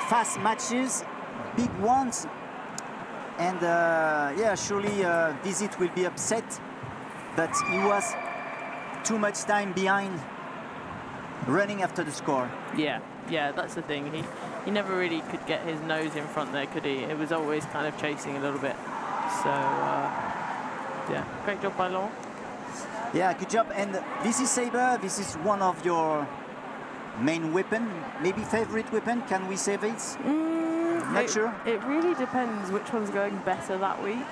fast matches, big ones, and yeah, surely Visit will be upset, but he was too much time behind, running after the score. Yeah, that's the thing. He never really could get his nose in front there, could he? It was always kind of chasing a little bit. So, yeah, great job by Laurent. Yeah, good job. And this is sabre. This is one of your main weapon, maybe favorite weapon. Can we say this? Not sure. It really depends which one's going better that week.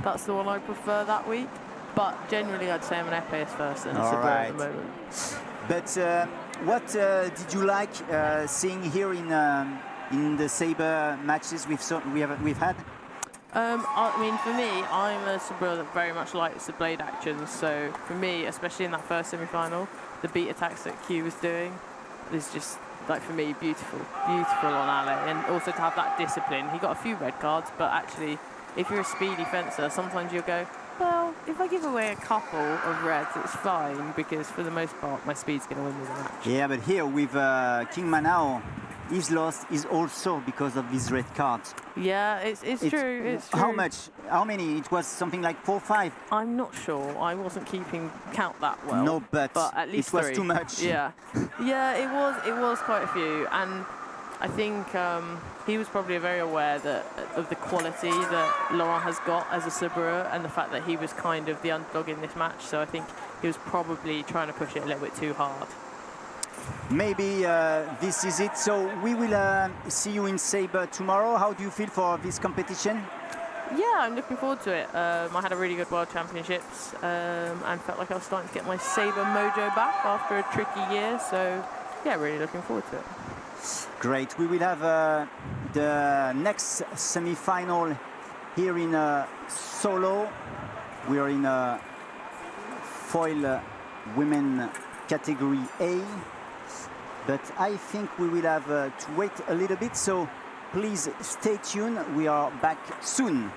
That's the one I prefer that week. But generally, I'd say I'm an épée first and a sabre at the moment. But what did you like seeing here in the sabre matches we've had? I mean, for me, I'm a sabre that very much likes the blade actions. So for me, especially in that first semi-final, the beat attacks that Q was doing is just, like, for me, beautiful on Ale. And also to have that discipline. He got a few red cards, but actually, if you're a speedy fencer, sometimes you'll go, well, if I give away a couple of reds, it's fine, because for the most part, my speed's going to win me the match. Yeah, but here with King Manao, his loss is also because of these red cards. Yeah, it's true. It's true. How much? How many? It was something like 4 or 5. I'm not sure. I wasn't keeping count that well. No, but at least it was 3. too much. Yeah, yeah, it was quite a few, and I think he was probably very aware of the quality that Laurent has got as a sabre, and the fact that he was kind of the underdog in this match. So I think he was probably trying to push it a little bit too hard. Maybe this is it. So we will see you in sabre tomorrow. How do you feel for this competition? Yeah, I'm looking forward to it. I had a really good World Championships and felt like I was starting to get my sabre mojo back after a tricky year. So yeah, really looking forward to it. Great. We will have the next semi-final here in solo. We are in foil women category A. But I think we will have to wait a little bit, so please stay tuned. We are back soon.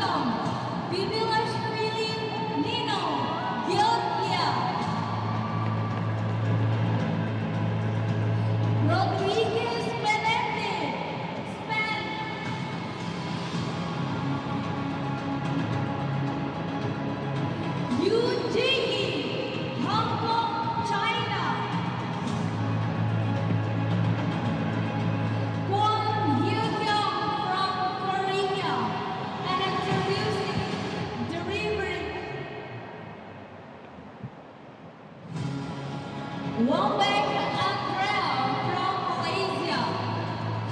Welcome, Bibilashvili Nino, Georgia. Rodriguez Menendez, Spain. Yu Jingyi, Hong Kong, China. Kwon Hyo-kyung from Korea. And introducing Delivery. Wambek Andrea from Malaysia.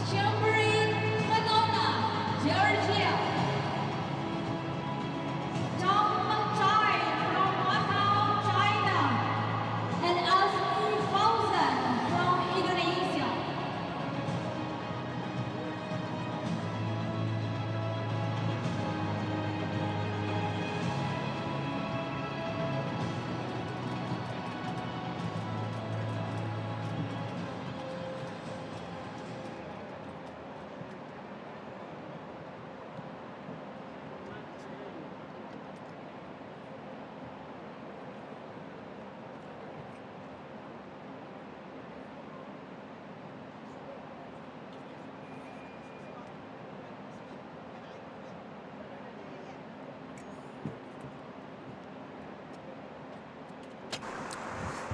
Shambri Madonna, Georgia. Tom Chai from Macau, China. And Asmi Fauzan from Indonesia.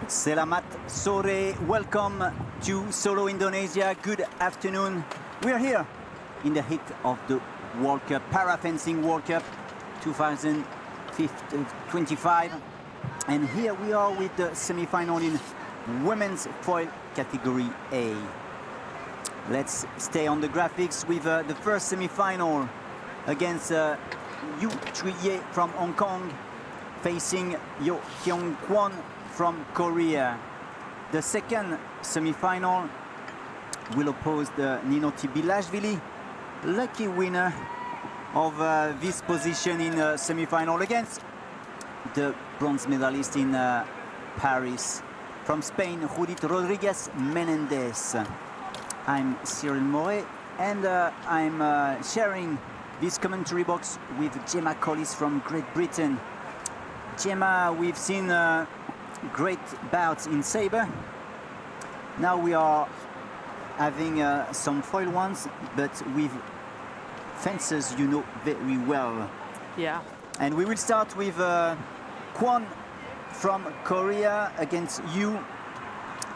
Selamat sore, welcome to Solo Indonesia. Good afternoon. We are here in the heat of the World Cup, Para Fencing World Cup 2025. And here we are with the semi-final in women's foil category A. Let's stay on the graphics with the first semi-final against Yu Chui-ye from Hong Kong, facing Yo Kyung-kwon from Korea. The second semi-final will oppose the Nino Tibilashvili, lucky winner of this position in semi-final against the bronze medalist in Paris from Spain, Judith Rodriguez Menendez. I'm Cyril Moret and I'm sharing this commentary box with Gemma Collis from Great Britain. Gemma, we've seen great bouts in sabre. Now we are having some foil ones, but with fencers you know very well. Yeah. And we will start with Kwon from Korea against Yu.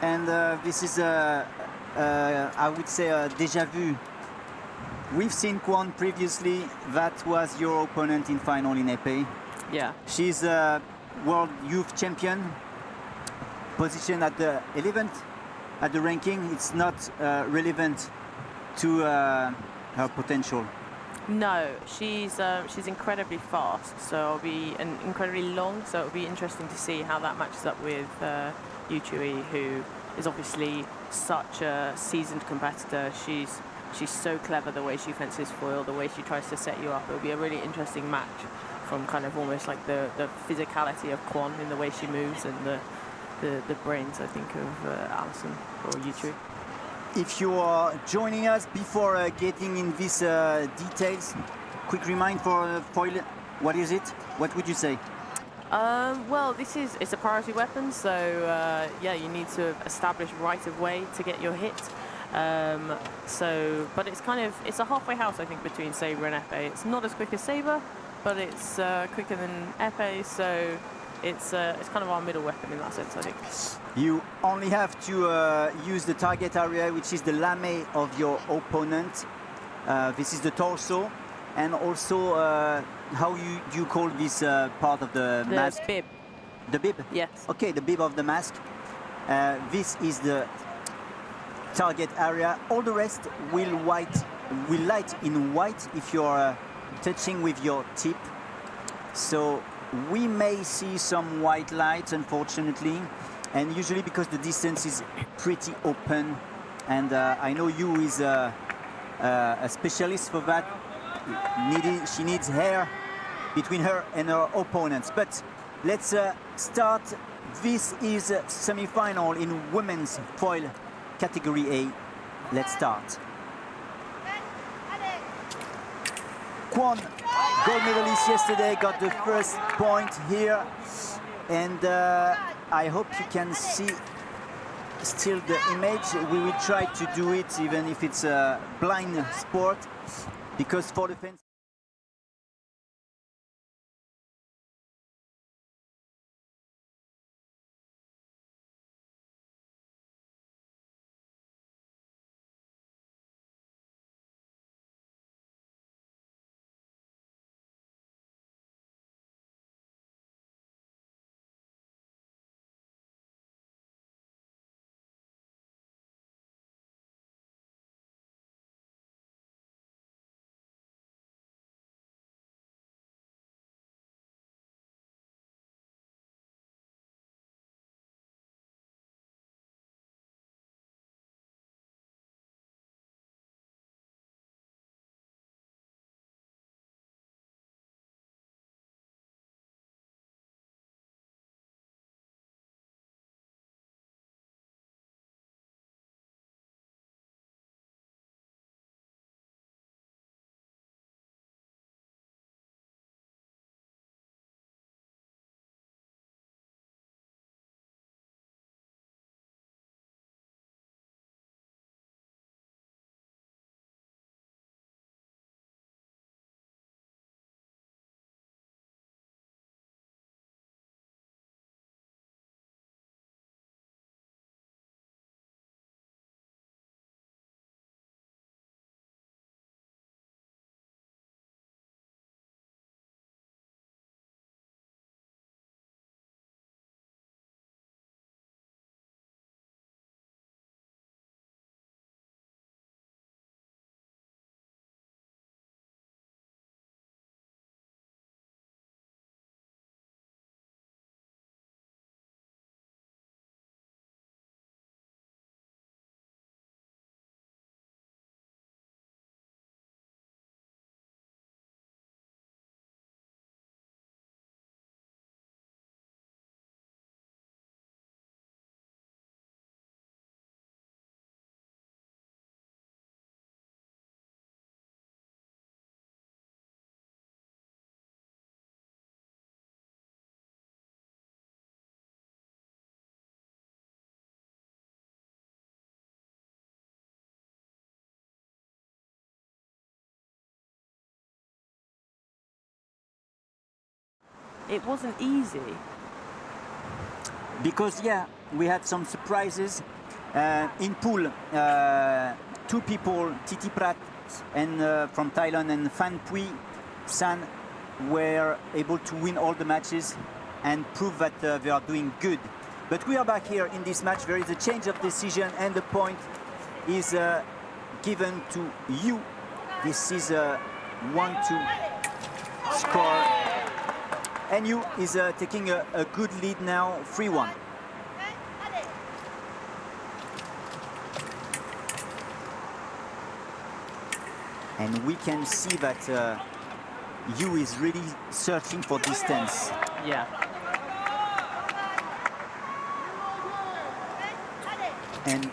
And this is, I would say, a déjà vu. We've seen Kwon previously. That was your opponent in final in épée. Yeah. She's a world youth champion, position at the 11th at the ranking. It's not relevant to her potential. No, she's incredibly fast, so and incredibly long. So it'll be interesting to see how that matches up with Yu Chui, who is obviously such a seasoned competitor. She's so clever the way she fences foil, the way she tries to set you up. It'll be a really interesting match from kind of almost like the physicality of Kwon in the way she moves and the brains, I think, of Alison or Yu Chui. If you are joining us before getting in these details, quick remind for foil, what is it? What would you say? Well, it's a priority weapon, so yeah, you need to establish right of way to get your hit. But it's a halfway house, I think, between sabre and épée. It's not as quick as sabre, but it's quicker than épée, so it's kind of our middle weapon in that sense, I think. You only have to use the target area, which is the lame of your opponent. This is the torso, and also how do you call this part of the mask? The bib. The bib? Yes. Okay, the bib of the mask. This is the target area. All the rest will light in white if you're touching with your tip. So we may see some white lights, unfortunately, and usually because the distance is pretty open, and I know Yu is a specialist for that. She needs hair between her and her opponents. But let's start. This is semi-final in women's foil category A. Let's start. Kwon, gold medalist yesterday, got the first point here. And I hope you can see still the image. We will try to do it even if it's a blind sport, because for the fans, it wasn't easy. because yeah, we had some surprises in pool. Two people, Titi Prat and from Thailand, and Phan Pui San, were able to win all the matches and prove that they are doing good. But we are back here in this match. There is a change of decision and the point is given to you. This is a 1-2 score. And you is taking a good lead now, 3-1. And we can see that Yu is really searching for distance. Yeah. And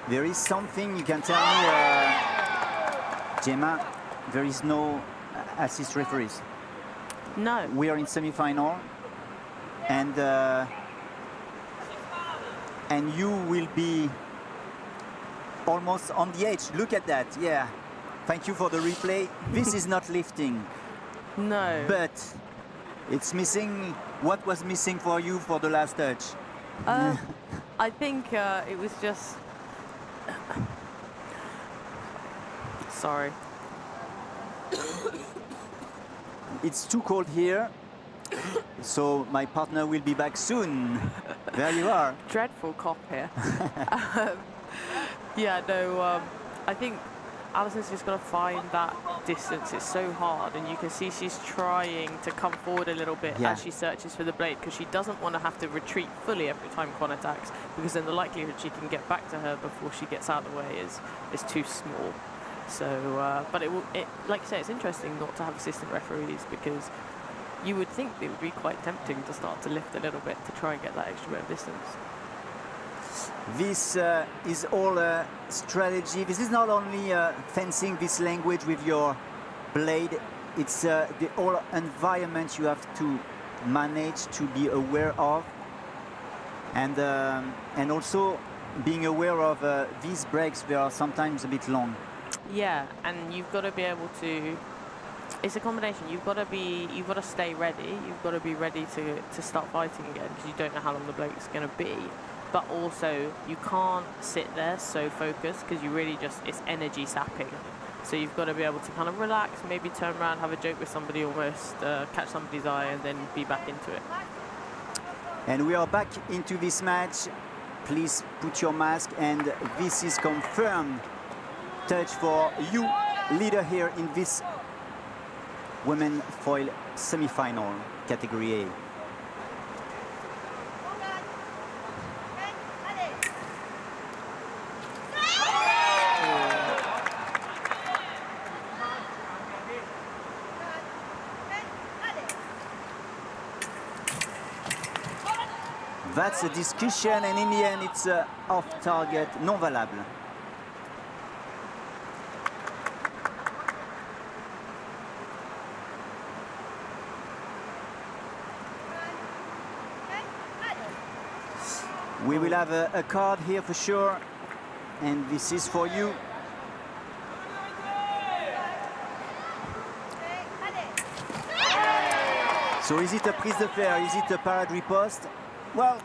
there is something you can tell me, Gemma, there is no assist referees. No. We are in semi-final, and you will be almost on the edge. Look at that, yeah. Thank you for the replay. This is not lifting. No. But it's missing. What was missing for you for the last touch? I think it was just... Sorry. It's too cold here, so my partner will be back soon. There you are. Dreadful cough here. Yeah, no, I think Alison's just got to find that distance. It's so hard, and you can see she's trying to come forward a little bit as she searches for the blade, because she doesn't want to have to retreat fully every time Kwon attacks, because then the likelihood she can get back to her before she gets out of the way is too small. So, but like you say, it's interesting not to have assistant referees, because you would think it would be quite tempting to start to lift a little bit to try and get that extra bit of distance. This is all strategy. This is not only fencing this language with your blade. it's the whole environment you have to manage, to be aware of, and also being aware of these breaks. They are sometimes a bit long. Yeah, and you've got to be able to. It's a combination. You've got to stay ready. You've got to be ready to start fighting again because you don't know how long the break's going to be. But also, you can't sit there so focused because you really just, it's energy sapping. So you've got to be able to kind of relax, maybe turn around, have a joke with somebody almost, catch somebody's eye, and then be back into it. And we are back into this match. Please put your mask, and this is confirmed touch for you, leader here in this women foil semi-final category A. That's a discussion, and in the end it's off target, non valable. We will have a card here for sure, and this is for you. So is it a prise de fer? Is it a parade riposte? Well,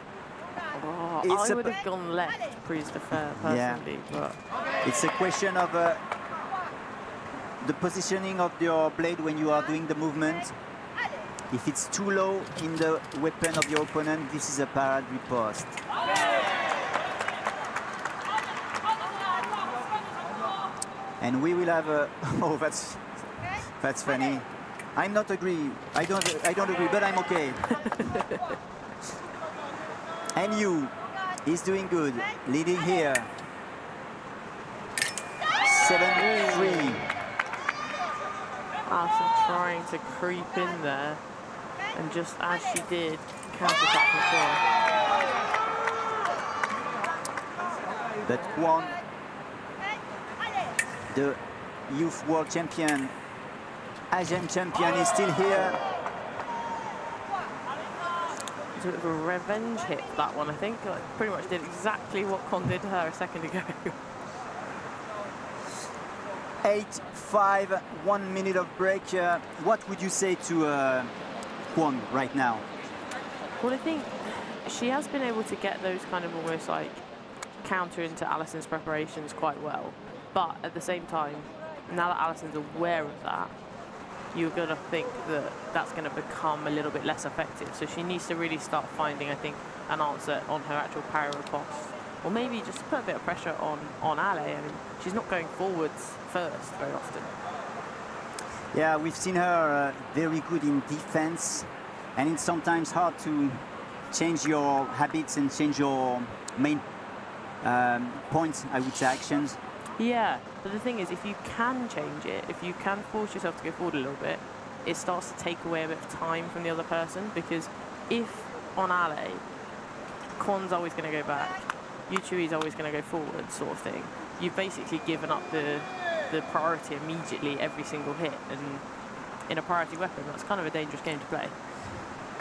I would have gone left, prise de fer, personally. Yeah. But It's a question of the positioning of your blade when you are doing the movement. If it's too low in the weapon of your opponent, this is a parade riposte. And we will have a... Oh, that's funny. I'm not agree. I don't agree, but I'm okay. And you, he's doing good, leading here. 7-3. Alison trying to creep in there, and just as she did, counter-attack from Kwon. But Kwon, the youth world champion, Asian champion, is still here. It's a bit of a revenge hit, that one, I think. Like, pretty much did exactly what Kwon did to her a second ago. 8-5, 1 minute of break. What would you say to Kwon right now? Well, I think she has been able to get those kind of almost like counter into Alison's preparations quite well. But at the same time, now that Alison's aware of that, you're going to think that that's going to become a little bit less effective. So she needs to really start finding, I think, an answer on her actual power riposte. Or maybe just put a bit of pressure on Ale. I mean, she's not going forwards first very often. Yeah, we've seen her very good in defense, and it's sometimes hard to change your habits and change your main points, I would say, actions. Yeah, but the thing is, if you can change it, if you can force yourself to go forward a little bit, it starts to take away a bit of time from the other person, because if on Ale, Kwon's always going to go back, Yuchui's always going to go forward, sort of thing, you've basically given up the priority immediately every single hit, and in a priority weapon, that's kind of a dangerous game to play.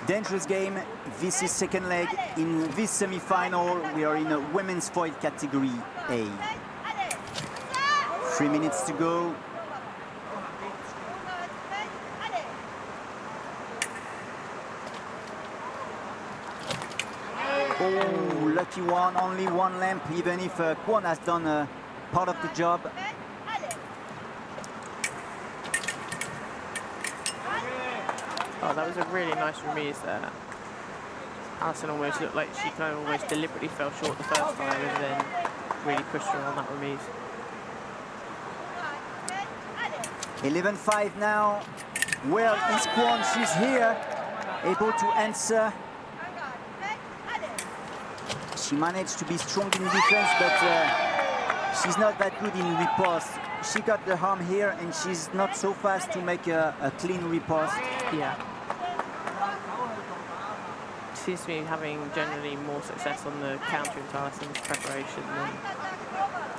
Dangerous game. This is second leg in this semi-final. We are in a women's foil category A. 3 minutes to go. Oh, lucky one, only one lamp, even if Kwon has done part of the job. Oh, that was a really nice remise there. Alison almost looked like she kind of almost deliberately fell short the first time and then really pushed her on that remise. 11-5 now. Where is Kwon? She's here, able to answer. She managed to be strong in defense, but she's not that good in riposte. She got the harm here, and she's not so fast to make a clean riposte. Yeah. Seems to be having generally more success on the counter into Alison's preparation than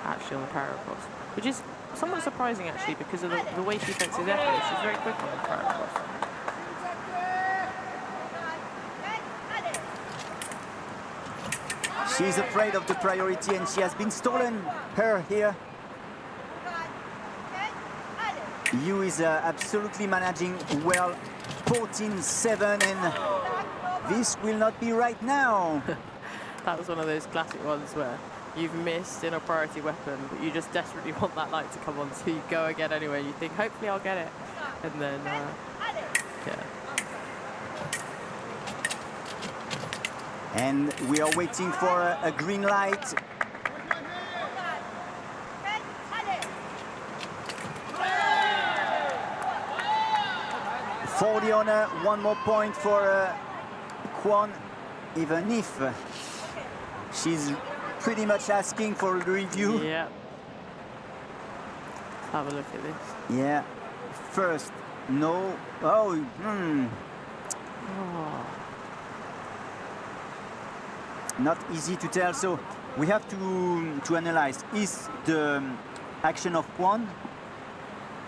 actually on the power riposte, which is somewhat surprising actually because of the way she fences echo. She's very quick on the throw across. She's afraid of the priority and she has been stolen her here. Yu is absolutely managing well. 14-7 and this will not be right now. That was one of those classic ones where you've missed in a priority weapon, but you just desperately want that light to come on, so you go again anyway. You think, hopefully I'll get it. And then, yeah. And we are waiting for a green light. For the honor, one more point for Kwon, even if she's pretty much asking for a review. Yeah. Let's have a look at this. Yeah. First, no. Oh, Oh. Not easy to tell. So we have to analyze. Is the action of Kwon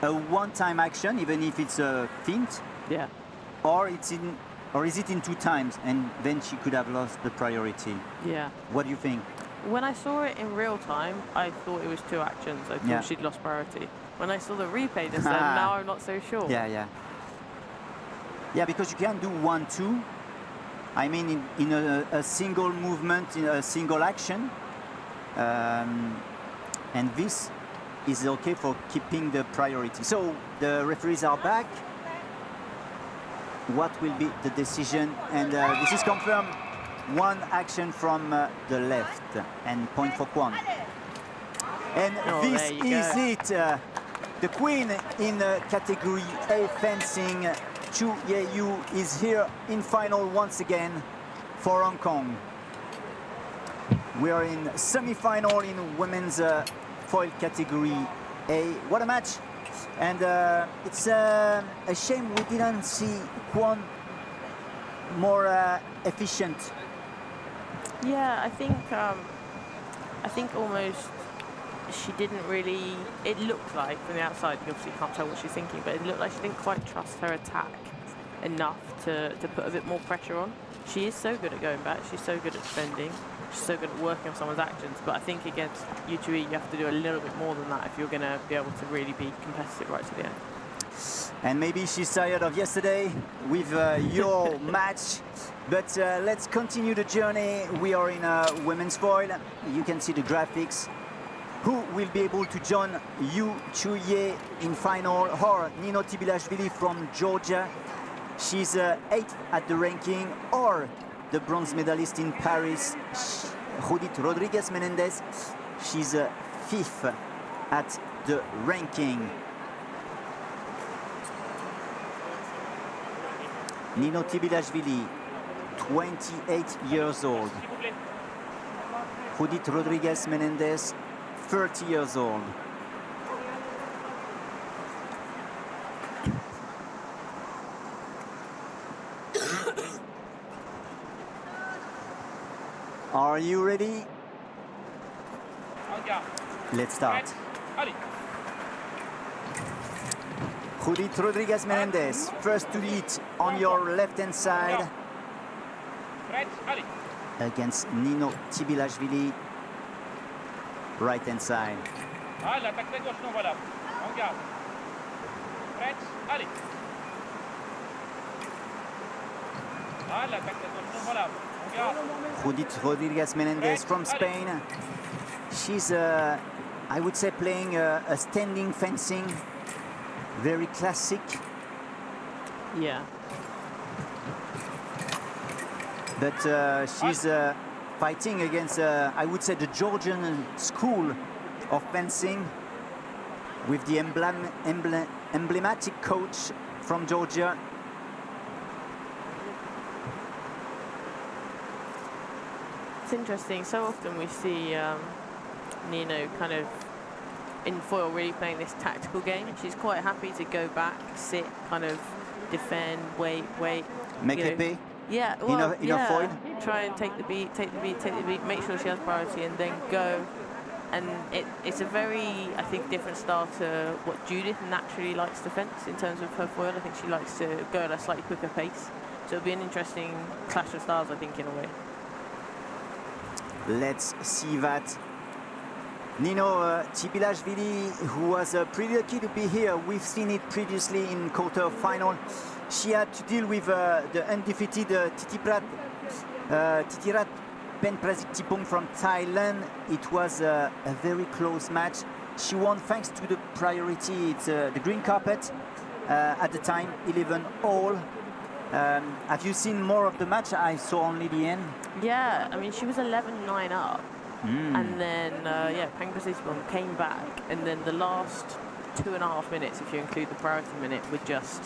a one-time action, even if it's a feint? Yeah. Or is it in 2 times and then she could have lost the priority? Yeah. What do you think? When I saw it in real time, I thought it was 2 actions. I thought she'd lost priority. When I saw the replay just then, now I'm not so sure. Yeah, because you can do 1-2. I mean, in a single movement, in a single action. And this is okay for keeping the priority. So the referees are back. What will be the decision? And this is confirmed. 1 action from the left and point for Kwon. And this is it. The queen in category A fencing, Chu Ye-yu, is here in final once again for Hong Kong. We are in semi-final in women's foil category A. What a match! And it's a shame we didn't see Kwon more efficient. Yeah, I think almost she didn't really. It looked like from the outside, you obviously can't tell what she's thinking, but it looked like she didn't quite trust her attack enough to put a bit more pressure on. She is so good at going back. She's so good at defending. She's so good at working on someone's actions. But I think against Yu Chui, you have to do a little bit more than that if you're going to be able to really be competitive right to the end. And maybe she's tired of yesterday with your match. But let's continue the journey. We are in women's foil. You can see the graphics. Who will be able to join Yu Chuye in final, or Nino Tibilashvili from Georgia? She's 8th at the ranking, or the bronze medalist in Paris, Judith Rodriguez Menendez. She's 5th at the ranking. Nino Tibilashvili, 28 years old. Judith Rodriguez Menendez, 30 years old. Are you ready? Let's start. Judith Rodriguez Menendez, first to lead on your left-hand side against Nino Tibilashvili, right-hand side. Judith Rodriguez Menendez from Spain. She's, I would say, playing a standing fencing, very classic. Yeah. But she's fighting against, I would say, the Georgian school of fencing with the emblematic coach from Georgia. It's interesting. So often we see Nino kind of in foil really playing this tactical game. She's quite happy to go back, sit, kind of defend, wait. Make it be. Yeah, well, in a foil. Try and take the beat, make sure she has priority, and then go And it's a very, I think, different style to what Judith naturally likes to fence in terms of her foil. I think she likes to go at a slightly quicker pace. So it'll be an interesting clash of styles, I think, in a way. Let's see that. Nino Tibilashvili, who was pretty lucky to be here. We've seen it previously in quarter-final. She had to deal with the undefeated Titirat Penpraziktipong from Thailand. It was a very close match. She won thanks to the priority. It's the green carpet at the time, 11-all. Have you seen more of the match? I saw only the end. Yeah, I mean, she was 11-9 up. And then, yeah, Penpraziktipong came back. And then the last 2.5 minutes, if you include the priority minute, were just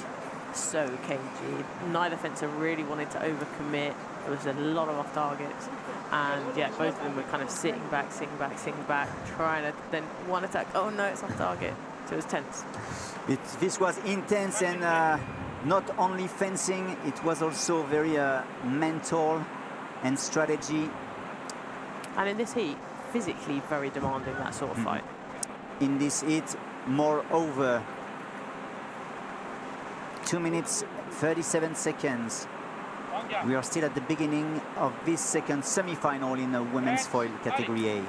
so cagey. Neither fencer really wanted to overcommit. There was a lot of off targets. And yeah, both of them were kind of sitting back, trying to then one attack. Oh no, it's off target. So it was tense. This was intense, and not only fencing, it was also very mental and strategy. And in this heat, physically very demanding, that sort of fight. In this heat, moreover, 2 minutes, 37 seconds. We are still at the beginning of this second semi-final in the women's foil category A.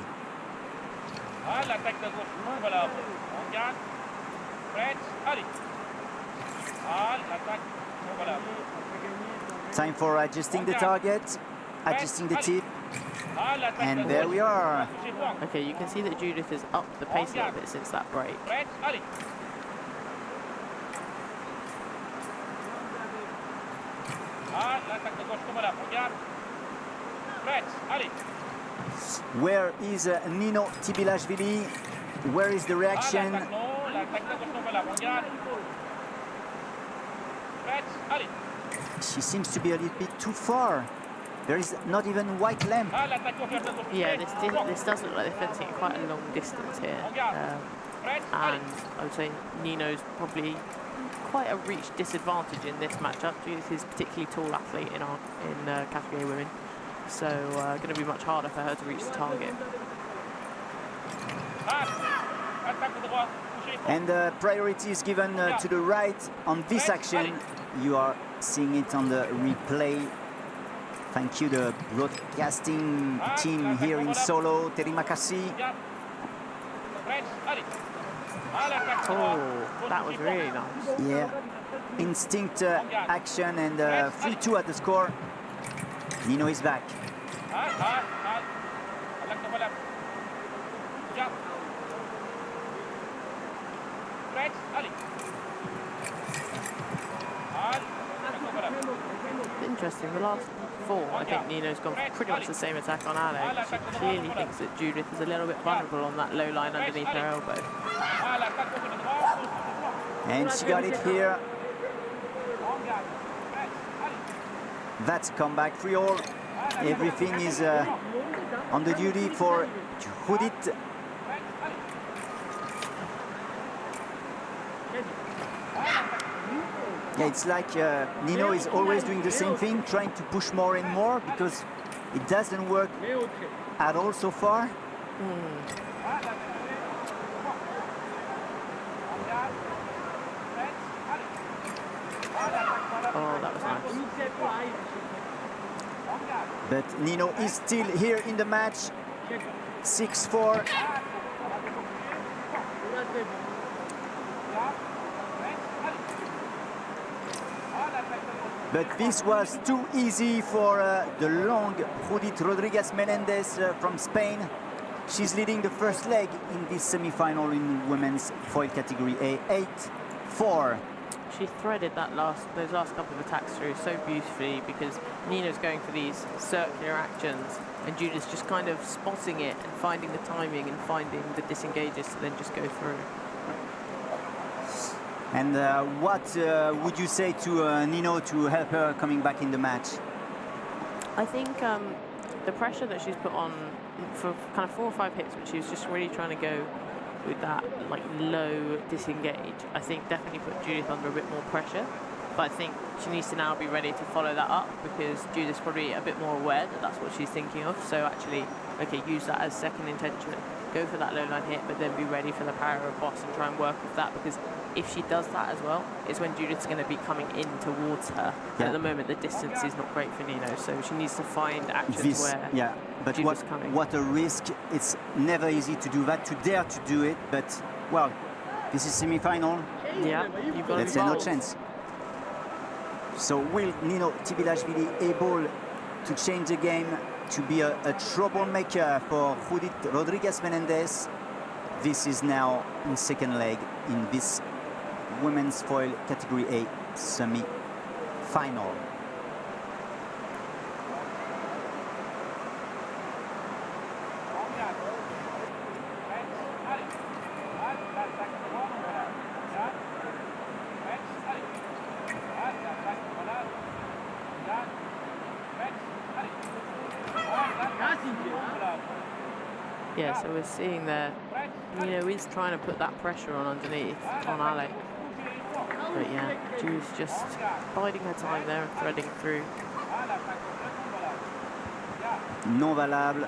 Time for adjusting the target, adjusting the tip, and there we are. Okay, you can see that Judith has upped the pace a little bit since that break. Where is Nino Tibilashvili? Where is the reaction? She seems to be a little bit too far. There is not even white lamp. Yeah, this does look like they're fencing at quite a long distance here. And I would say Nino's probably quite a reach disadvantage in this matchup. Judith is a particularly tall athlete in category A women, so going to be much harder for her to reach the target. And priority is given to the right on this action. You are seeing it on the replay. Thank you, the broadcasting team here in Solo. Terima kasih. Oh, that was really nice. Yeah, instinct action, and 3-2 at the score. Nino is back. Interesting, the last 4, I think Nino's gone for pretty much the same attack on Alex. She clearly thinks that Judith is a little bit vulnerable on that low line underneath her elbow. And she got it here. That's comeback 3-all. Everything is on the duty for Judith. Yeah, it's like Nino is always doing the same thing, trying to push more and more, because it doesn't work at all so far. Oh, that was nice. But Nino is still here in the match. 6-4. But this was too easy for the long Judith Rodriguez Menendez from Spain. She's leading the first leg in this semi-final in women's foil category A, 8-4. She threaded those last couple of attacks through so beautifully, because Nino's going for these circular actions and Judith's just kind of spotting it and finding the timing and finding the disengages to then just go through. And what would you say to Nino to help her coming back in the match? I think the pressure that she's put on for kind of 4 or 5 hits, but she was just really trying to go with that like low disengage, I think definitely put Judith under a bit more pressure. But I think she needs to now be ready to follow that up, because Judith's probably a bit more aware that that's what she's thinking of. So actually, okay, use that as second intention. go for that low line hit, but then be ready for the power of boss and try and work with that, because if she does that as well, it's when Judith's going to be coming in towards her. And at the moment, the distance is not great for Nino, so she needs to find actions where but Judith's coming. What a risk. It's never easy to do that, to dare to do it, but, well, this is semi-final. Yeah, you've got Let's to say be no bold. chance. So will Nino Tibilashvili able to change the game, to be a troublemaker for Judith Rodriguez Menendez? This is now in second leg in this women's foil category A semi-final. Yeah, so we're seeing there, Nino is trying to put that pressure on underneath on Ale. But yeah, Ju's just biding her time there and threading through. Non valable.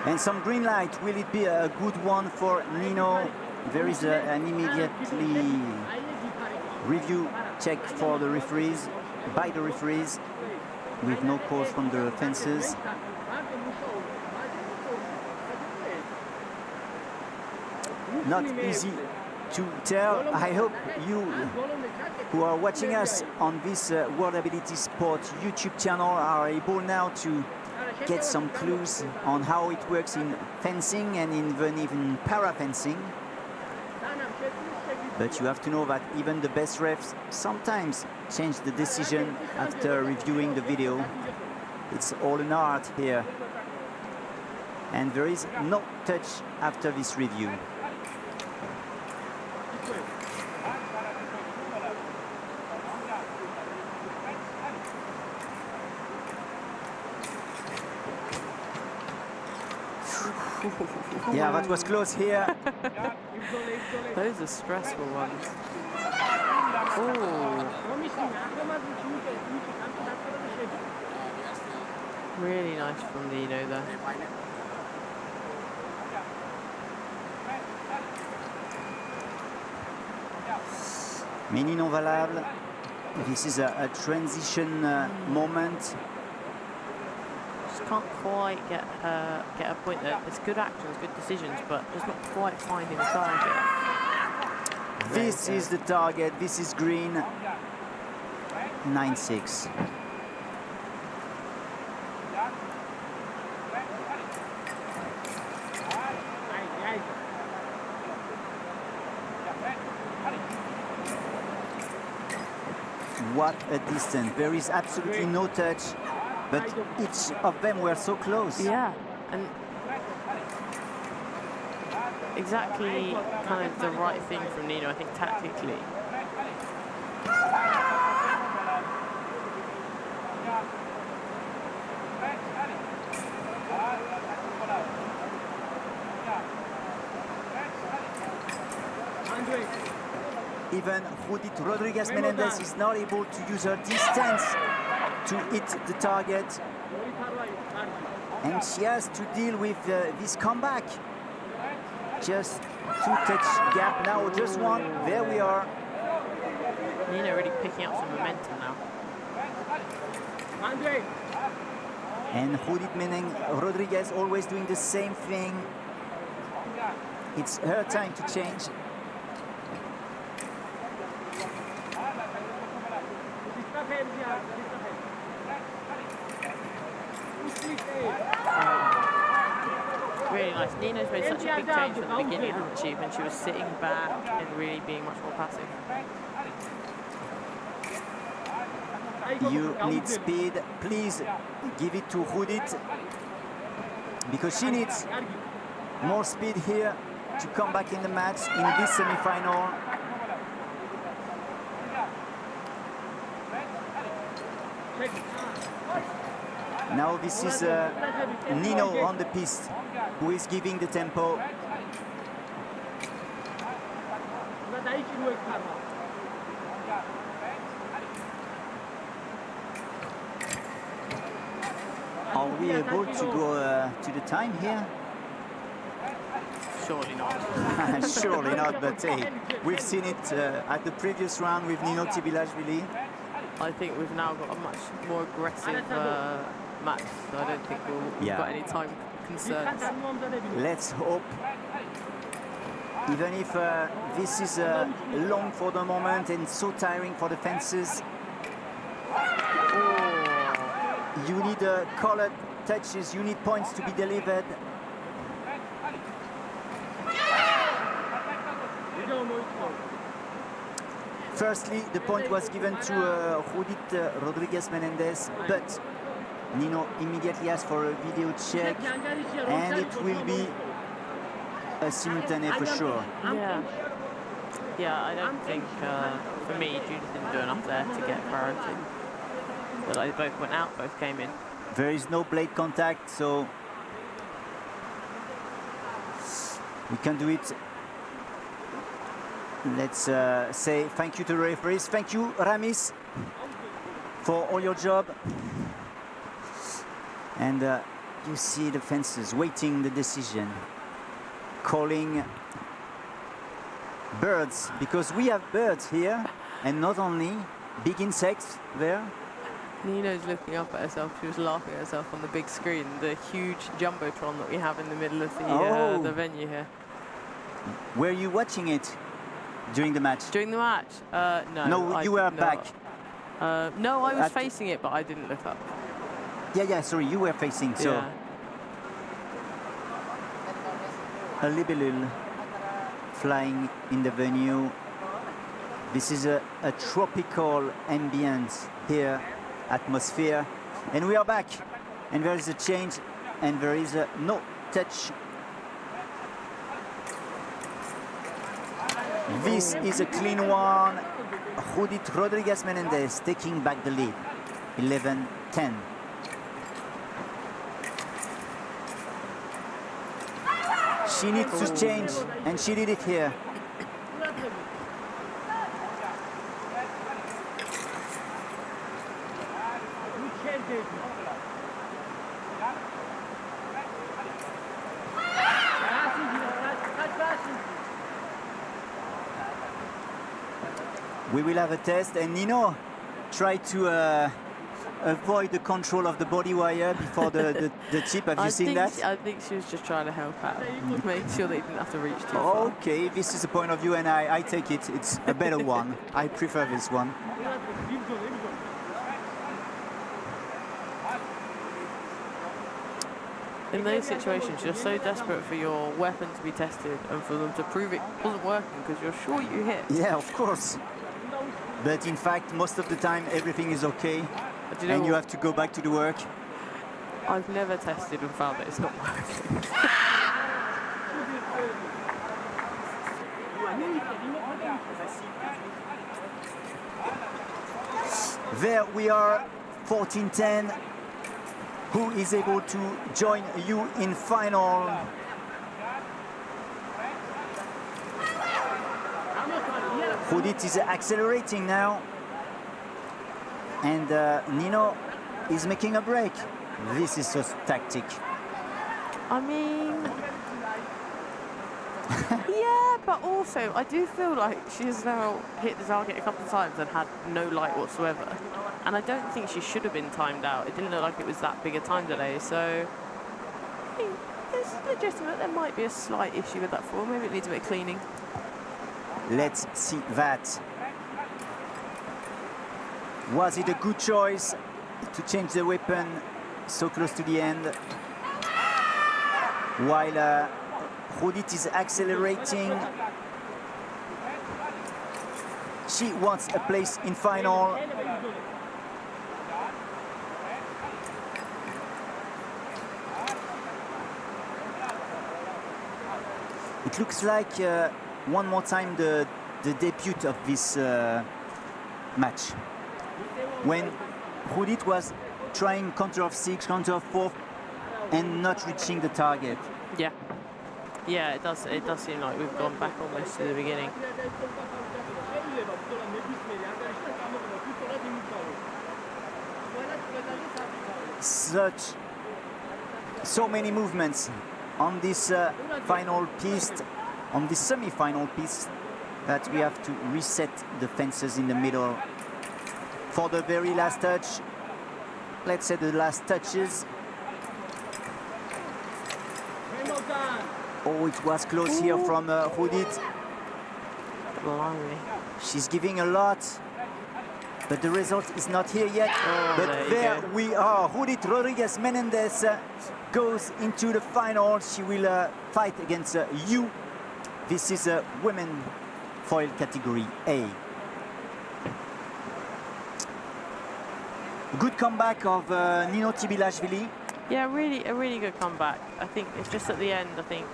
And some green light. Will it be a good one for Nino? There is an immediately review check for the referees, by the referees, with no calls from the fences. Not easy to tell. I hope you who are watching us on this World Ability Sport YouTube channel are able now to get some clues on how it works in fencing and even para-fencing. But you have to know that even the best refs sometimes change the decision after reviewing the video. It's all an art here. And there is no touch after this review. Yeah, that was close here. Those are stressful ones. Oh. Really nice from Nino there. Mini non valable. This is a transition moment. Can't quite get a point there. It's good actions, good decisions, but just not quite finding the target. This is the target. This is green. 9-6. What a distance. There is absolutely no touch. But each of them were so close. Yeah, and exactly kind of the right thing from Nino, I think, tactically. Even Judith Rodriguez Menendez is not able to use her distance to hit the target, and she has to deal with this comeback. Just 2-touch gap now, just one. There we are. Nino really picking up some momentum now. And Judith Rodriguez always doing the same thing. It's her time to change. Really nice. Nino's made such a big change from the beginning, hasn't she? When she was sitting back and really being much more passive. You need speed. Please give it to Judith, because she needs more speed here to come back in the match in this semi-final. Now this is Nino on the piste, who is giving the tempo. Are we we able to go to the time here? Surely not. Surely not, but hey, we've seen it at the previous round with Nino Tibilashvili. I think we've now got a much more aggressive match, so I don't think we've got any time concerns. Let's hope. Even if this is long for the moment and so tiring for the fences, you need colored touches, you need points to be delivered. Firstly, the point was given to Judith Rodriguez Menendez, but Nino immediately asked for a video check, and it will be a simultaneous for sure. Yeah, I don't think, for me, Judith didn't do enough there to get priority. But they both went out, both came in. There is no blade contact, so we can do it. Let's say thank you to the referees. Thank you, Ramis, for all your job. And you see the fences waiting the decision, calling birds, because we have birds here, and not only big insects there. Nino's looking up at herself. She was laughing at herself on the big screen, the huge jumbotron that we have in the middle of the venue here. Were you watching it during the match? During the match? No. No, you were back. No, I was facing it, but I didn't look up. Yeah, sorry, you were facing, so. Yeah. A libellule flying in the venue. This is a tropical ambience here, atmosphere. And we are back. And there is a change, and there is no touch. This is a clean one. Judith Rodriguez Menendez taking back the lead. 11-10. She needs to change, and she did it here. We will have a test, and Nino tried to avoid the control of the body wire before the tip. Have you seen that? I think she was just trying to help out, make sure they didn't have to reach too far. Okay, this is a point of view, and I take it. It's a better one. I prefer this one. In those situations, you're so desperate for your weapon to be tested and for them to prove it wasn't working because you're sure you hit. Yeah, of course. But in fact, most of the time, everything is okay, and you have to go back to the work. I've never tested and found that it's not working. There we are, 14-10. Who is able to join you in final? Judith is accelerating now, and Nino is making a break. This is so tactic. I mean, yeah, but also I do feel like she has now hit the target a couple of times and had no light whatsoever. And I don't think she should have been timed out. It didn't look like it was that big a time delay, so I mean, it's legitimate. There might be a slight issue with that form. Maybe it needs a bit of cleaning. Let's see that. Was it a good choice to change the weapon so close to the end? While Judith is accelerating, she wants a place in final. It looks like one more time the debut of this match, when Judith was trying counter of 6, counter of 4, and not reaching the target. Yeah, yeah, it does seem like we've gone back almost to the beginning. Such so many movements on this final piece, on this semi-final piece, that we have to reset the fences in the middle for the very last touch. Let's say the last touches. Oh, it was close here from Judith. Blimey. She's giving a lot, but the result is not here yet. But there we are. Judith Rodriguez Menendez goes into the final. She will fight against Yu. This is a women foil category A. Good comeback of Nino Tibilashvili. Yeah, a really good comeback. I think it's just at the end, I think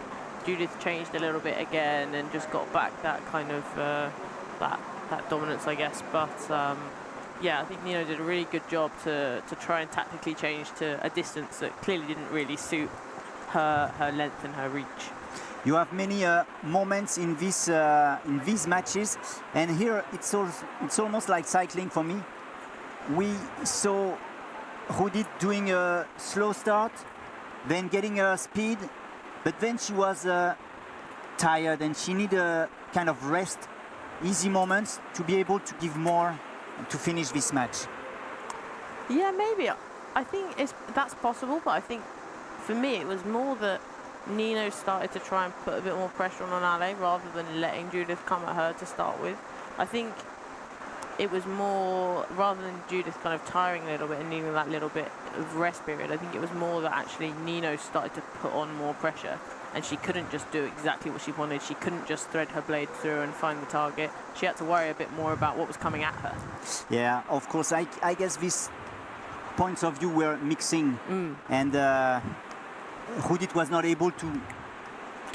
Judith changed a little bit again and just got back that kind of that dominance, I guess. But yeah, I think Nino did a really good job to try and tactically change to a distance that clearly didn't really suit her length and her reach. You have many moments in these matches, and here it's almost like cycling for me. We saw Judith doing a slow start, then getting her speed, but then she was tired and she needed a kind of rest, easy moments to be able to give more to finish this match. Yeah, maybe. I think that's possible, but I think for me it was more that Nino started to try and put a bit more pressure on Ale rather than letting Judith come at her to start with. I think it was more, rather than Judith kind of tiring a little bit and needing that little bit of rest period, I think it was more that actually Nino started to put on more pressure and she couldn't just do exactly what she wanted. She couldn't just thread her blade through and find the target. She had to worry a bit more about what was coming at her. Yeah, of course. I guess these points of view were mixing, and Judith was not able to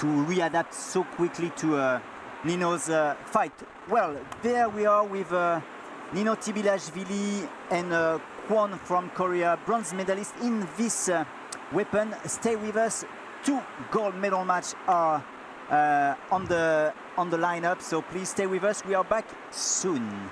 readapt so quickly to Nino's fight. Well, there we are with Nino Tibilashvili and Kwon from Korea, bronze medalist in this weapon. Stay with us. 2 gold medal match are on the lineup, so please stay with us. We are back soon.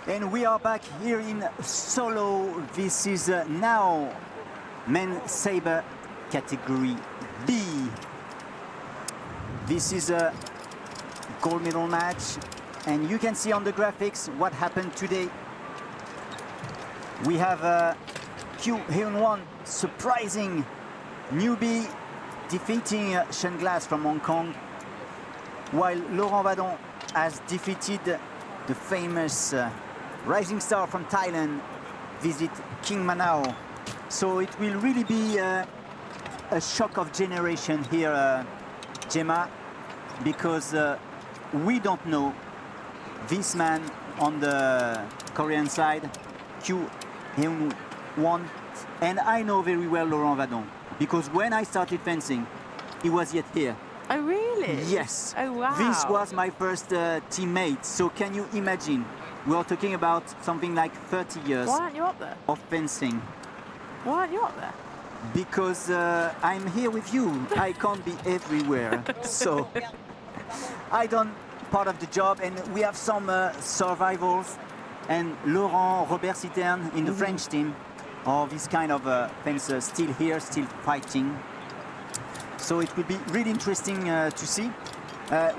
And we are back here in solo. This is now men's saber category B. This is a gold medal match, and you can see on the graphics what happened today. We have Kyu Hyun-won, surprising newbie, defeating Shen Glass from Hong Kong, while Laurent Vadon has defeated the famous rising star from Thailand, visit King Manao. So it will really be a shock of generation here, Gemma, because we don't know this man on the Korean side, Kyu Hyun-won, and I know very well Laurent Vadon, because when I started fencing, he was yet here. Oh, really? Yes. Oh, wow. This was my first teammate. So can you imagine? We are talking about something like 30 years Why aren't you up there? of fencing. Why aren't you up there? Because I'm here with you. I can't be everywhere. So I done part of the job, and we have some survivals. And Laurent, Robert Citerne in the French team are this kind of fencers still here, still fighting. So it will be really interesting to see.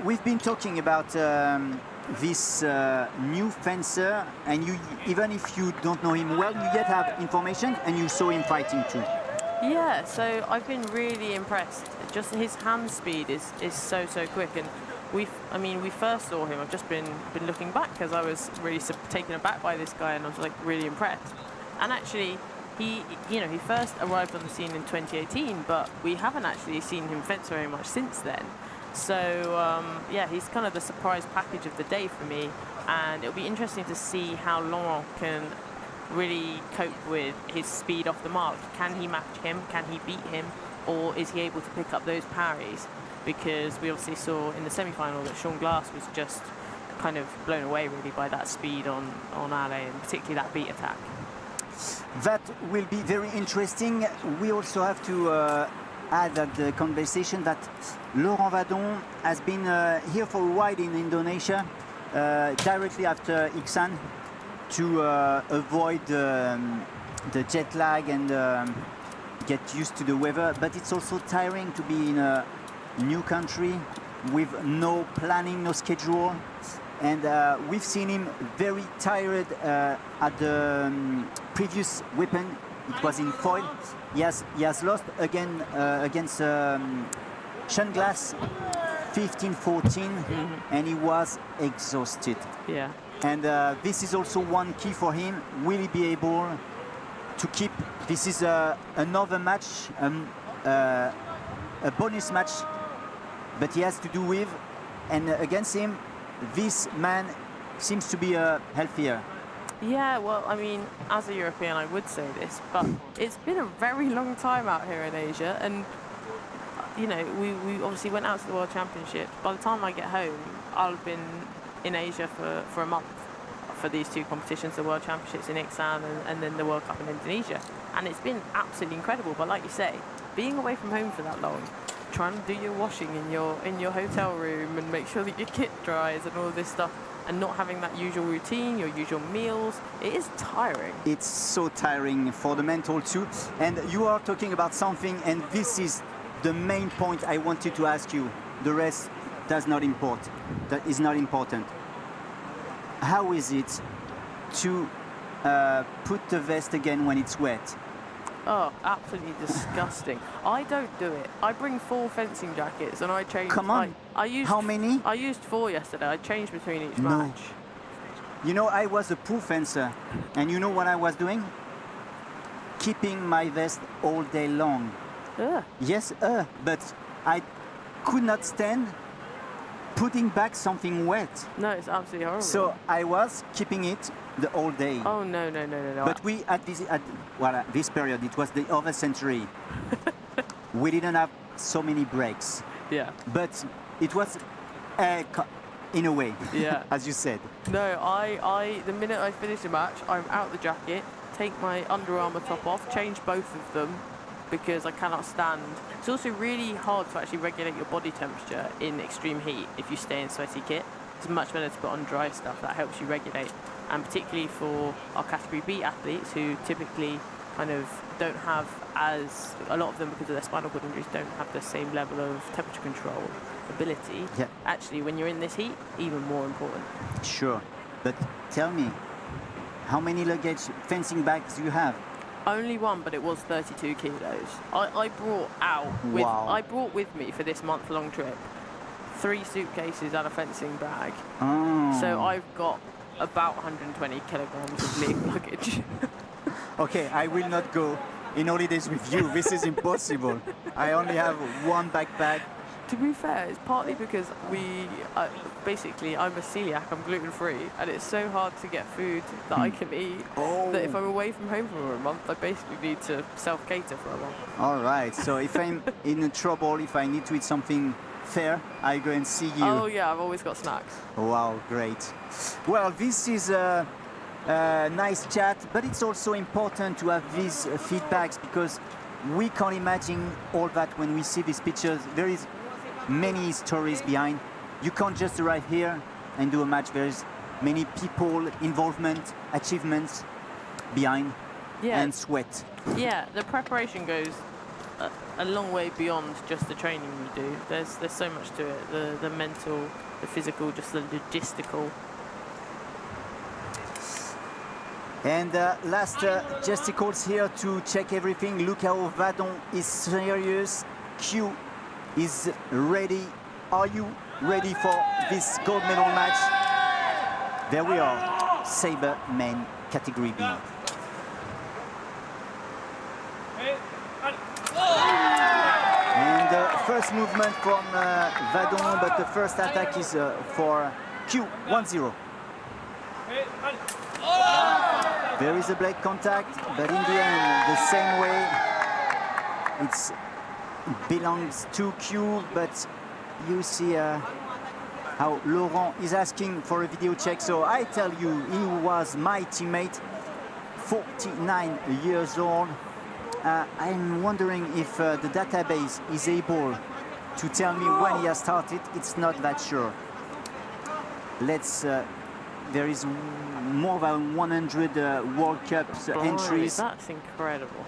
We've been talking about this new fencer, and you, even if you don't know him well, you yet have information, and you saw him fighting too. Yeah, so I've been really impressed. Just his hand speed is so quick, and we first saw him. I've just been looking back because I was really taken aback by this guy, and I was like really impressed. And actually, he first arrived on the scene in 2018, but we haven't actually seen him fence very much since then. So yeah, he's kind of the surprise package of the day for me, and it'll be interesting to see how Laurent can really cope with his speed off the mark. Can he match him? Can he beat him? Or is he able to pick up those parries? Because we obviously saw in the semi-final that Shen Glass was just kind of blown away really by that speed on Ale, and particularly that beat attack. That will be very interesting. We also have to add at the conversation that Laurent Vadon has been here for a while in Indonesia, directly after Iksan, to avoid the jet lag and get used to the weather. But it's also tiring to be in a new country with no planning, no schedule. And we've seen him very tired at the previous weapon. It was in foil. He has lost again against Shen Glass 15-14, and he was exhausted. Yeah. And this is also one key for him. Will he be able to keep? This is another match, a bonus match, but he has to do with, and against him, this man seems to be healthier. Yeah, well, I mean, as a European, I would say this, but it's been a very long time out here in Asia, and you know, we obviously went out to the World Championship. By the time I get home, I'll have been in Asia for a month for these two competitions, the World Championships in Iksan and then the World Cup in Indonesia. And it's been absolutely incredible. But like you say, being away from home for that long, trying to do your washing in your hotel room and make sure that your kit dries and all this stuff, and not having that usual routine, your usual meals, it is tiring. It's so tiring for the mental too. And you are talking about something, and this is the main point I wanted to ask you. The rest does not import. That is not important. How is it to put the vest again when it's wet? Oh, absolutely disgusting. I don't do it. I bring 4 fencing jackets and I change. Come on. I used, how many? I used 4 yesterday. I changed between each No. match. You know, I was a pro fencer, and you know what I was doing? Keeping my vest all day long. Ugh. Yes, but I could not stand putting back something wet. No, it's absolutely horrible. So I was keeping it the whole day. Oh, no. But we, at this period, it was the other century. We didn't have so many breaks. Yeah. But it was, in a way, Yeah. as you said. No, the minute I finish a match, I'm out the jacket, take my Under Armour top off, change both of them, because I cannot stand. It's also really hard to actually regulate your body temperature in extreme heat if you stay in sweaty kit. It's much better to put on dry stuff that helps you regulate. and particularly for our category B athletes who typically kind of don't have as, a lot of them because of their spinal cord injuries don't have the same level of temperature control ability. Yeah. Actually, when you're in this heat, even more important. Sure, but tell me, how many luggage fencing bags do you have? Only one, but it was 32 kilos. I brought out with, Wow. I brought with me for this month-long trip 3 suitcases and a fencing bag. Oh. So I've got about 120 kilograms of leg luggage. Okay, I will not go in holidays with you. This is impossible. I only have one backpack. To be fair, it's partly because basically I'm a celiac, I'm gluten-free, and it's so hard to get food that I can eat that if I'm away from home for a month, I basically need to self-cater for a month. All right, so if I'm in trouble, if I need to eat something fair, I go and see you. Oh yeah, I've always got snacks. Wow, great. Well, this is a nice chat, but it's also important to have these feedbacks because we can't imagine all that when we see these pictures. There is many stories behind. You can't just arrive here and do a match. There's many people, involvement, achievements behind, and sweat. Yeah, the preparation goes a long way beyond just the training you do. There's so much to it. The mental, the physical, just the logistical. And last gesticles here to check everything. Look how Vadon is serious. Q is ready. Are you ready for this gold medal match? There we are, Saber men category B. And first movement from Vadon, but the first attack is for Q, 1-0. There is a blade contact, but in the end, the same way, it belongs to Q, but you see how Laurent is asking for a video check. So I tell you, he was my teammate, 49 years old. I'm wondering if the database is able to tell me when he has started. It's not that sure. Let's. There is more than 100 World Cups entries. That's incredible.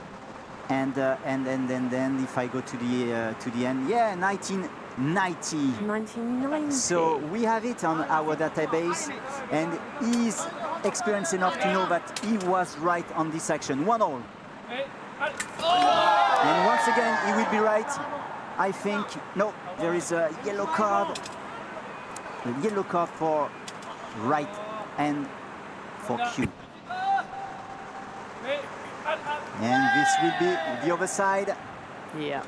And then if I go to the end, yeah, 1990. 1990. So we have it on our database, and he's experienced enough to know that he was right on this action. 1-1. And once again, he will be right. I think, no, there is a yellow card. A yellow card for right and for Q. And this will be the other side. Yeah.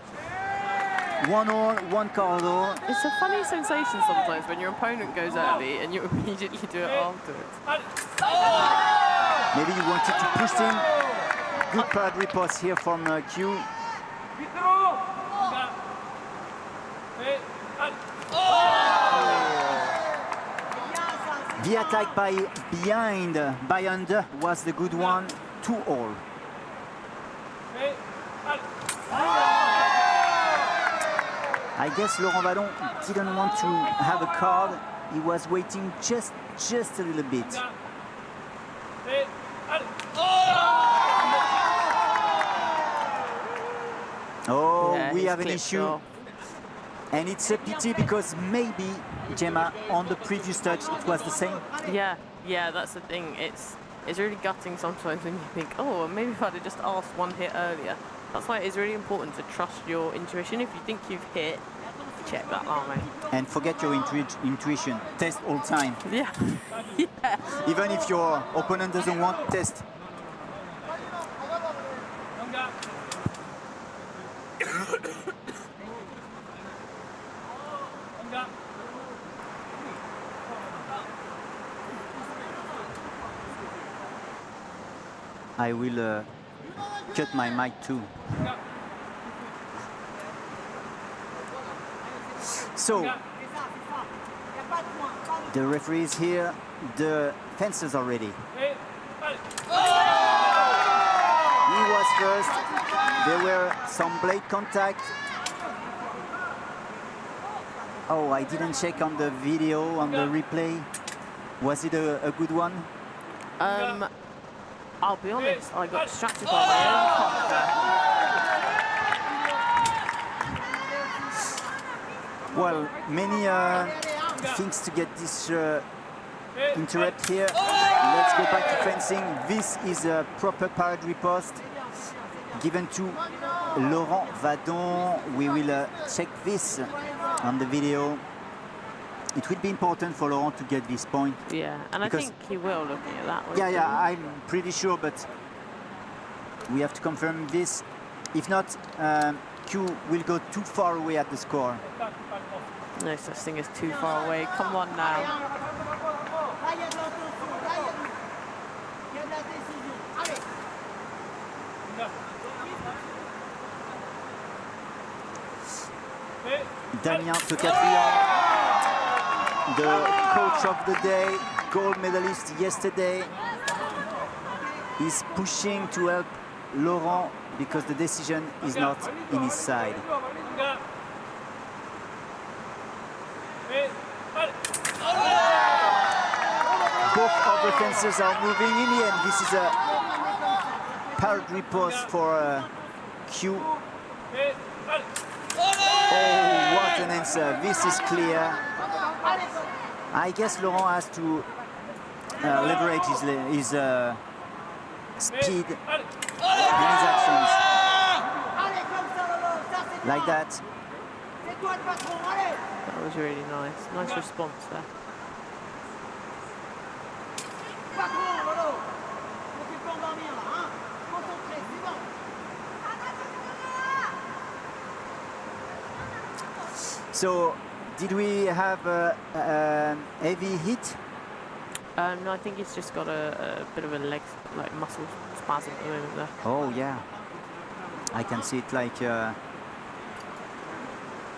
1-1, 1 corridor. It's a funny sensation sometimes when your opponent goes early and you immediately do it afterwards. Maybe you wanted to push him. Good pad riposte here from Q. The attack by behind, by under, was the good one. 2-2. I guess Laurent Vallon didn't want to have a card. He was waiting just a little bit. Oh, Yeah, we he's have an clipped issue. off. And it's a pity because maybe, Gemma, on the previous touch, it was the same. Yeah, that's the thing. It's really gutting sometimes when you think, oh, maybe if I'd have just asked one hit earlier. That's why it's really important to trust your intuition. If you think you've hit, check that arm. And forget your intuition. Test all time. Yeah. Yeah. Even if your opponent doesn't want, test. I will cut my mic too. So, the referee is here, the fencers are ready. He was first, there were some blade contact. Oh, I didn't check on the video, on the replay. Was it a good one? I'll be honest, I got distracted by my own cock there. Well, many things to get this interrupt here. Let's go back to fencing. This is a proper parade riposte given to Laurent Vadon. We will check this on the video. It will be important for Laurent to get this point. Yeah, and I think he will, looking at that. Yeah, I'm pretty sure, but we have to confirm this. If not, Q will go too far away at the score. No such thing as too far away. Come on now. Damien Tocatrian, the coach of the day, gold medalist yesterday, is pushing to help Laurent because the decision is not in his side. Both of the fencers are moving. In the end, this is a parade riposte for Q. Oh, what an answer. This is clear. I guess Laurent has to leverage his speed in his actions. Like that. That was really nice. Nice response there. So, did we have a heavy hit? No, I think he's just got a bit of a leg, like muscle spasm at the moment there. Oh, yeah. I can see it like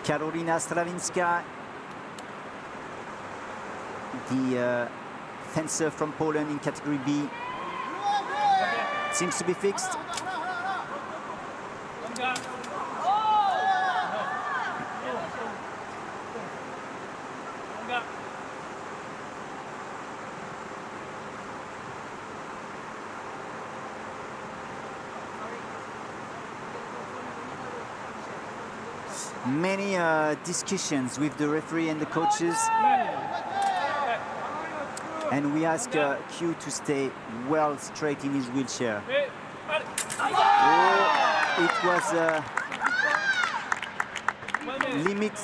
Karolina Strawinska, the fencer from Poland in category B. Seems to be fixed. Many discussions with the referee and the coaches. And we ask Q to stay well straight in his wheelchair. Oh, it was limit.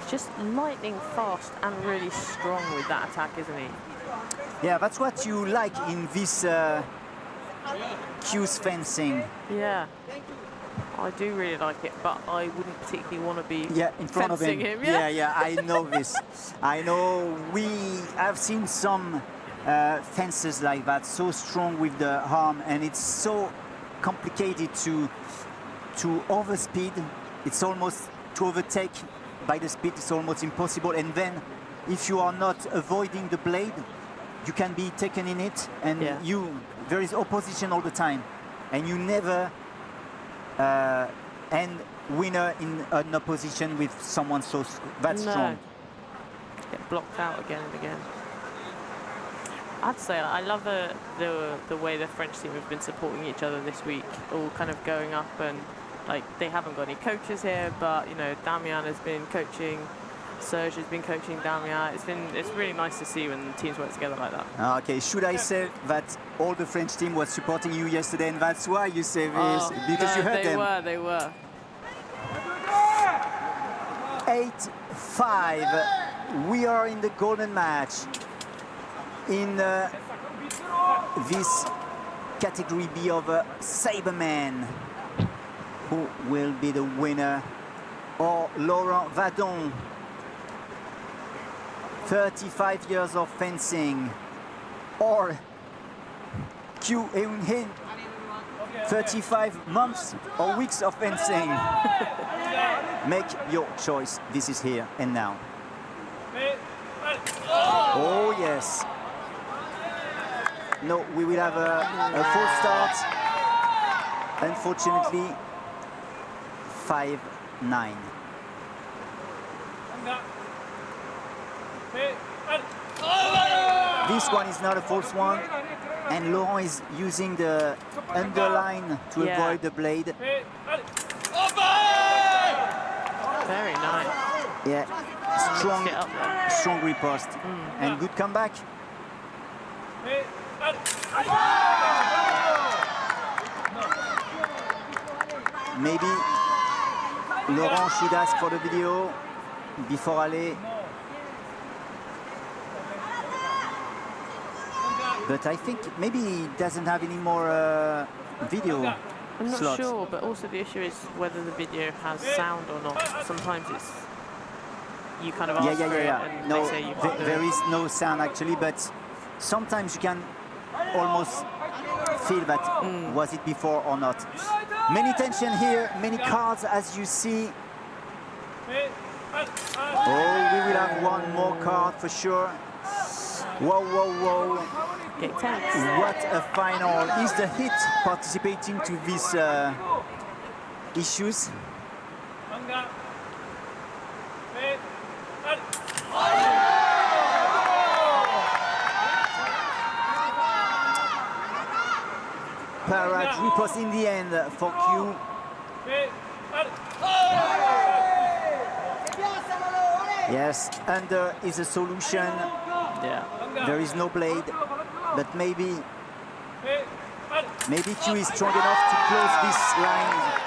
He's just lightning fast and really strong with that attack, isn't he? Yeah, that's what you like in this Q's fencing. Yeah. I do really like it, but I wouldn't particularly want to be in front of him. Yeah, I know this. I know we have seen some fencers like that, so strong with the arm, and it's so complicated to overspeed. It's almost to overtake by the speed. It's almost impossible. And then, if you are not avoiding the blade, you can be taken in it, and there is opposition all the time, and you never. And winner in an opposition with someone so that strong. Get blocked out again and again. I'd say I love the way the French team have been supporting each other this week, all kind of going up, and like they haven't got any coaches here, but you know Damien has been coaching, Serge has been coaching Damien. It's really nice to see when teams work together like that. Okay, should I say that all the French team was supporting you yesterday, and that's why you say this? Because you heard them. They were. 8-5. We are in the golden match in this category B of Saberman. Who will be the winner? Or Laurent Vadon. 35 years of fencing, or Q Eun-hin, 35 months or weeks of fencing. Make your choice. This is here and now. Oh yes. No, we will have a full start. Unfortunately, 5-9. This one is not a false one, and Laurent is using the underline to Yeah. avoid the blade. Very nice. Yeah, strong, Mixed it up there. strong riposte, and good comeback. Maybe Laurent should ask for the video before aller. But I think maybe he doesn't have any more video I'm not slots. sure, but also the issue is whether the video has sound or not. Sometimes it's you kind of ask for it and No, they say you can't do there it. is no sound actually, but sometimes you can almost feel that was it before or not. Many tension here, many cards as you see. Oh, we will have one more card for sure. Whoa, whoa, whoa. Get tense. What a final. Is the hit participating to these issues? Parrot riposte in the end for Q. Yes, under is a solution. Yeah. There is no blade, but maybe Q is strong enough to close this line.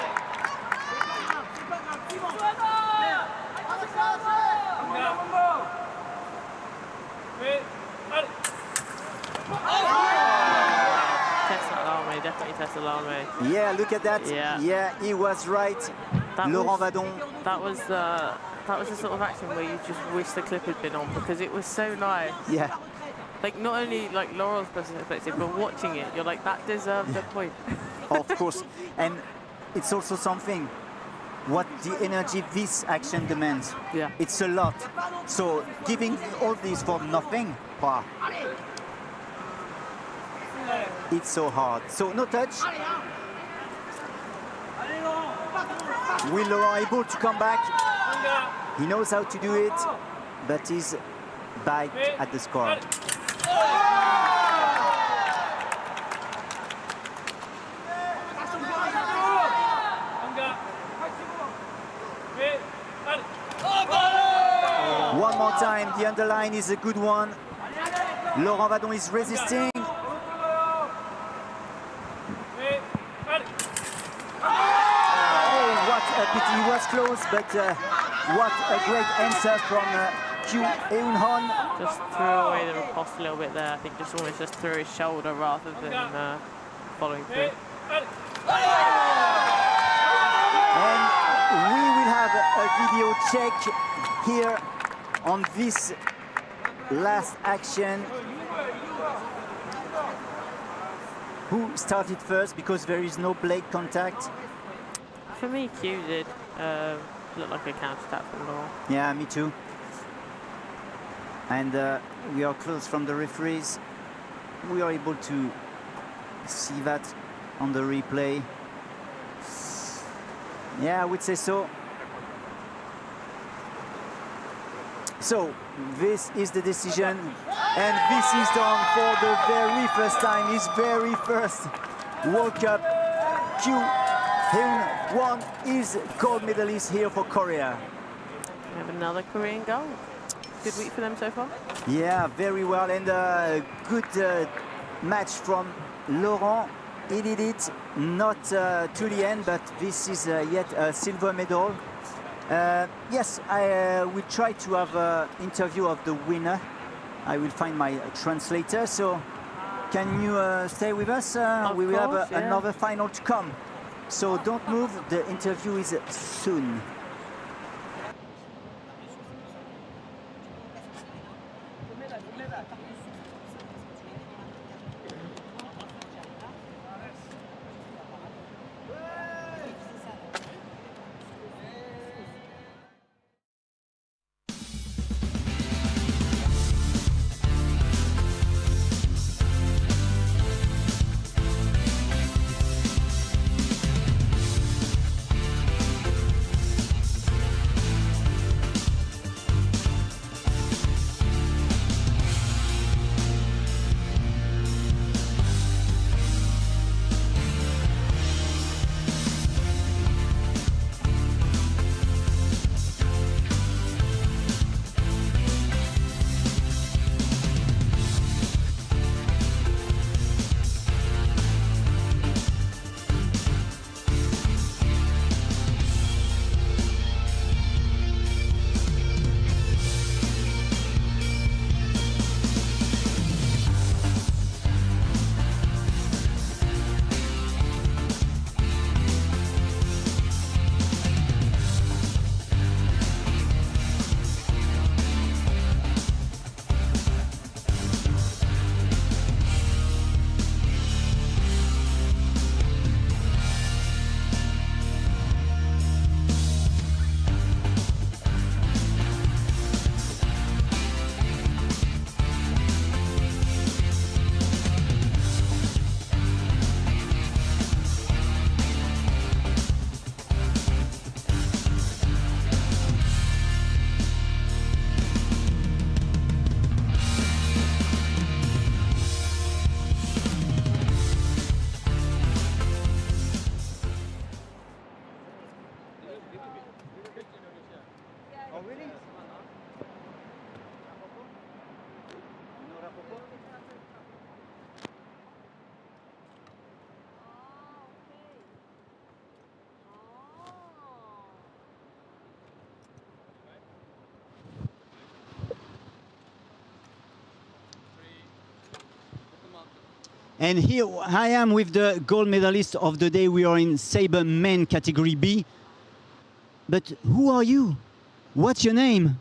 Test alarme, definitely test alarme. Yeah, look at that. Yeah. He was right. That Laurent was- Vadon. That was the sort of action where you just wish the clip had been on because it was so nice. Yeah, Like not only like Laurel's perspective, but watching it, you're like that deserved a point. of course. And it's also something what the energy this action demands. Yeah. It's a lot. So giving all this for nothing, wow. It's so hard. So no touch. Will Laurent able to come back? He knows how to do it, but he's back at the score. One more time, the underline is a good one. Laurent Vadon is resisting. Oh, what a pity, he was close, but what a great answer from Q Eun-hon. Just threw away the riposte a little bit there. I think just almost just through his shoulder rather than following through. And we will have a video check here on this last action. Who started first because there is no blade contact? For me, Q did look like a counter attack from Laurent. Yeah, me too. And we are close from the referees. We are able to see that on the replay. Yeah, I would say so. So this is the decision, and this is done for the very first time. His very first World Cup. Q Hyun-won is gold medalist here for Korea. We have another Korean goal. Good week for them so far. Yeah, very well, and good match from Laurent. He did it, not to the end, but this is yet a silver medal. Yes, I will try to have an interview of the winner. I will find my translator, so can you stay with us? We will course, have yeah. another final to come. So don't move, the interview is soon. And here I am with the gold medalist of the day. We are in sabre men category B. But who are you? What's your name?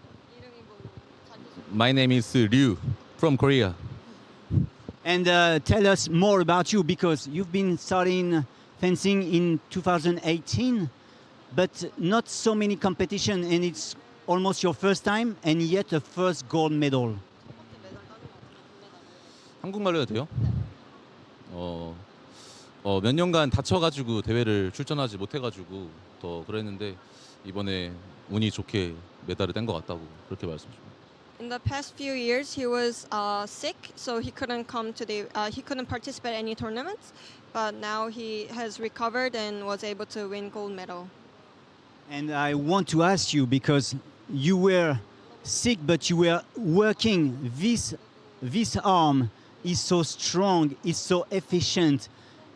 My name is Ryu from Korea. And tell us more about you, because you've been starting fencing in 2018, but not so many competition, and it's almost your first time, and yet a first gold medal. 한국말로 해도 돼요? 몇 년간 다쳐가지고 대회를 출전하지 못해가지고 더 그랬는데 이번에 운이 좋게 메달을 뗀 것 같다고 그렇게 말씀 좀. In the past few years, he was sick, so he couldn't he couldn't participate in any tournaments. But now he has recovered and was able to win gold medal. And I want to ask you, because you were sick, but you were working. This arm is so strong, is so efficient.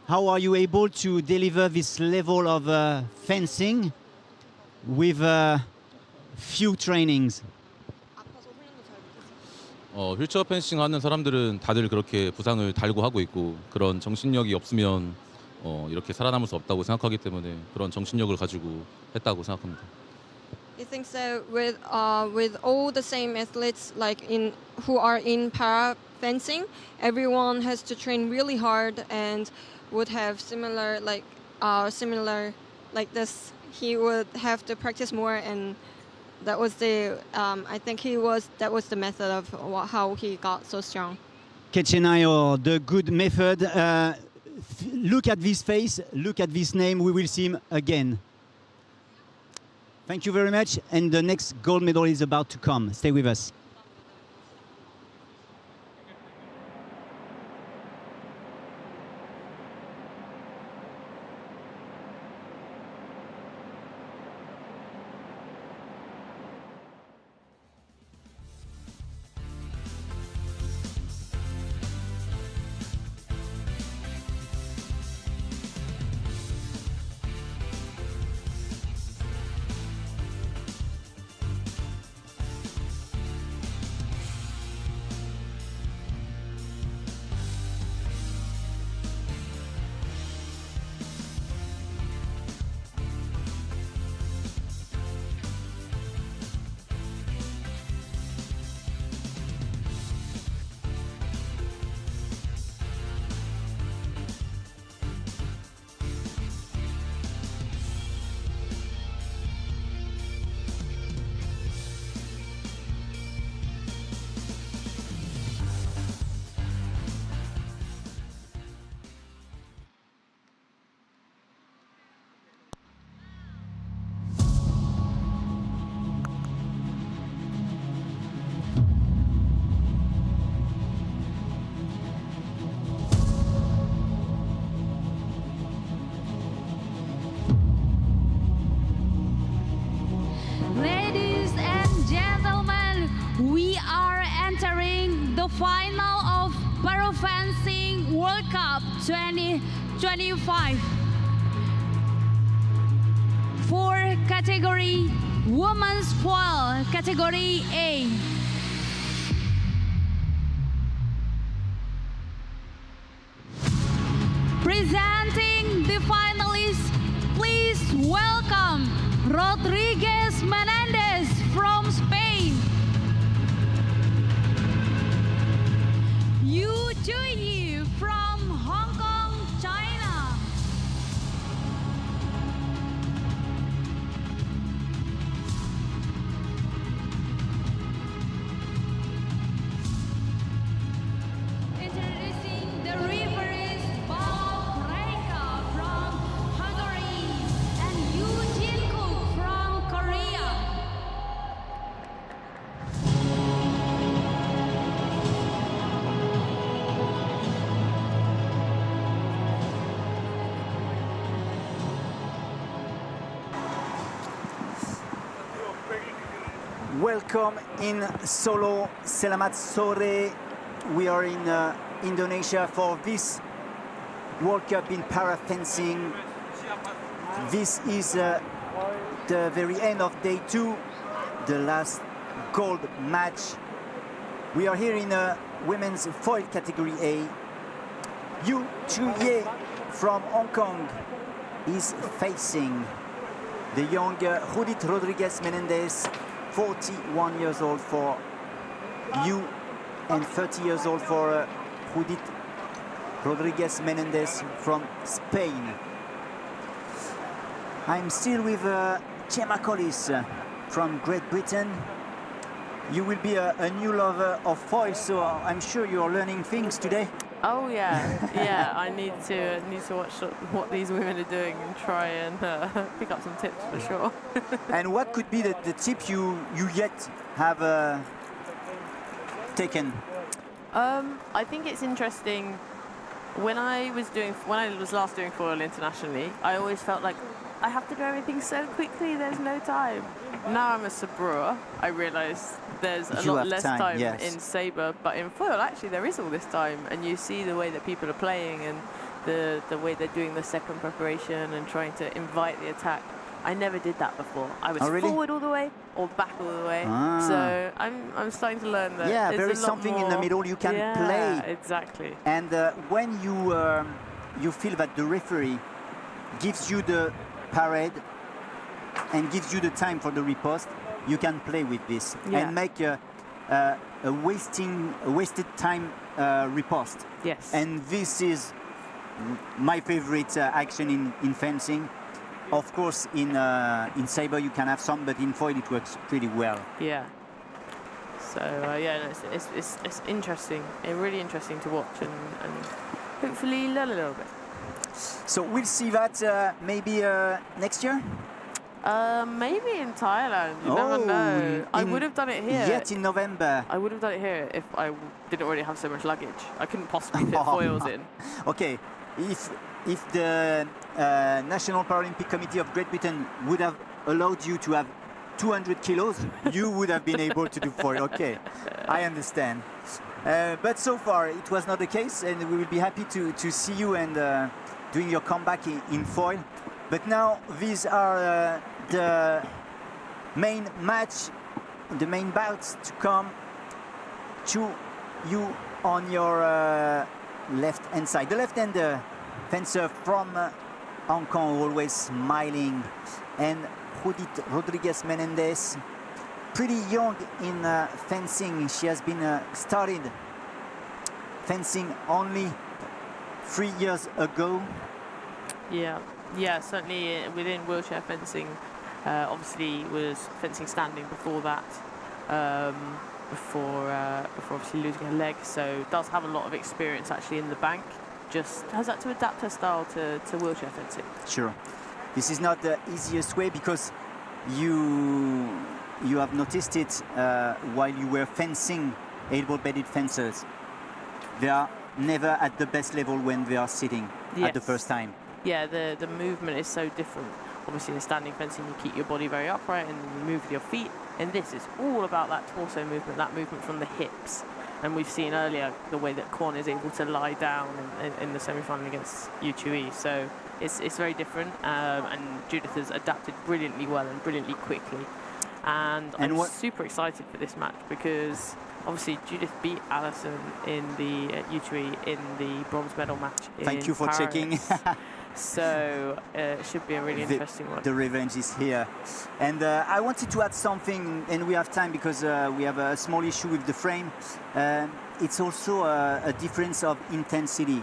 How are you able to deliver this level of fencing with few trainings? 휠체어 펜싱 하는 사람들은 다들 그렇게 부상을 달고 하고 있고 그런 정신력이 없으면 이렇게 살아남을 수 없다고 생각하기 때문에 그런 정신력을 가지고 했다고 생각합니다. He thinks that with all the same athletes who are in para fencing, everyone has to train really hard and would have similar like this. He would have to practice more, and that was that was the method of how he got so strong. Ketchenayo, the good method. Look at this face, look at this name, we will see him again. Thank you very much, and the next gold medal is about to come. Stay with us. the final of Para Fencing World Cup 2025. For category Women's Foil, category A. Presenting the finalists, please welcome Rodriguez Menendez from Spain. Yu Juyi from Hong Kong, China. Introducing the referees, Bob Reika from Hungary and Eugene Cook from Korea. Welcome in Solo, Selamat Sore. We are in Indonesia for this World Cup in para fencing. This is the very end of day 2, the last gold match. We are here in women's foil category A. Yu Chu-ye from Hong Kong is facing the young Judith Rodriguez Menendez, 41 years old for Yu and 30 years old for Judith Rodriguez Menendez from Spain. I'm still with Gemma Collis from Great Britain. You will be a new lover of foil, so I'm sure you're learning things today. Oh yeah, yeah. I need to watch what these women are doing and try and pick up some tips for sure. And what could be the tip you yet have taken? I think it's interesting. When I was last doing foil internationally, I always felt like I have to do everything so quickly. There's no time. Now I'm a sabreur. I realise there's a lot less time yes. in sabre, but in foil actually there is all this time, and you see the way that people are playing and the way they're doing the second preparation and trying to invite the attack. I never did that before. I was forward all the way or back all the way. So I'm starting to learn that. Yeah, there is something in the middle you can play. Exactly. And when you feel that the referee gives you the parade and gives you the time for the riposte, you can play with this and make a wasted time riposte. Yes. And this is my favorite action in fencing. Of course, in sabre you can have some, but in foil it works pretty well. Yeah. So yeah, no, it's interesting. It's really interesting to watch and hopefully learn a little bit. So we'll see that maybe next year. Maybe in Thailand. You never know. I would have done it here. Yet in November. I would have done it here if I didn't already have so much luggage. I couldn't possibly fit foils in. Okay, if the National Paralympic Committee of Great Britain would have allowed you to have 200 kilos, you would have been able to do foil. Okay, I understand. But so far it was not the case, and we will be happy to see you and doing your comeback in foil. But now these are the main match, the main bouts to come. To you on your left hand side, the left hand fencer from Hong Kong, always smiling, and Judith Rodriguez Menendez, pretty young in fencing. She has been started fencing only 3 years ago. Yeah, certainly within wheelchair fencing. Obviously was fencing standing before that, before obviously losing her leg. So does have a lot of experience actually in the bank. Just has had to adapt her style to wheelchair fencing. Sure. This is not the easiest way because you have noticed it while you were fencing able-bodied fencers. They are never at the best level when they are sitting at the first time. Yeah, the movement is so different. Obviously in standing fencing you keep your body very upright and you move with your feet, and this is all about that torso movement, that movement from the hips. And we've seen earlier the way that Kwon is able to lie down in the semi-final against Yu Chu-ye. So it's very different, and Judith has adapted brilliantly well and brilliantly quickly. And I'm super excited for this match because obviously Judith beat Alison in the Yu Chu-ye in the bronze medal match. Thank you for Paris. checking. So it should be a really interesting one. The revenge is here. And I wanted to add something, and we have time because we have a small issue with the frame. It's also a difference of intensity.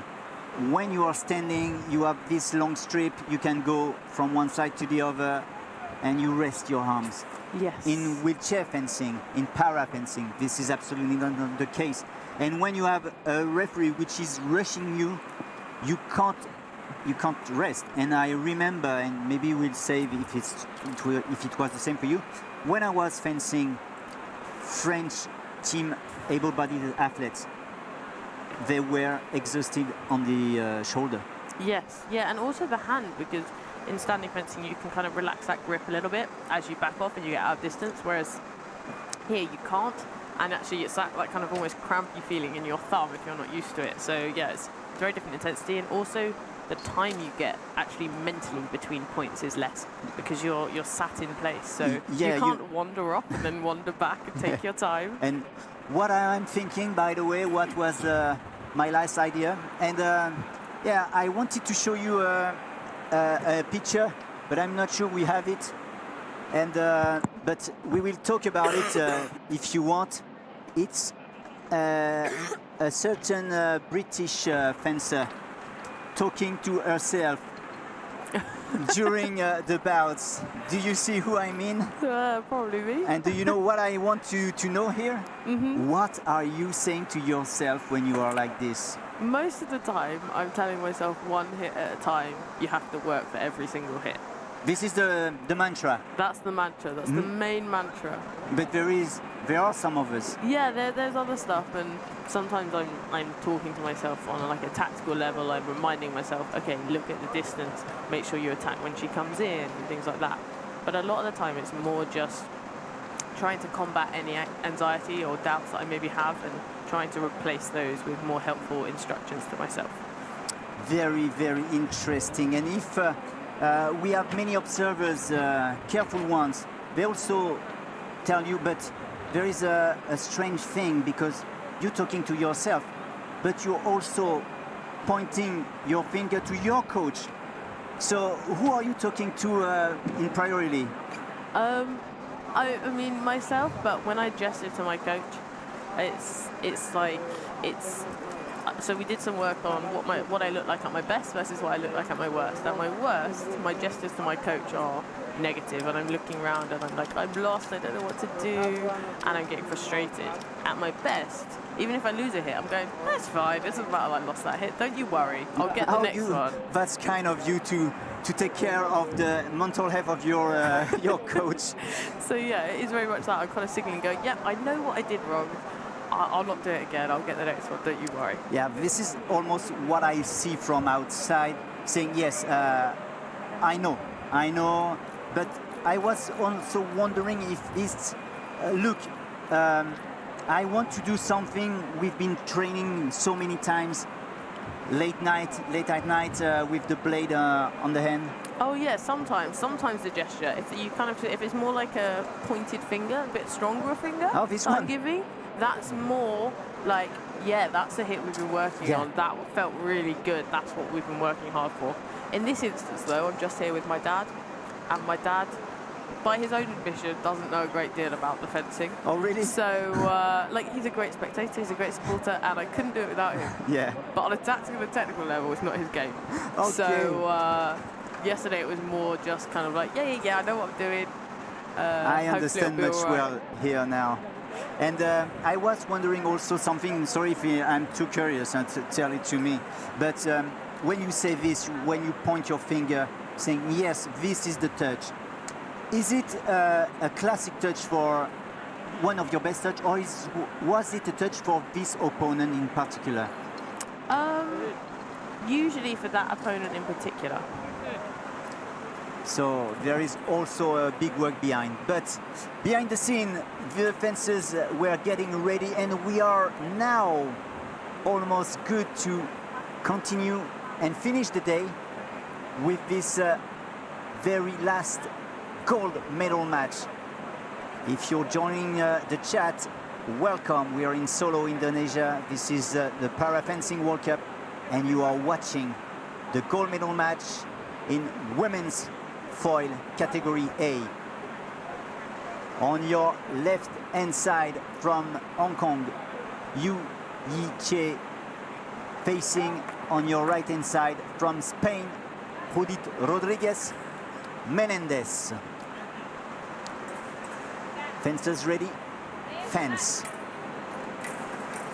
When you are standing, you have this long strip, you can go from one side to the other, and you rest your arms. Yes. In wheelchair fencing, in para fencing, this is absolutely not the case. And when you have a referee which is rushing you, you can't rest. And I remember, and maybe we'll save if it was the same for you, when I was fencing French team able-bodied athletes, they were exhausted on the shoulder. Yes, yeah, and also the hand, because in standing fencing you can kind of relax that grip a little bit as you back off and you get out of distance, whereas here you can't, and actually it's that like kind of almost crampy feeling in your thumb if you're not used to it. So yeah, it's very different intensity, and also the time you get actually mentally between points is less because you're sat in place, so you can't wander up and then wander back and take your time. And what I'm thinking, by the way, what was my last idea. And yeah, I wanted to show you a picture, but I'm not sure we have it. And but we will talk about it if you want. It's a certain British fencer talking to herself during the bouts. Do you see who I mean? Probably me. And do you know what I want to know here? What are you saying to yourself when you are like this? Most of the time, I'm telling myself one hit at a time. You have to work for every single hit. This is the mantra. That's the mantra. That's the main mantra. But there are some of us. Yeah, there's other stuff, and sometimes I'm talking to myself on like a tactical level. I'm reminding myself, okay, look at the distance, make sure you attack when she comes in, and things like that. But a lot of the time, it's more just trying to combat any anxiety or doubts that I maybe have, and trying to replace those with more helpful instructions to myself. Very, very interesting. And if we have many observers, careful ones, they also tell you, but there is a strange thing, because you're talking to yourself, but you're also pointing your finger to your coach. So who are you talking to in priority? I mean myself, but when I gesture to my coach, it's like so we did some work on what I look like at my best versus what I look like at my worst. At my worst, my gestures to my coach are negative, and I'm looking around and I'm like, I'm lost, I don't know what to do, and I'm getting frustrated. At my best, even if I lose a hit, I'm going, that's fine, it doesn't matter, I lost that hit, don't you worry, I'll get the next one. That's kind of you to take care of the mental health of your your coach. So yeah, it is very much that. I'm kind of signaling, going, yeah, I know what I did wrong, I'll not do it again, I'll get the next one, don't you worry. Yeah, this is almost what I see from outside, saying, yes, I know, but I was also wondering if this, look, I want to do something we've been training so many times, late at night with the blade on the hand. Oh yeah, sometimes the gesture, if it's more like a pointed finger, a bit stronger finger, oh, this one. I'm giving, that's more like, yeah, that's a hit we've been working on. That felt really good. That's what we've been working hard for. In this instance, though, I'm just here with my dad, and my dad, by his own admission, doesn't know a great deal about the fencing. Oh, really? So, like, he's a great spectator, he's a great supporter, and I couldn't do it without him. Yeah. But on a tactical and technical level, it's not his game. Okay. So, yesterday it was more just kind of like, yeah, I know what I'm doing. I understand much well here now. And I was wondering also something, sorry if I'm too curious and to tell it to me, but when you say this, when you point your finger saying, yes, this is the touch, is it a classic touch for one of your best touch, or was it a touch for this opponent in particular? Usually for that opponent in particular. So there is also a big work behind. But behind the scene, the fencers were getting ready, and we are now almost good to continue and finish the day with this very last gold medal match. If you're joining the chat, welcome. We are in Solo, Indonesia. This is the Para Fencing World Cup, and you are watching the gold medal match in women's foil category A. On your left hand side from Hong Kong, Yu Yi-che. Facing on your right hand side from Spain, Judith Rodriguez Menendez. Fencers ready? Fence.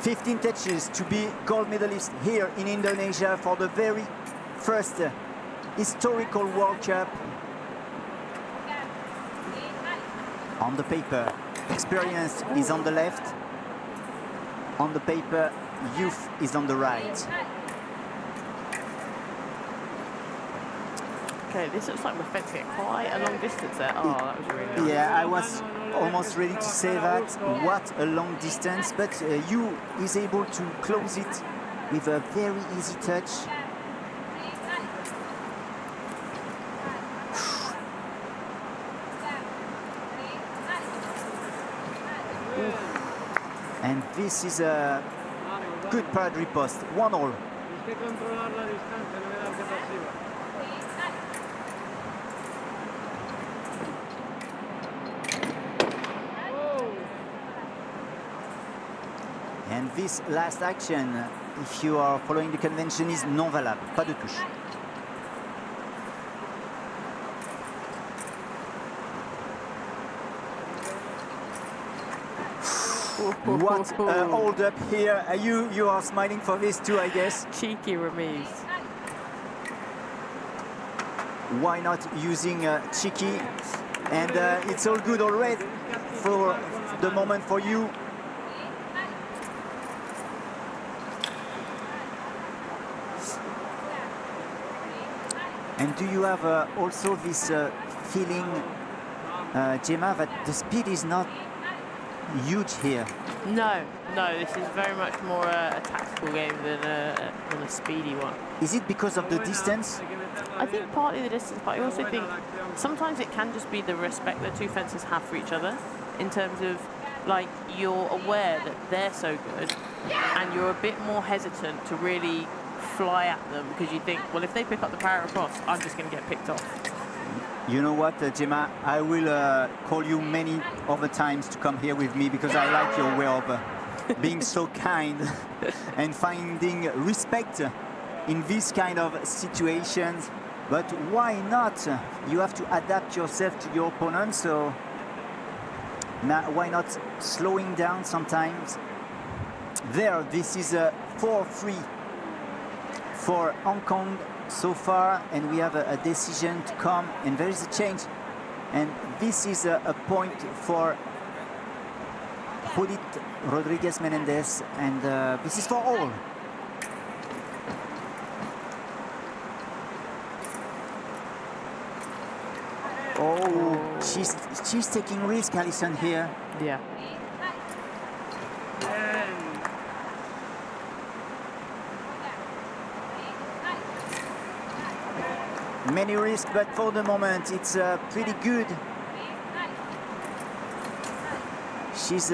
15 touches to be gold medalist here in Indonesia for the very first historical World Cup. On the paper, experience is on the left. On the paper, youth is on the right. Okay, this looks like we're fencing at quite a long distance there. Oh, that was really nice. Yeah, I was almost ready to say that. What a long distance, but Yu is able to close it with a very easy touch. And this is a Good parade riposte. 1-all. Tienes que controlar la distancia, no me das que pasiva. And this last action, if you are following the convention, is non valable. Pas de touche. What a hold up here. You are smiling for this too, I guess. Cheeky remise. Why not using cheeky? And it's all good already for the moment for you. And do you have also this feeling, Gemma, that the speed is not huge here? No, this is very much more a tactical game than a speedy one. Is it because of the distance? I think partly the distance, but I also think sometimes it can just be the respect that two fencers have for each other, in terms of, like, you're aware that they're so good and you're a bit more hesitant to really fly at them because you think, well, if they pick up the parrot across, I'm just going to get picked off. You know what, Gemma? I will call you many other times to come here with me because I like your way of being so kind and finding respect in these kind of situations. But why not? You have to adapt yourself to your opponent, so now why not slowing down sometimes? There, this is a 4-3 for Hong Kong so far, and we have a decision to come, and there is a change, and this is a point for Judith Rodriguez Menendez, and this is for all. Oh, she's taking risk, Alison, here. Yeah. Many risks, but for the moment it's pretty good. She's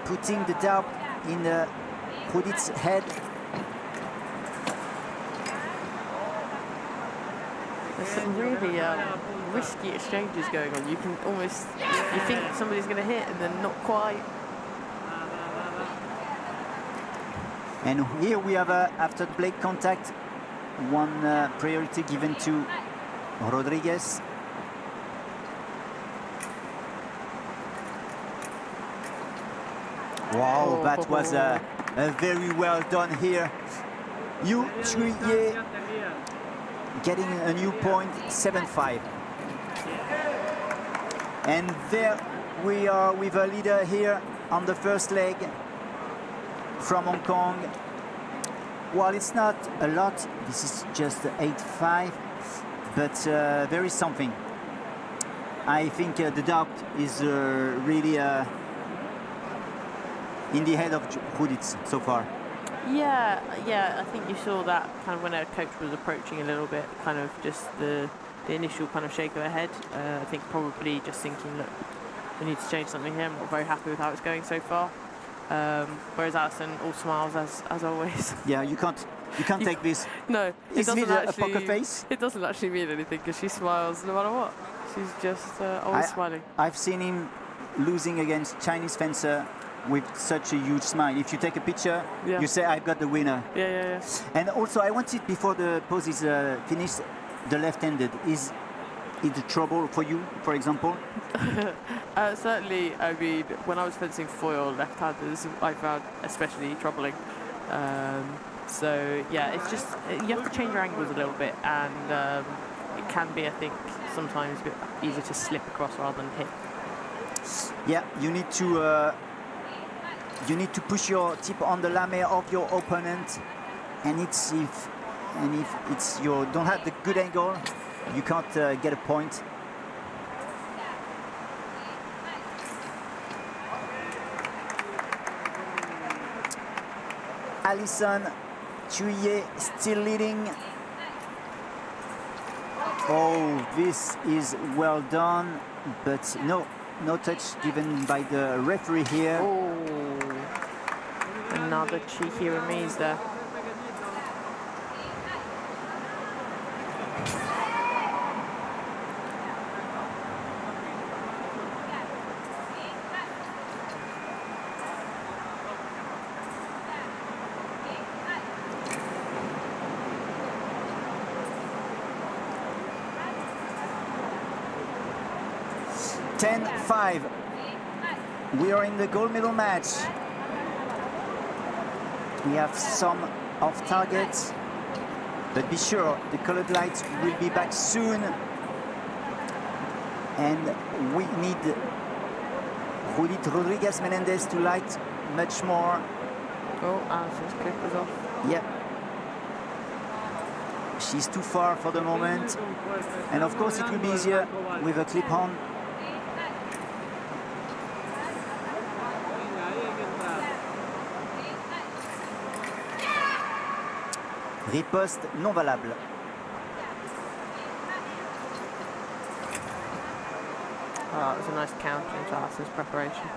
putting the doubt in Judith's head. There's some really risky exchanges going on. You can almost, you think somebody's going to hit and then not quite. And here we have, after the blade contact, one priority given to Rodriguez. Wow, that was a very well done here. Yu Chuye getting a new point, 7-5. And there we are with a leader here on the first leg from Hong Kong. While it's not a lot, this is just 8-5, but there is something. I think the doubt is really in the head of Judith so far. Yeah, I think you saw that kind of when her coach was approaching a little bit, kind of just the initial kind of shake of her head. I think probably just thinking, look, we need to change something here. I'm not very happy with how it's going so far. Whereas Alison all smiles as always. Yeah, you can't take this. No, it doesn't actually, a poker face. It doesn't actually mean anything because she smiles no matter what. She's just always smiling. I've seen him losing against Chinese fencer with such a huge smile. If you take a picture, you say, I've got the winner. Yeah. And also, I wanted, before the pose is finished, the left-handed. Is it a trouble for you, for example? Certainly, I mean, when I was fencing foil, left-handers I found especially troubling. So, yeah, it's just, you have to change your angles a little bit, and it can be, I think, sometimes a bit easier to slip across rather than hit. Yeah, you need to push your tip on the lame of your opponent, and if it's you don't have the good angle, you can't get a point. Alison Chuye still leading. Oh, this is well done, but no touch given by the referee here. Oh. Another cheeky remise there. (10-5). We are in the gold medal match. We have some off targets, but be sure the colored lights will be back soon. And we need Judith Rodriguez Menendez to light much more. Oh, Alison's clip was off. Yeah. She's too far for the moment. And of course it will be easier with a clip on. Riposte non valable. Oh, that was a nice counter into Alison's preparation.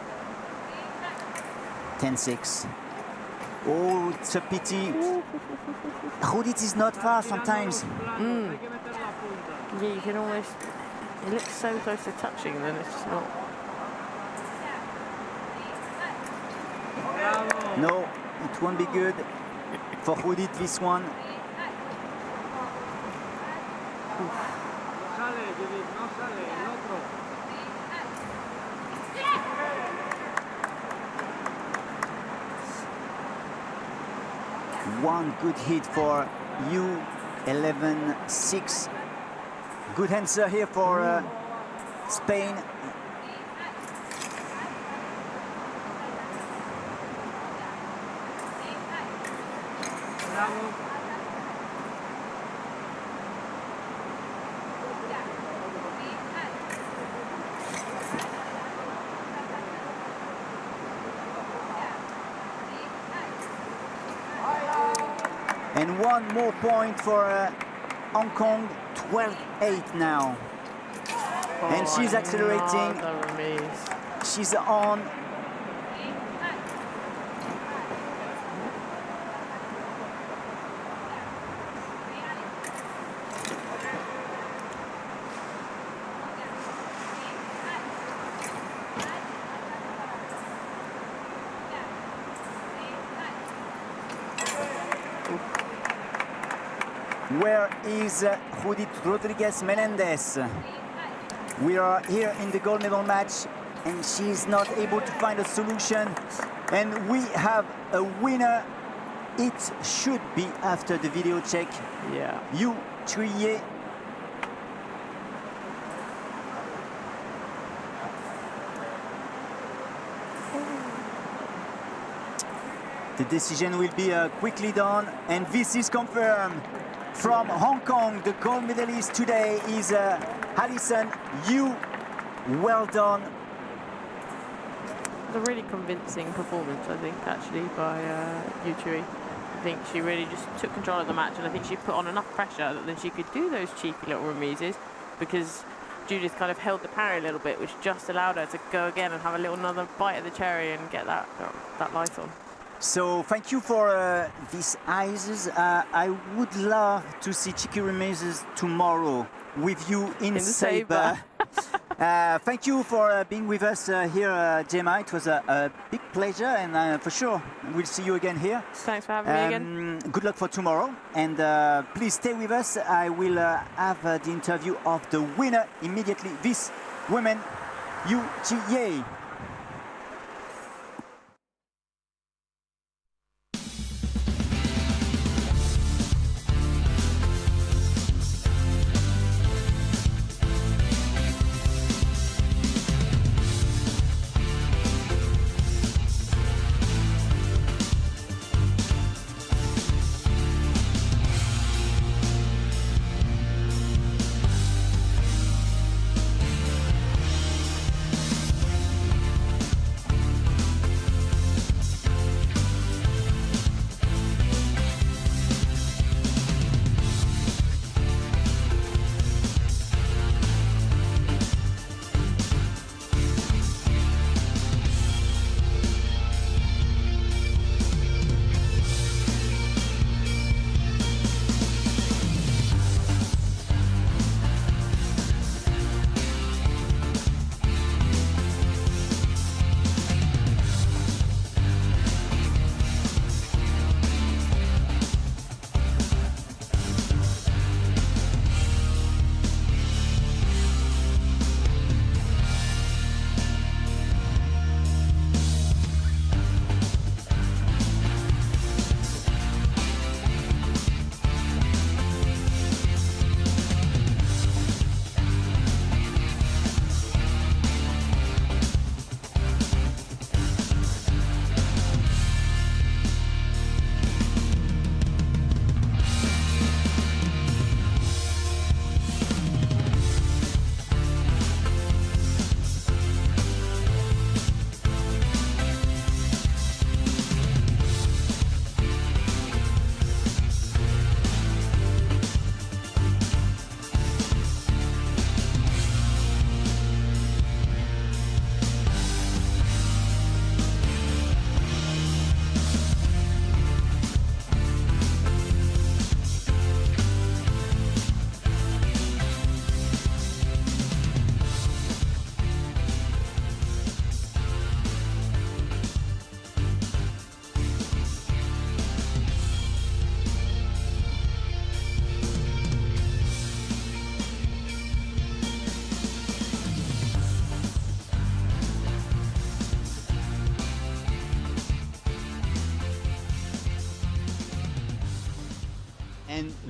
10-6. Oh, it's a pity. Judith is not far sometimes. Yeah, you can almost... It looks so close to touching, and then it's just not. No, it won't be good for Judith, this one. One good hit for you, 11-6. Good answer here for Spain. And one more point for Hong Kong, 12-8 now. And she's accelerating. She's on. Where is Judith Rodriguez Menendez? We are here in the gold medal match and she's not able to find a solution. And we have a winner. It should be after the video check. Yeah. Yu Chuye. The decision will be quickly done, and this is confirmed. From Hong Kong, the gold medalist today is Alison Yu. Well done. It was a really convincing performance, I think, actually, by Yu Chui. I think she really just took control of the match, and I think she put on enough pressure that then she could do those cheeky little remises, because Judith kind of held the parry a little bit, which just allowed her to go again and have a little another bite of the cherry and get that light on. So thank you for these eyes. I would love to see cheeky remises tomorrow with you in Saber. Thank you for being with us here, Gemma. It was a big pleasure, and for sure we'll see you again here. Thanks for having me again. Good luck for tomorrow, and please stay with us. I will have the interview of the winner immediately. This woman, Yu Chi-Ye.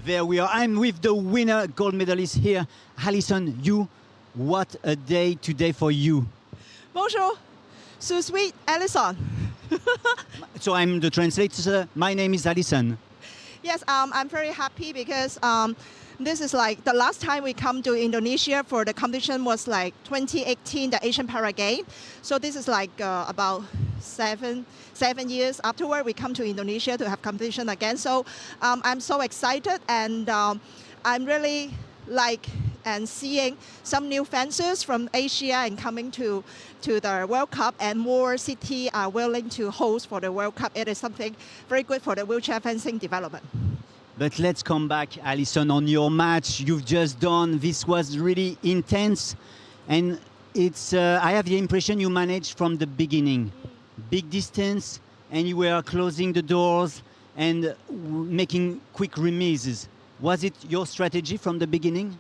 There we are. I'm with the winner, gold medalist here. Alison, what a day today for you. Bonjour, je suis Alison. So I'm the translator. My name is Alison. Yes, I'm very happy because this is like the last time we come to Indonesia for the competition was like 2018, the Asian Para Game. So this is like about seven years afterward we come to Indonesia to have competition again. So I'm so excited, and I'm really and seeing some new fencers from Asia and coming to the World Cup, and more cities are willing to host for the World Cup. It is something very good for the wheelchair fencing development. But let's come back, Alison, on your match you've just done. This was really intense, and it's I have the impression you managed from the beginning. Big distance, and you were closing the doors and making quick remises. Was it your strategy from the beginning?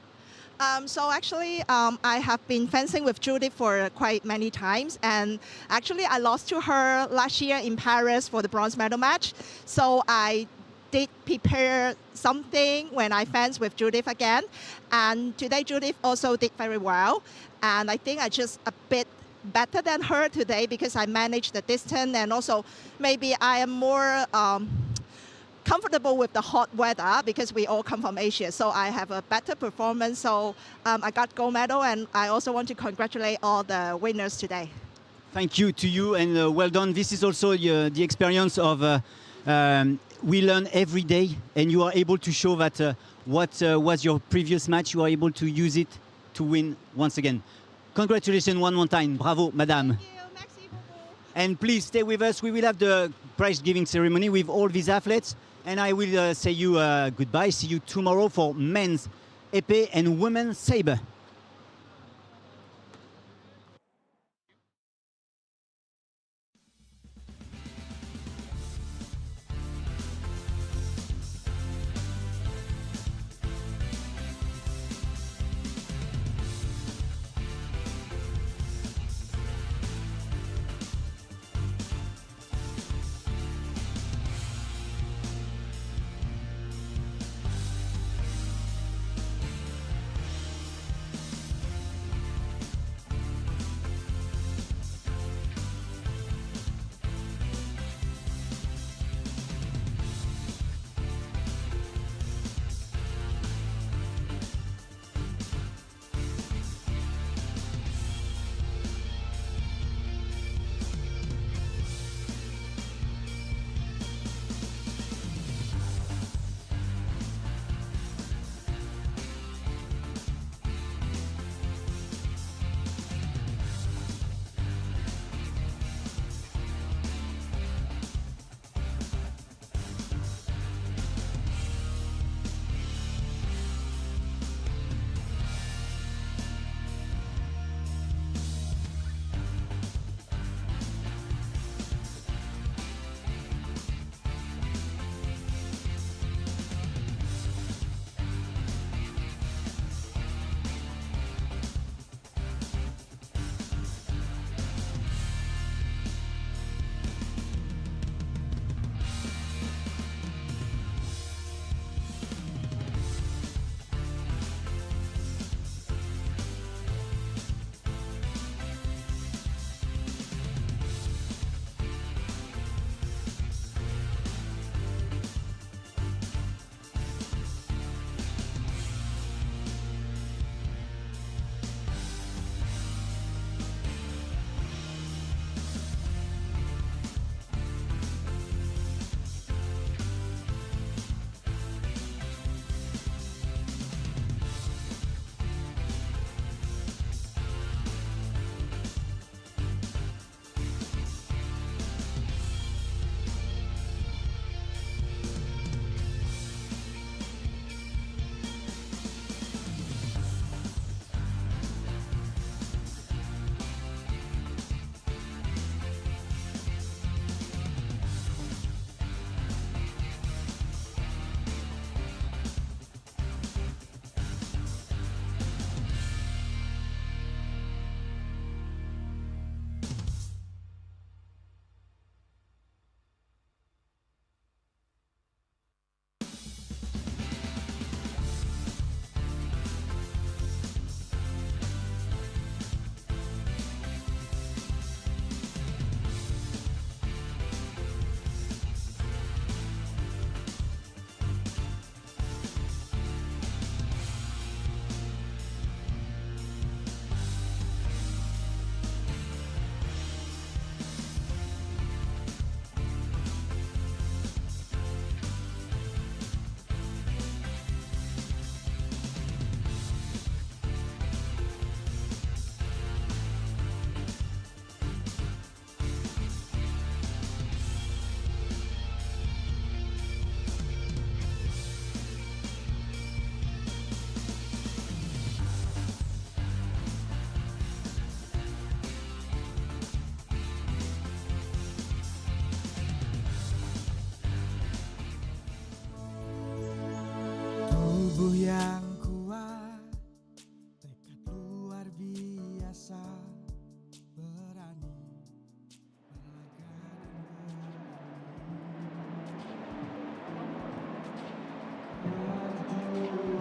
So actually, I have been fencing with Judith for quite many times, and actually I lost to her last year in Paris for the bronze medal match. So I did prepare something when I fenced with Judith again, and today Judith also did very well, and I think I just a bit better than her today because I managed the distance, and also maybe I am more comfortable with the hot weather because we all come from Asia. So I have a better performance. So I got gold medal, and I also want to congratulate all the winners today. Thank you to you, and well done. This is also the experience of we learn every day, and you are able to show that what was your previous match, you are able to use it to win once again. Congratulations one more time. Bravo, madame. Thank you. Merci beaucoup. And please stay with us. We will have the prize giving ceremony with all these athletes. And I will say you goodbye. See you tomorrow for men's épée and women's sabre. Tubuh yang kuat, tekad luar biasa, berani melangkah dan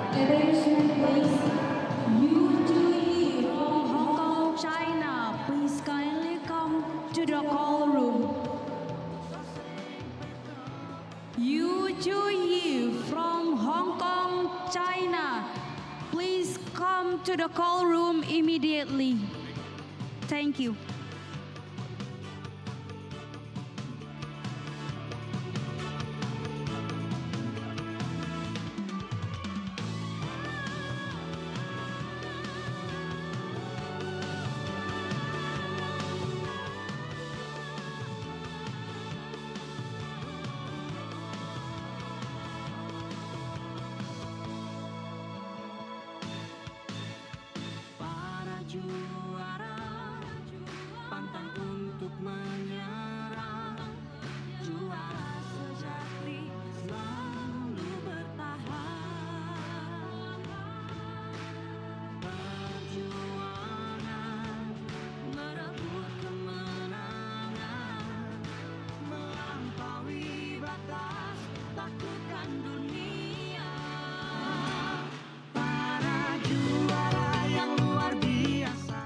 Attention please. Yu Juyi from Hong Kong, China. Please kindly come to the call room. Yu Juyi from Hong Kong, China. Please come to the call room immediately. Thank you. Para juara pantang untuk menyerah, juara sejati selalu bertahan. Perjuangan merebut kemenangan, melampaui batas, takutkan dunia. Para juara yang luar biasa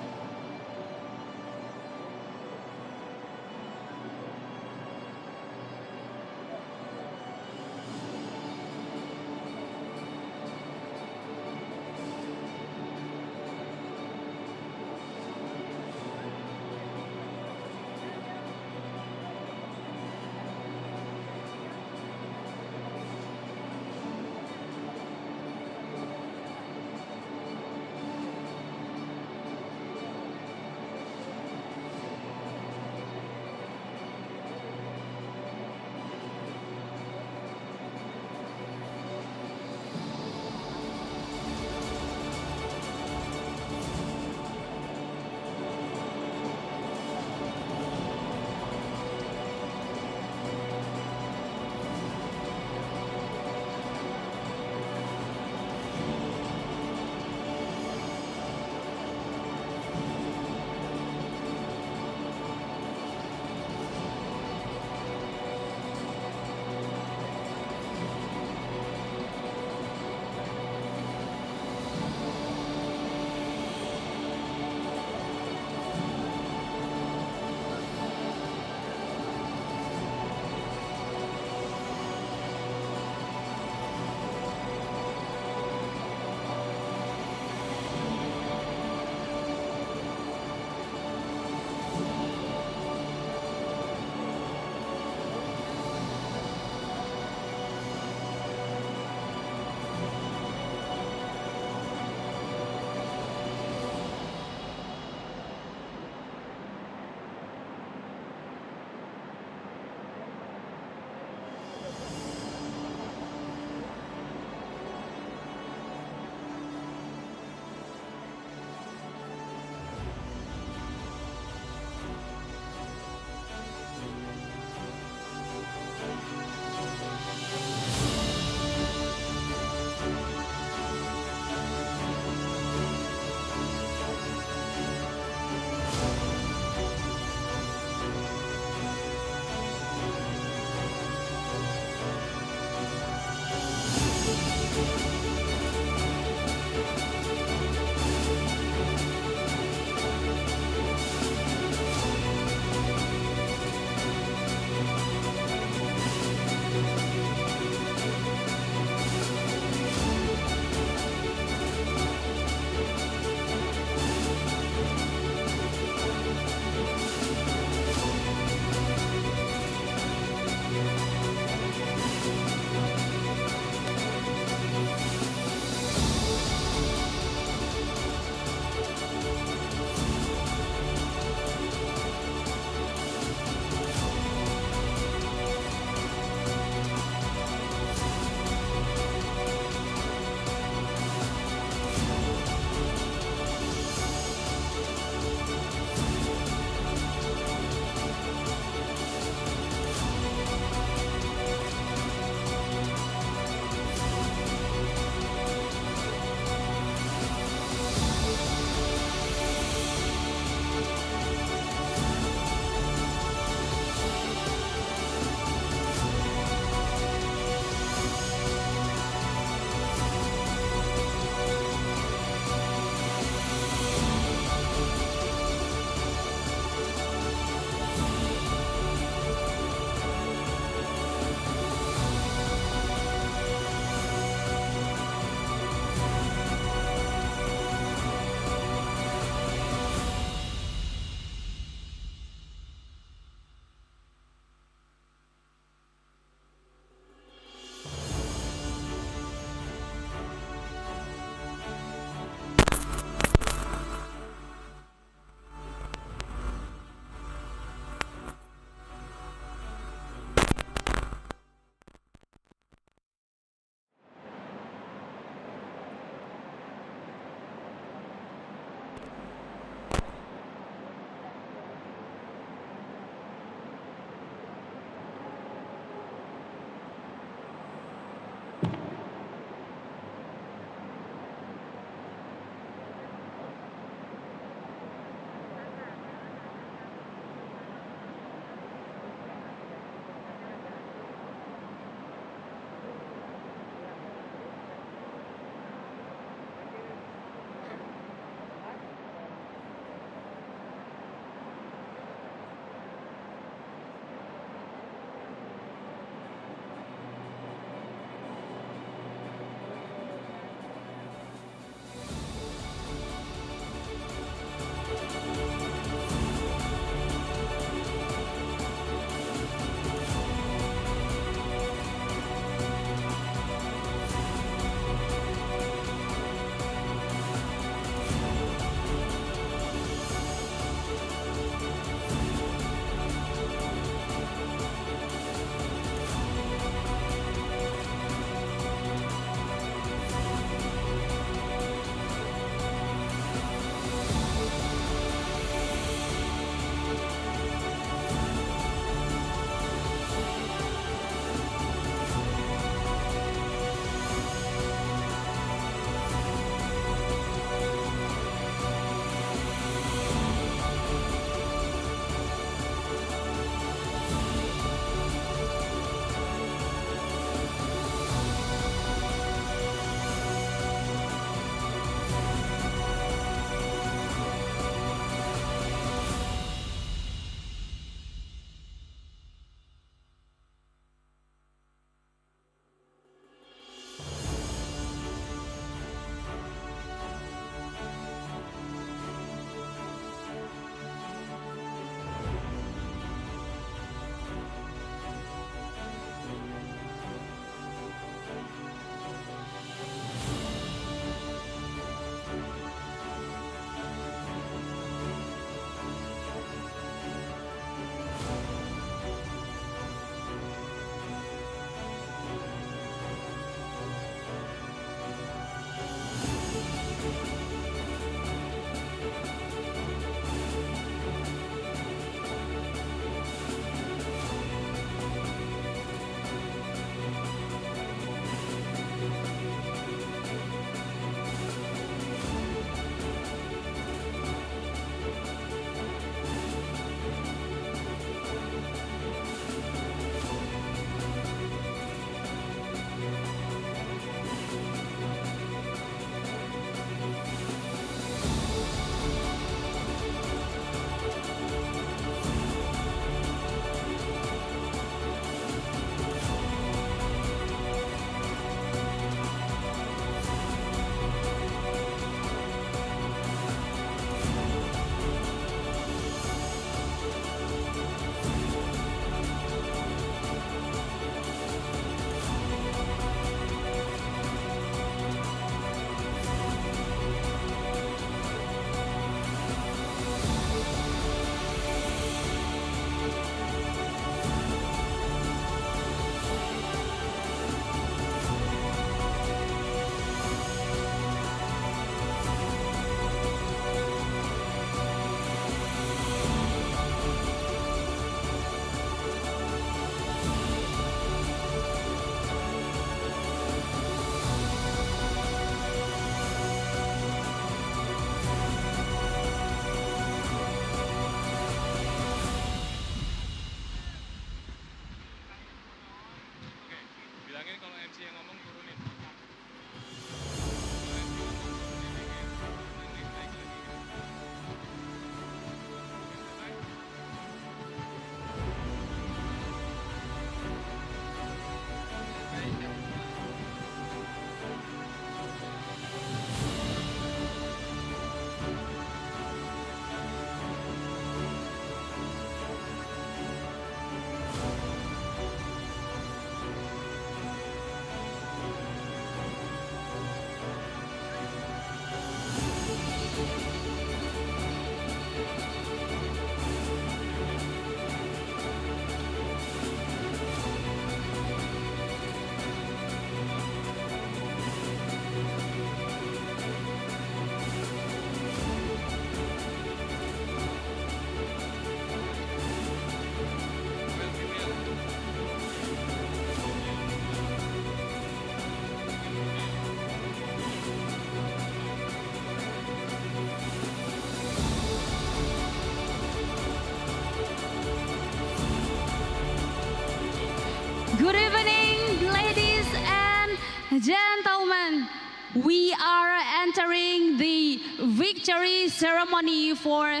Good evening, ladies and gentlemen. We are entering the victory ceremony for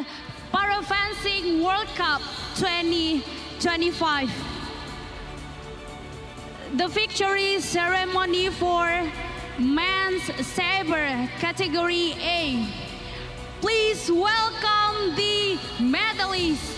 Parafencing World Cup 2025. The victory ceremony for men's saber category A. Please welcome the medalists.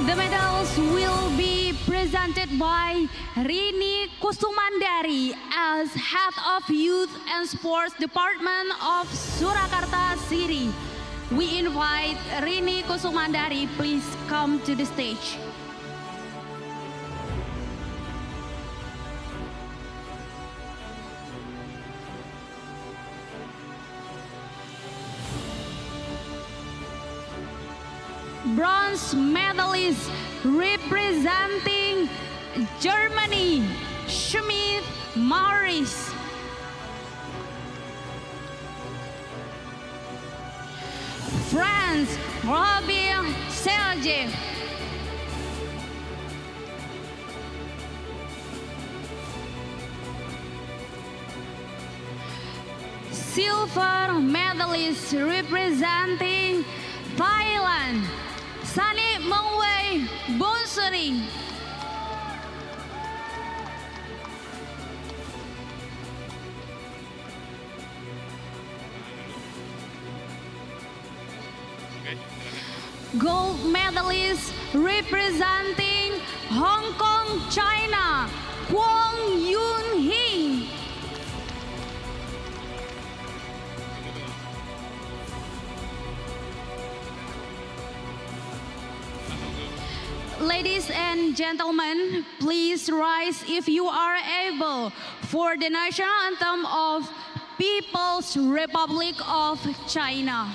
The medals will be presented by Rini Kusumandari as Head of Youth and Sports Department of Surakarta City. We invite Rini Kusumandari, please come to the stage. Bronze medalist representing Germany, Schmidt Maurice. France, Robin Serge. Silver medalist representing Thailand, Sani Mongwei Bonsuri. Gold medalist representing Hong Kong, China, Kwong Yun Hee. Ladies and gentlemen, please rise if you are able for the national anthem of People's Republic of China.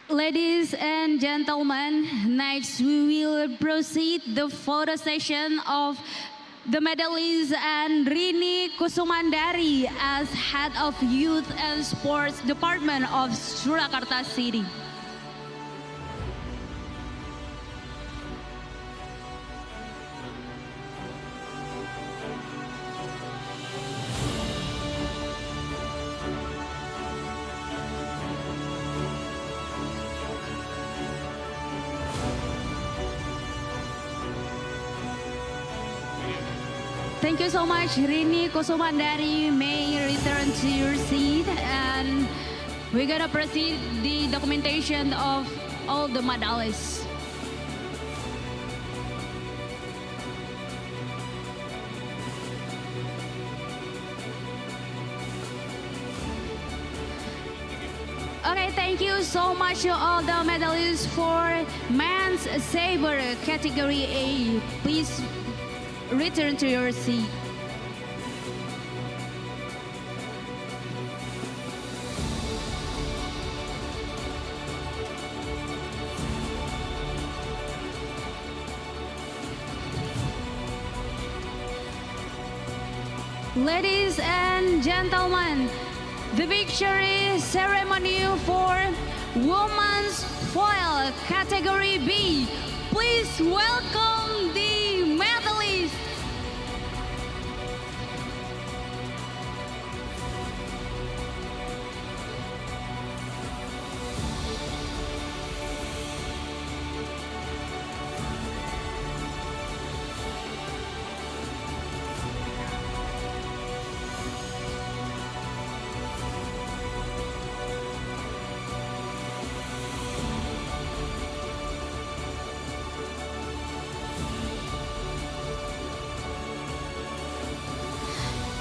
Ladies and gentlemen, next we will proceed the photo session of the medalists and Rini Kusumandari as Head of Youth and Sports Department of Surakarta City. Thank you so much, Rini Kusumandari. May return to your seat, and we're gonna proceed the documentation of all the medalists. Okay, thank you so much to all the medalists for men's saber category A. Please return to your seat. Ladies and gentlemen, the victory ceremony for women's foil category B. Please welcome the medalists.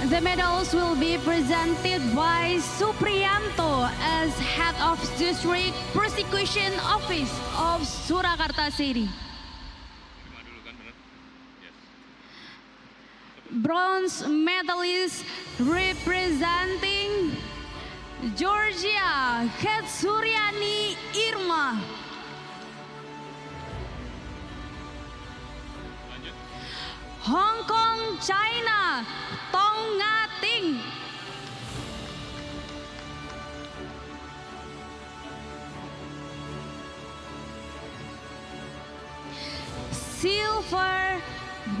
The medals will be presented by Supriyanto as Head of District Prosecution Office of Surakarta City. Bronze medalist representing Georgia, Ketsuryani Irma. Hong Kong, China, Tong Nga Ting. Silver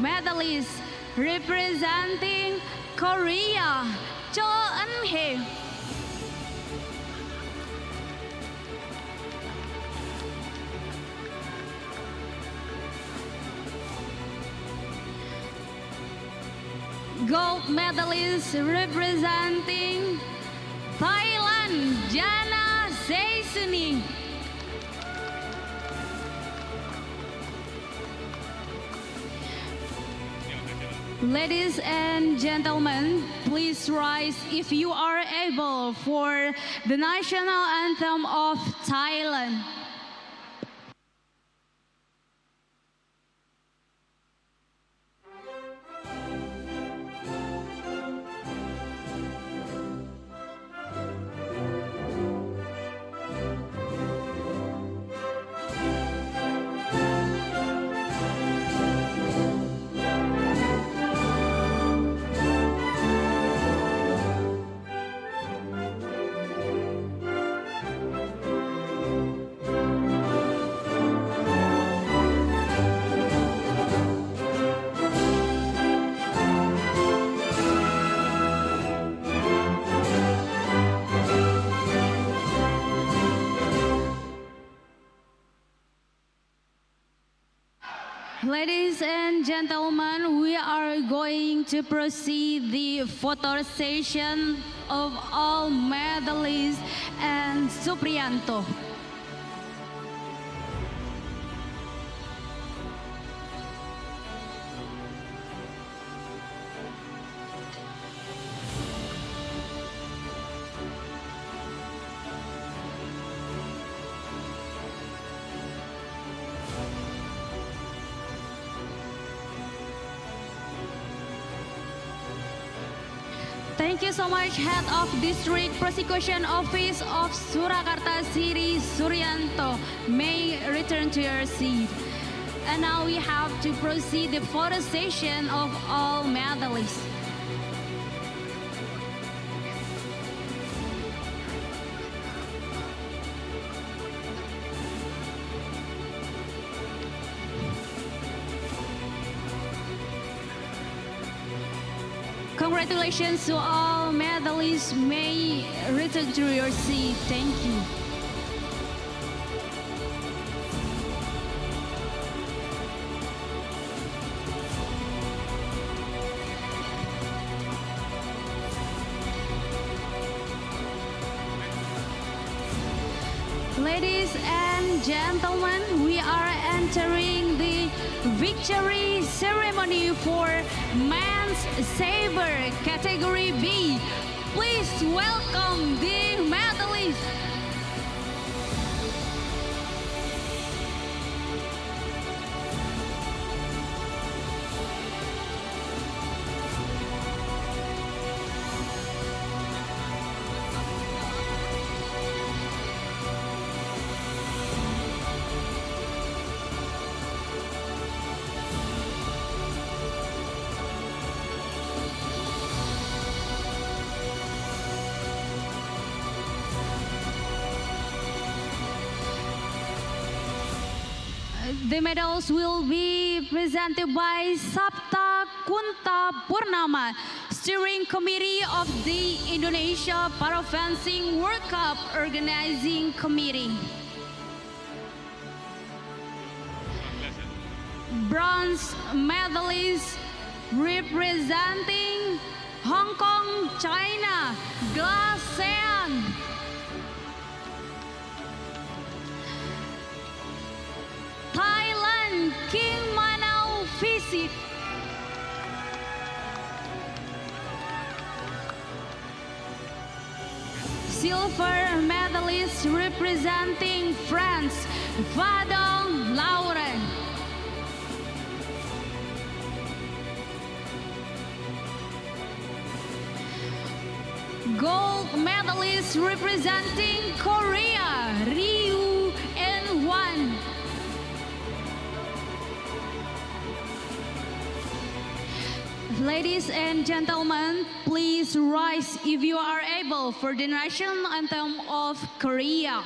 medalist representing Korea, Cho Eun-hye. Gold medalist representing Thailand, Jana Seisuni. Ladies and gentlemen, please rise if you are able for the national anthem of Thailand. Ladies and gentlemen, we are going to proceed the photo session of all medalists and Supriyanto. Thank you so much, Head of District Prosecution Office of Surakarta City, Suryanto. May return to your seat. And now we have to proceed the photo session of all medalists. Congratulations to all medalists. May return to your seat. Thank you. Ladies and gentlemen, we are entering the victory ceremony for men's saber category B. Please welcome the medalists. The medals will be presented by Sabta Kunta Purnama, Steering Committee of the Indonesia Para Fencing World Cup Organizing Committee. Bronze medalist representing Hong Kong, China, Glasean. Thailand, King Manau Visit. Silver medalist representing France, Vadong Lauren. Gold medalist representing Korea, Ryu En-hwan. Ladies and gentlemen, please rise if you are able for the national anthem of Korea.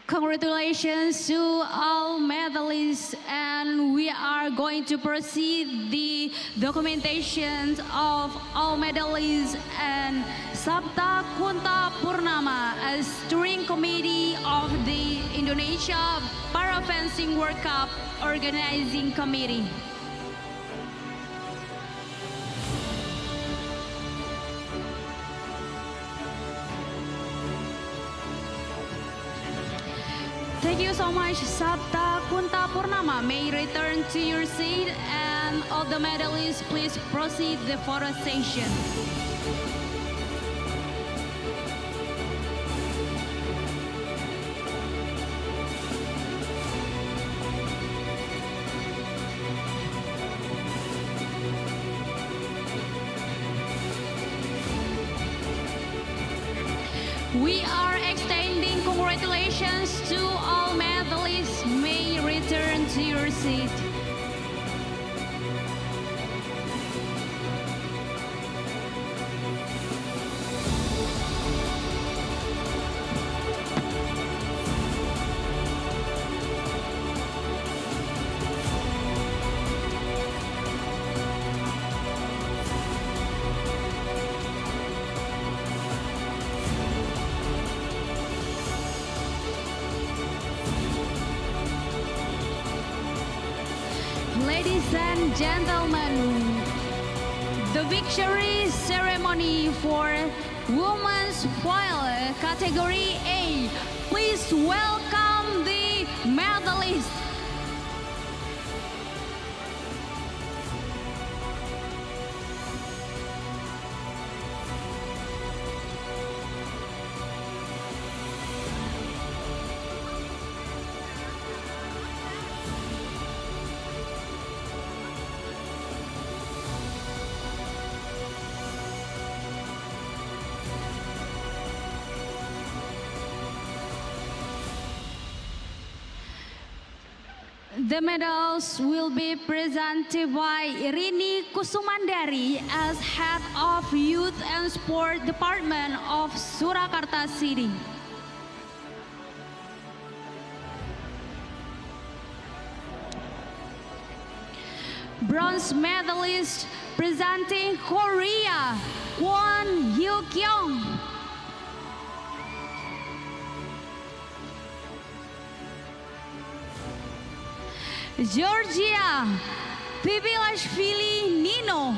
Congratulations to all medalists, and we are going to proceed the documentation of all medalists and Sabta Kunta Purnama as steering committee of the Indonesia Para Fencing World Cup Organizing Committee. Thank you so much, Sabta Kunta Purnama. May return to your seat, and all the medalists, please proceed the photo session. We are extending congratulations to all medalists. May return to your seat. Ladies and gentlemen, the victory ceremony for women's foil category A. Please welcome the medalists. The medals will be presented by Rini Kusumandari as Head of Youth and Sport Department of Surakarta City. Bronze medalist presenting Korea, Kwon Hyo-kyung. Georgia, Pibilashvili Nino.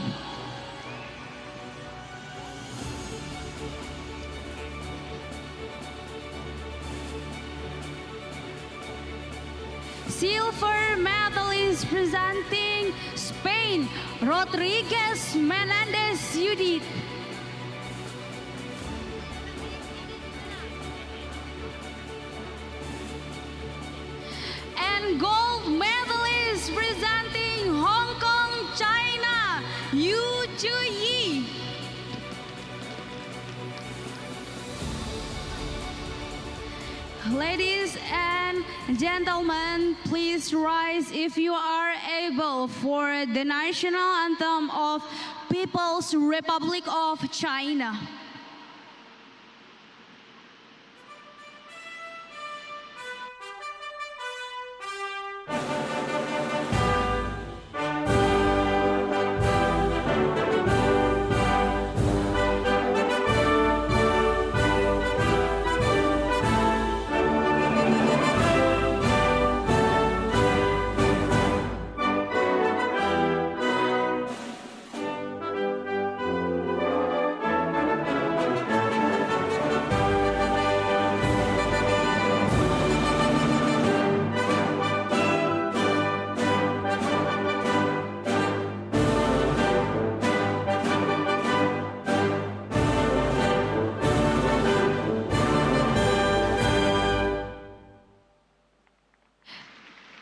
Silver medalist presenting Spain, Rodriguez Menendez Judith. And gold medalist presenting Hong Kong, China, Yu Ju-yi. Ladies and gentlemen, please rise if you are able for the national anthem of People's Republic of China.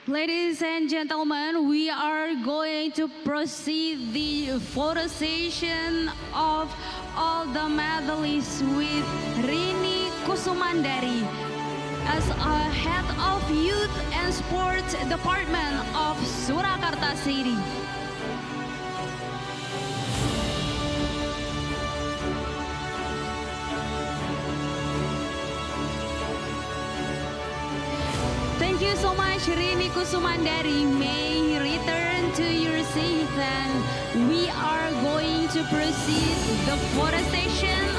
Ladies and gentlemen, we are going to proceed the photo session of all the medalists with Rini Kusumandari as a Head of Youth and Sports Department of Surakarta City. Thank you so much, Rini Kusumandari. May return to your seat, and we are going to proceed the photo session